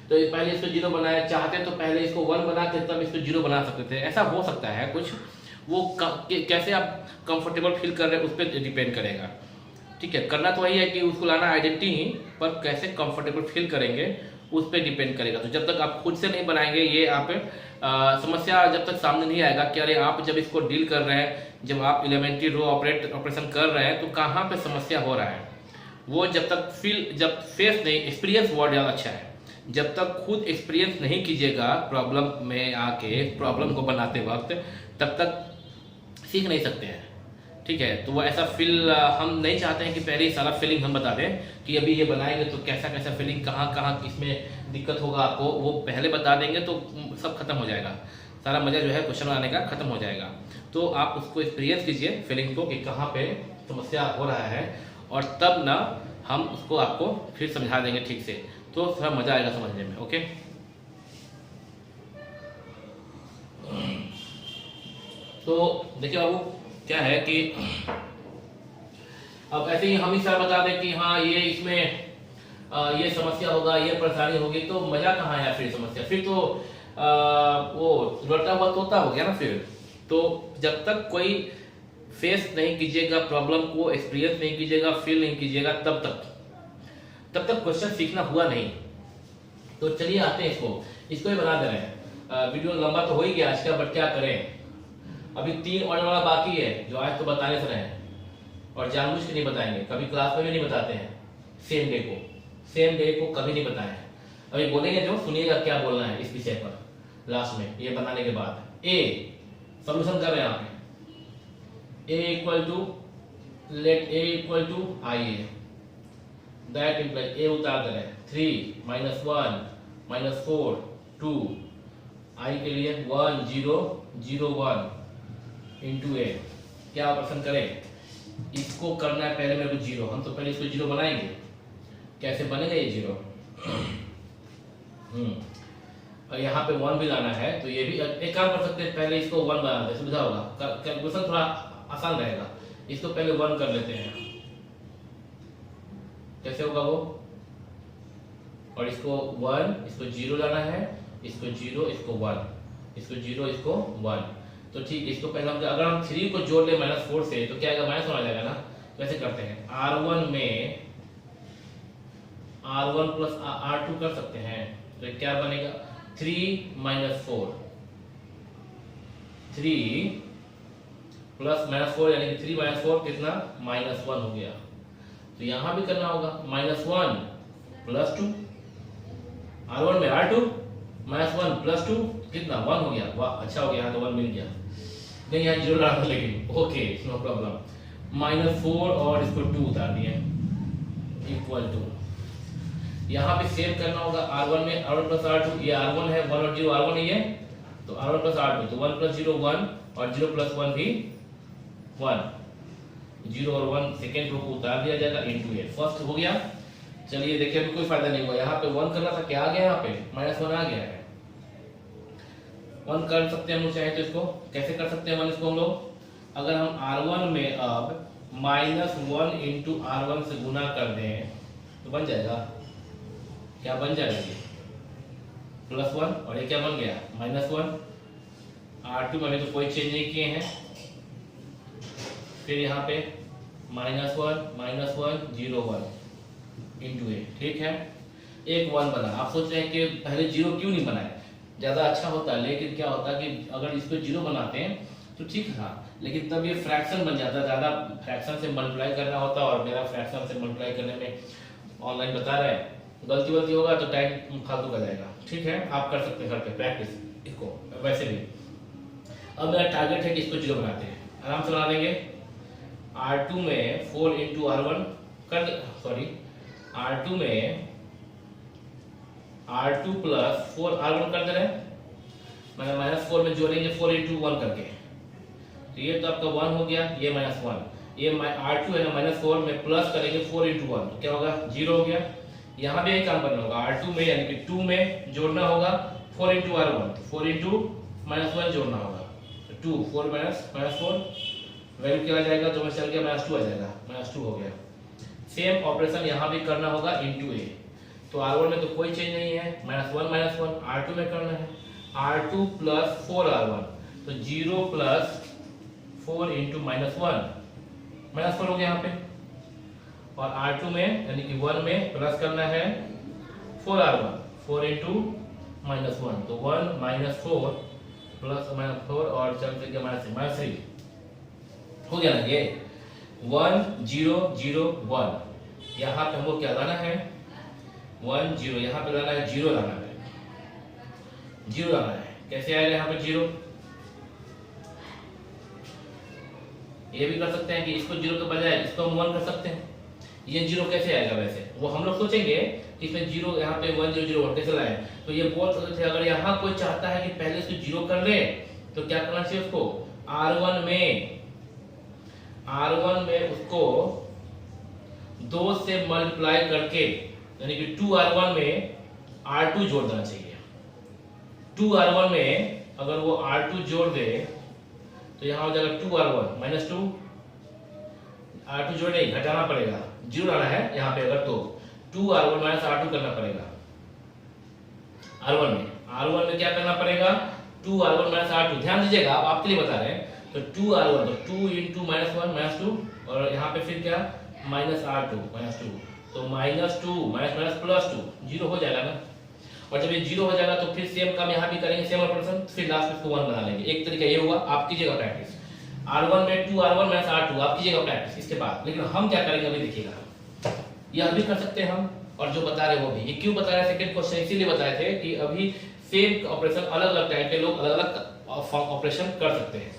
तो पहले इसको 0 बनाए, चाहते तो पहले इसको 1 बना के तब इसको 0 बना सकते थे, ऐसा हो सकता है कुछ। वो कैसे आप कंफर्टेबल फील कर रहे हैं उस पर डिपेंड करेगा, ठीक है। करना तो वही है कि उसको लाना आइडेंटिटी ही, पर कैसे कंफर्टेबल फील करेंगे उस पर डिपेंड करेगा। तो जब तक आप खुद से नहीं बनाएंगे, ये आप समस्या जब तक सामने नहीं आएगा कि अरे आप जब इसको डील कर रहे हैं, जब आप एलिमेंट्री रो ऑपरेशन कर रहे हैं तो कहाँ पे समस्या हो रहा है, वो जब तक जब फेस नहीं, एक्सपीरियंस वर्ड ज़्यादा अच्छा है, जब तक खुद एक्सपीरियंस नहीं कीजिएगा प्रॉब्लम में आके, प्रॉब्लम को बनाते वक्त, तब तक सीख नहीं सकते हैं, ठीक है। तो वो ऐसा फील हम नहीं चाहते हैं कि पहले ही सारा फीलिंग हम बता दें कि अभी ये बनाएंगे तो कैसा कैसा फीलिंग, कहाँ कहाँ किसमें दिक्कत होगा आपको, वो पहले बता देंगे तो सब खत्म हो जाएगा, सारा मज़ा जो है क्वेश्चन बनाने का खत्म हो जाएगा। तो आप उसको एक्सपीरियंस कीजिए फीलिंग को कि कहाँ पे समस्या हो रहा है, और तब ना हम उसको आपको फिर समझा देंगे ठीक से, तो थोड़ा मज़ा आएगा समझने में, ओके। तो देखिए बाबू क्या है कि अब ऐसे ही हम ही सर बता दें कि हाँ ये इसमें ये समस्या होगा, ये परेशानी होगी, तो मजा कहाँ है फिर समस्या, फिर तो वो लौटा हुआ तोता हो गया ना फिर। तो जब तक कोई फेस नहीं कीजिएगा प्रॉब्लम को, एक्सपीरियंस नहीं कीजिएगा, फील नहीं कीजिएगा, तब तक क्वेश्चन सीखना हुआ नहीं। तो चलिए आते हैं इसको ही बना दे रहे हैं। वीडियो लंबा तो हो ही गया आज का, बट क्या करें, अभी 3 और वाला बाकी है जो आज तो बताने से रहे हैं, और जानबूझ के नहीं बताएंगे, कभी क्लास में भी नहीं बताते हैं सेम डे को कभी नहीं बताए हैं। अभी बोलेंगे जो, सुनिएगा क्या बोलना है इस विषय पर लास्ट में, ये बताने के बाद। ए सॉल्यूशन कर रहे हैं यहाँ पे, A equal to let A equal to I A, that implies A उतार दे रहे हैं 3 -1 -4 2, आई के लिए 1 0 0 1 इंटू ए। क्या ऑपरेशन करें, इसको करना है पहले मेरे को जीरो, हम तो पहले इसको जीरो बनाएंगे। कैसे बनेगा ये जीरो, और यहाँ पे 1 भी लाना है, तो ये भी एक काम कर सकते हैं, पहले इसको 1 बना देते, सुविधा होगा, कैलकुलेशन थोड़ा आसान रहेगा। इसको पहले 1 कर लेते हैं, कैसे होगा वो, और इसको 1, इसको 0 लाना है, इसको 0, इसको 1, इसको 0, इसको 1। तो ठीक, इसको पहले हम अगर हम 3 को जोड़ ले -4 से तो क्या आएगा, -1 आ जाएगा ना। कैसे करते हैं, R1 में R1 प्लस R2 कर सकते हैं, तो क्या बनेगा 3 - 4, 3 प्लस -4 यानी कि 3 - 4 कितना, -1 हो गया। तो यहां भी करना होगा -1 प्लस 2, R1 में R2 -1 प्लस 2 कितना 1 हो गया। वाह अच्छा हो गया, यहाँ तो 1 मिल गया, नहीं यहाँ 0 डालना, लेकिन ओके नो प्रॉब्लम। -4 और इसको 2 उतार दिए इक्वल टू, यहाँ पे सेव करना होगा R1 में R1 प्लस R2, ये R1 है, 1 और 0 R1 ही है, तो R1 प्लस R2, तो 1 प्लस 0 1 और 0 प्लस 1 भी 1, 0 और 1 सेकेंड रो को उतार दिया जाएगा इनटू ए। फर्स्ट हो गया। चलिए देखिए अभी कोई फायदा नहीं हुआ, यहाँ पे 1 करना था, क्या आ गया, यहाँ पे -1 आ गया है। 1 कर सकते हैं हम लोग चाहे तो, इसको कैसे कर सकते हैं 1, इसको हम लोग अगर हम R1 में अब -1 इंटू R1 से गुना कर दें तो बन जाएगा, क्या बन जाएगा ये +1, और ये क्या बन गया -1। R2 में तो कोई चेंज नहीं किए हैं, फिर यहाँ पे -1 0 1 इंटू ए, ठीक है, एक 1 बना। आप सोच रहे हैं कि पहले 0 क्यों नहीं बनाए, ज़्यादा अच्छा होता, लेकिन क्या होता कि अगर इसको 0 बनाते हैं तो ठीक था, लेकिन तब ये फ्रैक्शन बन जाता, ज़्यादा फ्रैक्शन से मल्टीप्लाई करना होता, और मेरा फ्रैक्शन से मल्टीप्लाई करने में ऑनलाइन बता रहा है, गलती होगा तो टाइम फालतू का जाएगा। ठीक है, आप कर सकते हैं घर पे प्रैक्टिस इसको। वैसे भी अब मेरा टारगेट है कि इसको 0 बनाते हैं, आराम से बना देंगे। R2 में 4 इंटू R1 कर, सॉरी R2 में R2 प्लस 4 R1 कर दे रहे हैं, मैंने -4 में जोड़ेंगे 4 इंटू 1 करके, तो ये तो आपका 1 हो गया, ये -1, ये R2 है ना -4 में प्लस करेंगे 4 इंटू 1 तो क्या होगा 0 हो गया। यहाँ भी एक काम करना होगा, R2 में यानी कि 2 में जोड़ना होगा 4 इंटू R1, 4 इंटू -1 जोड़ना होगा, 2 4 -4 वैल्यू क्या आ जाएगा, तो मैं चल गया -2 आ जाएगा, -2 हो गया। सेम ऑपरेशन यहाँ भी करना होगा इंटू ए, तो R1 में तो कोई चेंज नहीं है, -1 R2 में करना है, R2 प्लस 4 R1, तो 0 प्लस 4 इंटू -1 हो गया यहाँ पे, और R2 में यानी कि 1 में प्लस करना है 4 R1, 4 इंटू -1, तो 1 -4 प्लस -4 और चल के -3 हो गया ना ये 1 0 0 1। यहाँ पे हमको क्या लाना है 1 0, यहाँ पे लाना है 0 लाना है, 0 लाना है। कैसे आएगा यहाँ पे 0, ये भी कर सकते हैं कि इसको 0 के बजाय इसको हम 1 कर सकते हैं। ये 0 कैसे आएगा, वैसे वो हम लोग सोचेंगे कि इसमें 0 यहाँ पे 1 0 0 1 कैसे लाए, तो ये बोल सकते थे अगर यहाँ कोई चाहता है कि पहले इसको 0 कर ले तो क्या करना चाहिए उसको R1 में उसको 2 से मल्टीप्लाई करके यानी कि 2 R1 में R2 जोड़ देना चाहिए। 2 R1 में अगर वो R2 जोड़ दे तो यहाँ हो जाएगा 2 R1 -2, R2 जोड़ नहीं घटाना पड़ेगा, 0 लाना है यहाँ पे, अगर तो 2 R1 R2 करना पड़ेगा। R1 में क्या करना पड़ेगा 2 R1 R2, ध्यान दीजिएगा आप आपके लिए बता रहे हैं, तो 2 R1 तो 2 इंटू -1 -2 और यहाँ पे फिर क्या -R2 -2, तो -2 प्लस 2 0 हो जाएगा ना। और जब ये 0 हो जाएगा तो फिर सेम काम यहाँ भी करेंगे, सेम ऑपरेशन, फिर लास्ट में इसको 1 बना लेंगे। एक तरीका ये हुआ, आप कीजिएगा प्रैक्टिस। R1 में 2R1 माइनस R2 आप कीजिएगा प्रैक्टिस इसके बाद। लेकिन हम क्या करेंगे अभी देखिएगा, यह भी कर सकते हैं हम, और जो बता रहे वो भी। ये क्यों बता रहे हैं सेकंड क्वेश्चन इसीलिए बताए थे कि अभी सेम ऑपरेशन अलग अलग टाइप के लोग अलग अलग ऑपरेशन कर सकते हैं।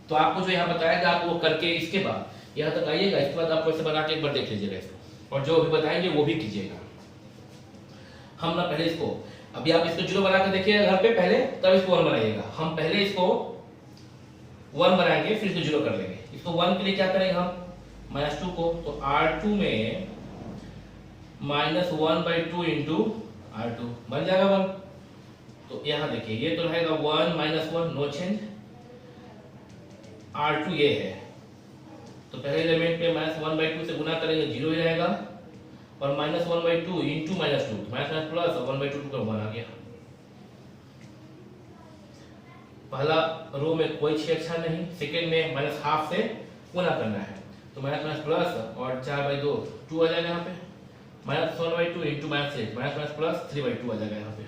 तो आपको जो यहाँ बताया था आप वो करके इसके बाद यहाँ तक आइएगा, इसके बाद आप वैसे बना के एक बार देख लीजिएगा इसको, और जो भी बताएंगे वो भी कीजिएगा। हम ना पहले इसको, अभी आप इसको 0 बना के देखिएगा घर पे पहले, तब इसको 1 बनाइएगा। हम पहले इसको 1 बनाएंगे फिर इसको 0 कर लेंगे। इसको 1 के लिए क्या करेंगे हम, -2 को, तो R2 में -1/2 इंटू R2 बन जाएगा 1। तो यहाँ देखिए ये तो रहेगा 1 - 1 नो चेंज, R2 ये है, तो पहले एलिमेंट पे -1/2 से गुना करेंगे 0 ही रहेगा, और -1/2 इंटू -2 माइनस प्लस 1/2 का 1 आ गया। पहला रो में कोई छेड़छाड़ नहीं, सेकंड में -12 से गुना करना है, तो माइनस प्लस और 4/2 2 आ जाएगा यहाँ पे, -1/2 इंटू -6 माइनस प्लस 3/2 आ जाएगा यहाँ पे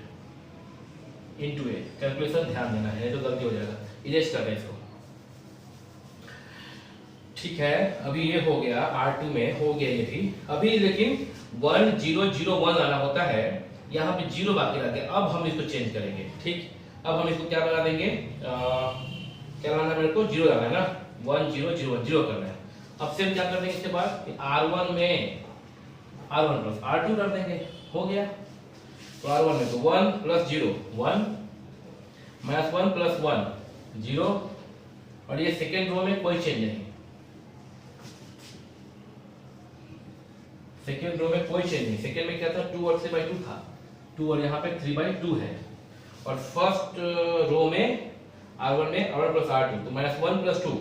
इंटू ए। कैलकुलेशन ध्यान देना है, तो गलती हो जाएगा, इरेज कर रहे हैं इसको। ठीक है, अभी ये हो गया, R2 में हो गया ये भी। अभी लेकिन 1 0 0 1 आना होता है, यहाँ पे 0 बाकी रह गया। अब हम इसको चेंज करेंगे, ठीक। अब हम इसको क्या बना देंगे, क्या बनाना है मेरे को, 0 लाना है ना, 1 0 0 1 0 करना है। अब से हम क्या कर देंगे इसके बाद, R1 में R1 प्लस R2 कर देंगे, हो गया। तो R1 में तो 1 प्लस 0 1 -1 प्लस 1 0, और ये सेकेंड रो में कोई चेंज नहीं, सेकेंड रो में कोई चेंज नहीं। सेकेंड में क्या था, 2 और 3/2 था, 2 और यहाँ पे 3/2 है। और फर्स्ट रो में R1 में R1 प्लस R2, तो -1 प्लस 2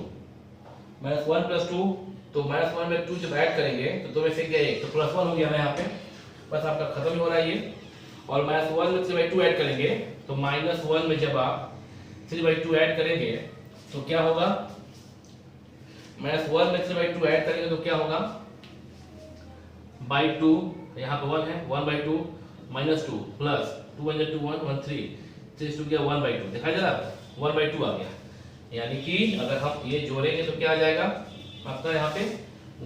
-1 प्लस 2, तो -1 में 2 जब ऐड करेंगे तो 2 में से गया 1, तो +1 हो गया ना यहाँ पे, बस आपका खत्म ही हो रहा है ये। और -1 में 3/2 ऐड करेंगे, तो -1 में जब आप 3/2 ऐड करेंगे तो क्या होगा, -1 में 3/2 ऐड करेंगे तो क्या होगा, /2, यहाँ पे 1 है, 1/2 -2 प्लस 2 1 2 1 1 3 3 2 गया 1/2, दिखाई दे रहा है, 1/2 आ गया। यानी कि अगर हम ये जोड़ेंगे तो क्या आ जाएगा आपका, यहाँ पे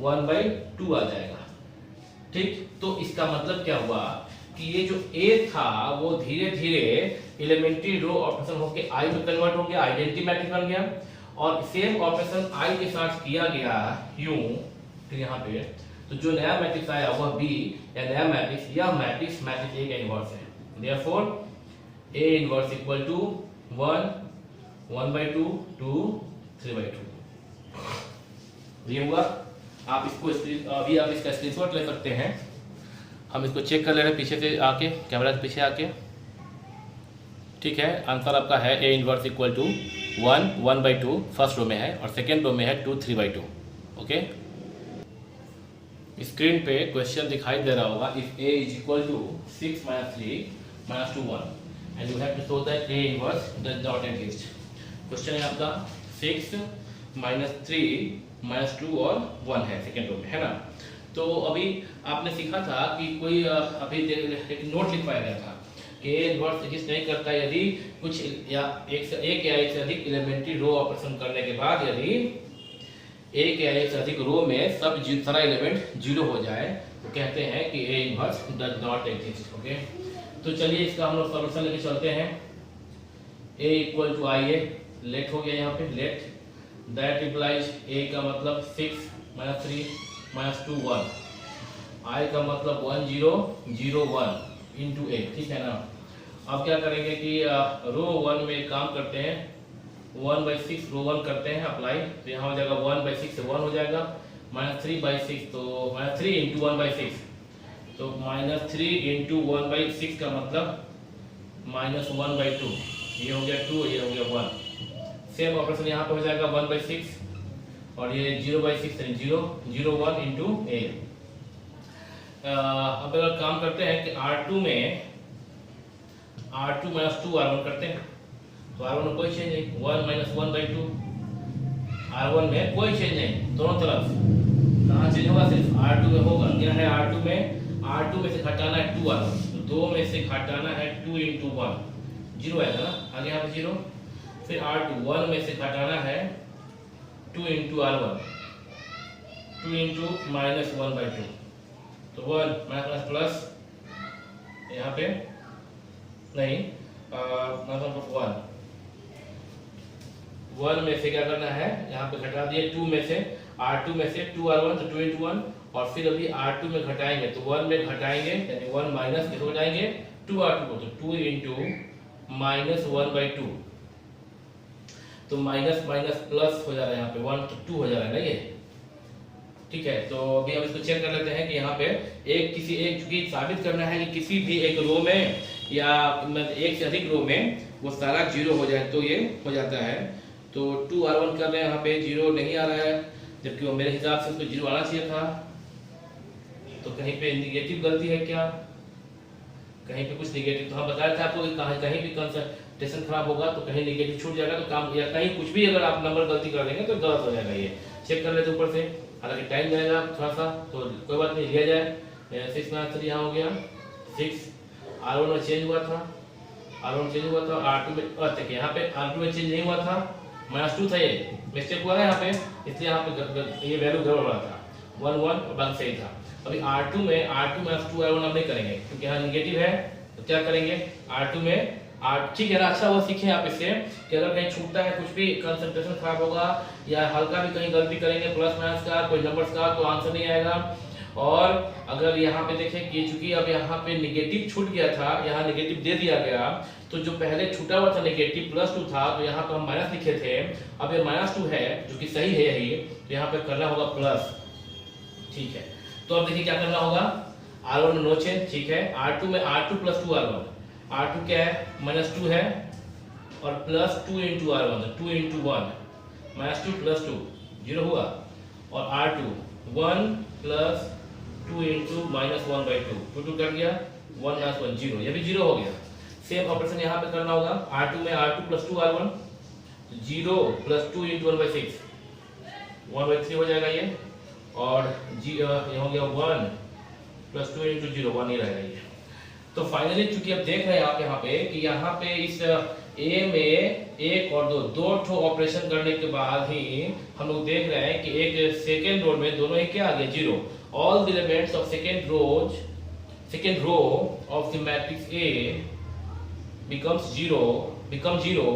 1/2 आ जाएगा, ठीक। तो इसका मतलब क्या हुआ कि ये जो A था वो धीरे धीरे एलिमेंट्री रो ऑपरेशन होकर I में कन्वर्ट हो गया, आइडेंटिटी मैट्रिक्स बन गया, और सेम ऑपरेशन I के साथ किया गया यूं, फिर यहाँ पे तो जो नया मैट्रिक्स आया वह B या नया मैट्रिक्स, यह मैट्रिक्स A का इनवर्स है। Therefore A inverse equal to 1 1/2 2 3/2। ये हुआ। आप इसको अभी आप इसका स्क्रीनशॉट ले सकते हैं। हम इसको चेक कर ले रहे हैं पीछे से आके, कैमरा से पीछे आके, ठीक है। आंसर आपका है A inverse equal to 1 1/2 first row में है, और सेकेंड रो में है 2 3/2। ओके, स्क्रीन पे क्वेश्चन दिखाई दे रहा होगा, if A is equal to 6 - 3 - 2 1 and you have to show that A inverse does not exist. Question है आपका 6 - 3 - 2 और 1 है सेकेंड रो में, है ना। तो अभी आपने सीखा था कि कोई अभी एक नोट लिखवाया गया था कि A इनवर्स एग्जिस्ट नहीं करता यदि कुछ या एक से अधिक एलिमेंट्री रो ऑपरेशन करने के बाद यदि एक या एक से अधिक रो में सब सारा एलिमेंट 0 हो जाए तो कहते हैं कि A inverse does not exist. Okay, तो चलिए इसका हम लोग सॉल्यूशन लेके चलते हैं। A equal to IA, late हो गया यहाँ पे, लेट दैट इम्प्लाइज A का मतलब 6 - 3 - 2 1, I का मतलब 1 0 0 1 इंटू A, ठीक है ना। अब क्या करेंगे कि रो 1 में काम करते हैं, 1/6 रो 1 करते हैं अप्लाई, तो यहाँ हो जाएगा 1/6 से 1 हो जाएगा, -3/6 तो -3 इंटू 1/6, तो -3 इंटू 1/6 का मतलब -1/2, ये हो गया 2, ये हो गया 1। सेम ऑपरेशन यहाँ पे हो जाएगा 1/6 और ये 0/6 0 0 1 इंटू A। अब अगर काम करते हैं कि R2 में R2 - 2 R1 करते हैं, तो R1 में कोई चेंज नहीं, 1 - 1/2, R1 में कोई चेंज नहीं, दोनों तरफ कहाँ चेंज होगा, सिर्फ R2 में होगा। क्या है R2 में से घटाना है 2R1, तो 2 में से घटाना है 2 इंटू 1, 0 आएगा ना, आगे यहाँ पे 0। फिर R2 1 में से घटाना है 2 इंटू R1, 2 इंटू -1/2, तो 1 माइनस प्लस यहाँ पे नहीं, 1 में से क्या करना है, यहाँ पे घटा दिए 2 में से, R2 में से 2R1 तो 2 इंटू 1, और फिर अभी R2 में घटाएंगे तो 1 में घटाएंगे यानी 1 माइनस किसको घटाएंगे 2R2 को, तो 2 इंटू -1/2, तो माइनस माइनस प्लस हो जा रहा है यहाँ पे 1 तो 2 हो जा रहा है ना ये, ठीक है। तो अभी हम इसको चेक कर लेते हैं कि यहाँ पे किसी एक, चूंकि साबित करना है कि किसी भी एक रो में या एक से अधिक रो में वो सारा 0 हो जाए तो ये हो जाता है। तो 2R1 कर रहे हैं, यहाँ पे 0 नहीं आ रहा है, जबकि वो मेरे हिसाब से उसको 0 आना चाहिए था। तो कहीं पे निगेटिव गलती है क्या, कहीं पे कुछ निगेटिव, तो हम बताया था आपको कि कहीं भी कंसंट्रेशन खराब होगा तो कहीं निगेटिव छूट जाएगा तो काम, या कहीं कुछ भी अगर आप नंबर गलती कर देंगे तो गलत हो जाएगा। ये चेक कर लेते ऊपर से, हालांकि टाइम जाएगा थोड़ा सा, तो कोई बात नहीं, लिया जाए। 6 में आंसर यहाँ हो गया 6। R1 में चेंज हुआ था, R1 चेंज हुआ था, R2 में देखिए यहाँ पे R2 में चेंज नहीं हुआ था, -2 था, ये मिस्टेक हुआ है यहाँ पे, इसलिए यहाँ पे ये वैल्यू गड़बड़ हो रहा था, 1 1 और बाकी सही था। अभी R2 में -2R1 हम नहीं करेंगे क्योंकि यहाँ निगेटिव है, तो क्या करेंगे R2 में ठीक है ना। अच्छा वो सीखें आप इससे कि अगर कहीं छूटता है, कुछ भी कंसंट्रेशन खराब होगा या हल्का भी कहीं गलती करेंगे प्लस माइनस का कोई नंबर्स का, तो आंसर नहीं आएगा। और अगर यहाँ पे देखें कि चूंकि अब यहाँ पे निगेटिव छूट गया था, यहाँ निगेटिव दे दिया गया, तो जो पहले छूटा हुआ था निगेटिव +2 था, तो यहाँ पे हम माइनस लिखे थे, अब ये -2 है जो कि सही है यही, तो यहाँ पे करना होगा प्लस, ठीक है। तो अब देखिए क्या करना होगा, R1 में नो चेंज, ठीक है। R2 में R2 + 2R1, R2 क्या है -2 है, और +2 इंटू R1 तो 2 इंटू 1, -2 + 2 0 हुआ, और R2 1 + 2 इंटू -1/2, 2 2 कट गया, 1 - 1 0, ये भी 0 हो गया। सेम ऑपरेशन यहाँ पे करना होगा, R2 में R2 + 2R1, 0 + 2 इंटू 1/6, 1/3 हो जाएगा ये, और ये हो गया 1 + 2 इंटू 0, 1 ही रहेगा ये। तो फाइनली चूंकि अब देख रहे हैं आप यहाँ पे कि यहाँ पे इस ए में 1 और 2 ठो ऑपरेशन करने के बाद ही हम लोग देख रहे हैं कि एक सेकेंड रो में दोनों ही क्या आ गया 0। All the elements of second row of the matrix A become 0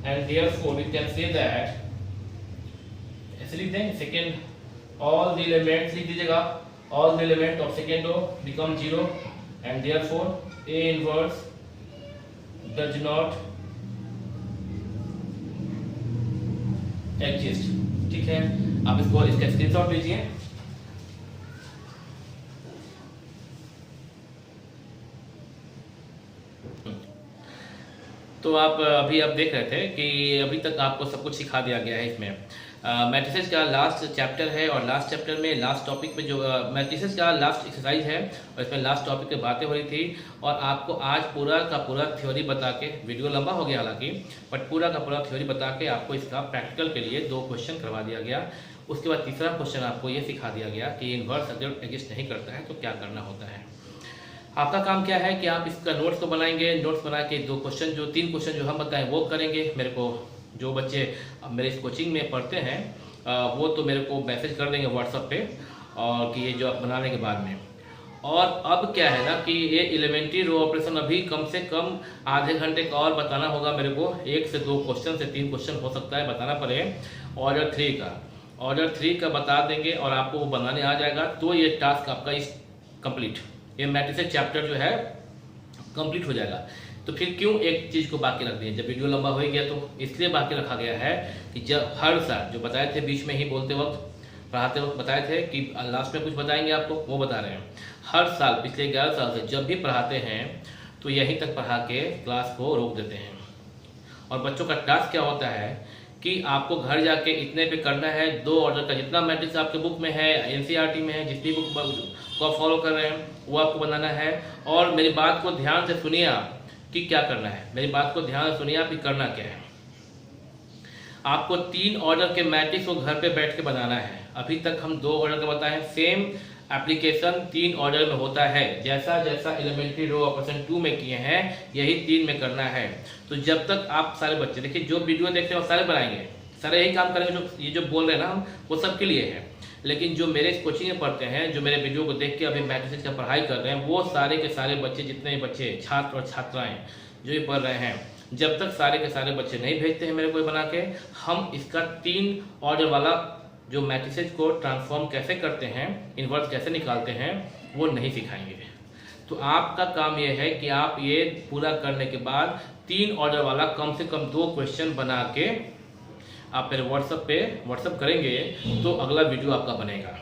and therefore we can say that, ऐसे लिख दें सेकेंड, all the elements लिख दीजिएगा, all the element of second row become 0 and therefore A inverse does not exist, ठीक है। आप इसको इसका स्क्रीनशॉट लीजिए। तो आप अभी आप देख रहे थे कि अभी तक आपको सब कुछ सिखा दिया गया है इसमें। मैट्रिसेस का लास्ट चैप्टर है, और लास्ट चैप्टर में लास्ट टॉपिक पे जो मैट्रिसेस का लास्ट एक्सरसाइज है, और इसमें लास्ट टॉपिक पे बातें हो रही थी, और आपको आज पूरा का पूरा थ्योरी बता के, वीडियो लंबा हो गया हालांकि, बट पूरा का पूरा थ्योरी बता के आपको इसका प्रैक्टिकल के लिए 2 क्वेश्चन करवा दिया गया। उसके बाद तीसरा क्वेश्चन आपको ये सिखा दिया गया कि इनवर्स अगर एग्जिस्ट नहीं करता है तो क्या करना होता है। आपका काम क्या है कि आप इसका नोट्स तो बनाएंगे, नोट्स बना के 3 क्वेश्चन जो हम बताएं वो करेंगे। मेरे को जो बच्चे मेरे इस कोचिंग में पढ़ते हैं वो तो मेरे को मैसेज कर देंगे व्हाट्सएप पे, और कि ये जो आप बनाने के बाद में। और अब क्या है ना कि ये एलिमेंट्री रो ऑपरेशन अभी कम से कम आधे घंटे का और बताना होगा मेरे को, 1 से 2 क्वेश्चन से 3 क्वेश्चन हो सकता है बताना पड़े। ऑर्डर 3 का बता देंगे और आपको वो बनाने आ जाएगा, तो ये टास्क आपका इस कंप्लीट, ये मैट्रिसेस चैप्टर जो है कंप्लीट हो जाएगा। तो फिर क्यों एक चीज़ को बाकी रख दिए, जब वीडियो लंबा हो गया तो इसलिए बाकी रखा गया है कि जब हर साल जो बताए थे बीच में ही बोलते वक्त, पढ़ाते वक्त बताए थे कि लास्ट में कुछ बताएंगे आपको, वो बता रहे हैं। हर साल पिछले 11 साल से जब भी पढ़ाते हैं तो यहीं तक पढ़ा के क्लास को रोक देते हैं। और बच्चों का टास्क क्या होता है कि आपको घर जाके इतने पे करना है, 2 ऑर्डर का जितना मैट्रिक्स आपके बुक में है, एनसीईआरटी में है, जितनी बुक को आप फॉलो कर रहे हैं वो आपको बनाना है। और मेरी बात को ध्यान से सुनिए आप कि क्या करना है, मेरी बात को ध्यान से सुनिए आप कि करना क्या है। आपको 3 ऑर्डर के मैट्रिक्स को घर पे बैठ के बनाना है। अभी तक हम 2 ऑर्डर का बताए हैं, सेम एप्लीकेशन 3 ऑर्डर में होता है, जैसा जैसा एलिमेंट्री रो ऑपरेशन 2 में किए हैं यही 3 में करना है। तो जब तक आप सारे बच्चे देखिए जो वीडियो देख रहे हैं वो सारे बनाएंगे, सारे यही काम करेंगे, जो ये जो बोल रहे हैं ना हम वो सबके लिए है। लेकिन जो मेरे कोचिंग में पढ़ते हैं, जो मेरे वीडियो को देख के अभी मैथमेटिक्स का पढ़ाई कर रहे हैं, वो सारे के सारे बच्चे, जितने भी बच्चे छात्र और छात्राएं जो ये पढ़ रहे हैं, जब तक सारे के सारे बच्चे नहीं भेजते हैं मेरे को बना के, हम इसका 3 ऑर्डर वाला जो मैट्रिसेज को ट्रांसफॉर्म कैसे करते हैं, इन्वर्स कैसे निकालते हैं, वो नहीं सिखाएंगे। तो आपका काम ये है कि आप ये पूरा करने के बाद 3 ऑर्डर वाला कम से कम 2 क्वेश्चन बना के आप मेरे व्हाट्सअप करेंगे तो अगला वीडियो आपका बनेगा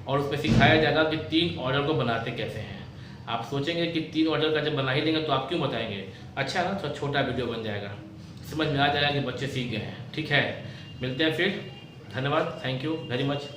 और उसमें सिखाया जाएगा कि 3 ऑर्डर को बनाते कैसे हैं। आप सोचेंगे कि 3 ऑर्डर का जब बना ही देंगे तो आप क्यों बताएंगे, अच्छा ना, तो छोटा वीडियो बन जाएगा, समझ में आ जाएगा कि बच्चे सीख गए हैं। ठीक है, मिलते हैं फिर, धन्यवाद, थैंक यू वेरी मच।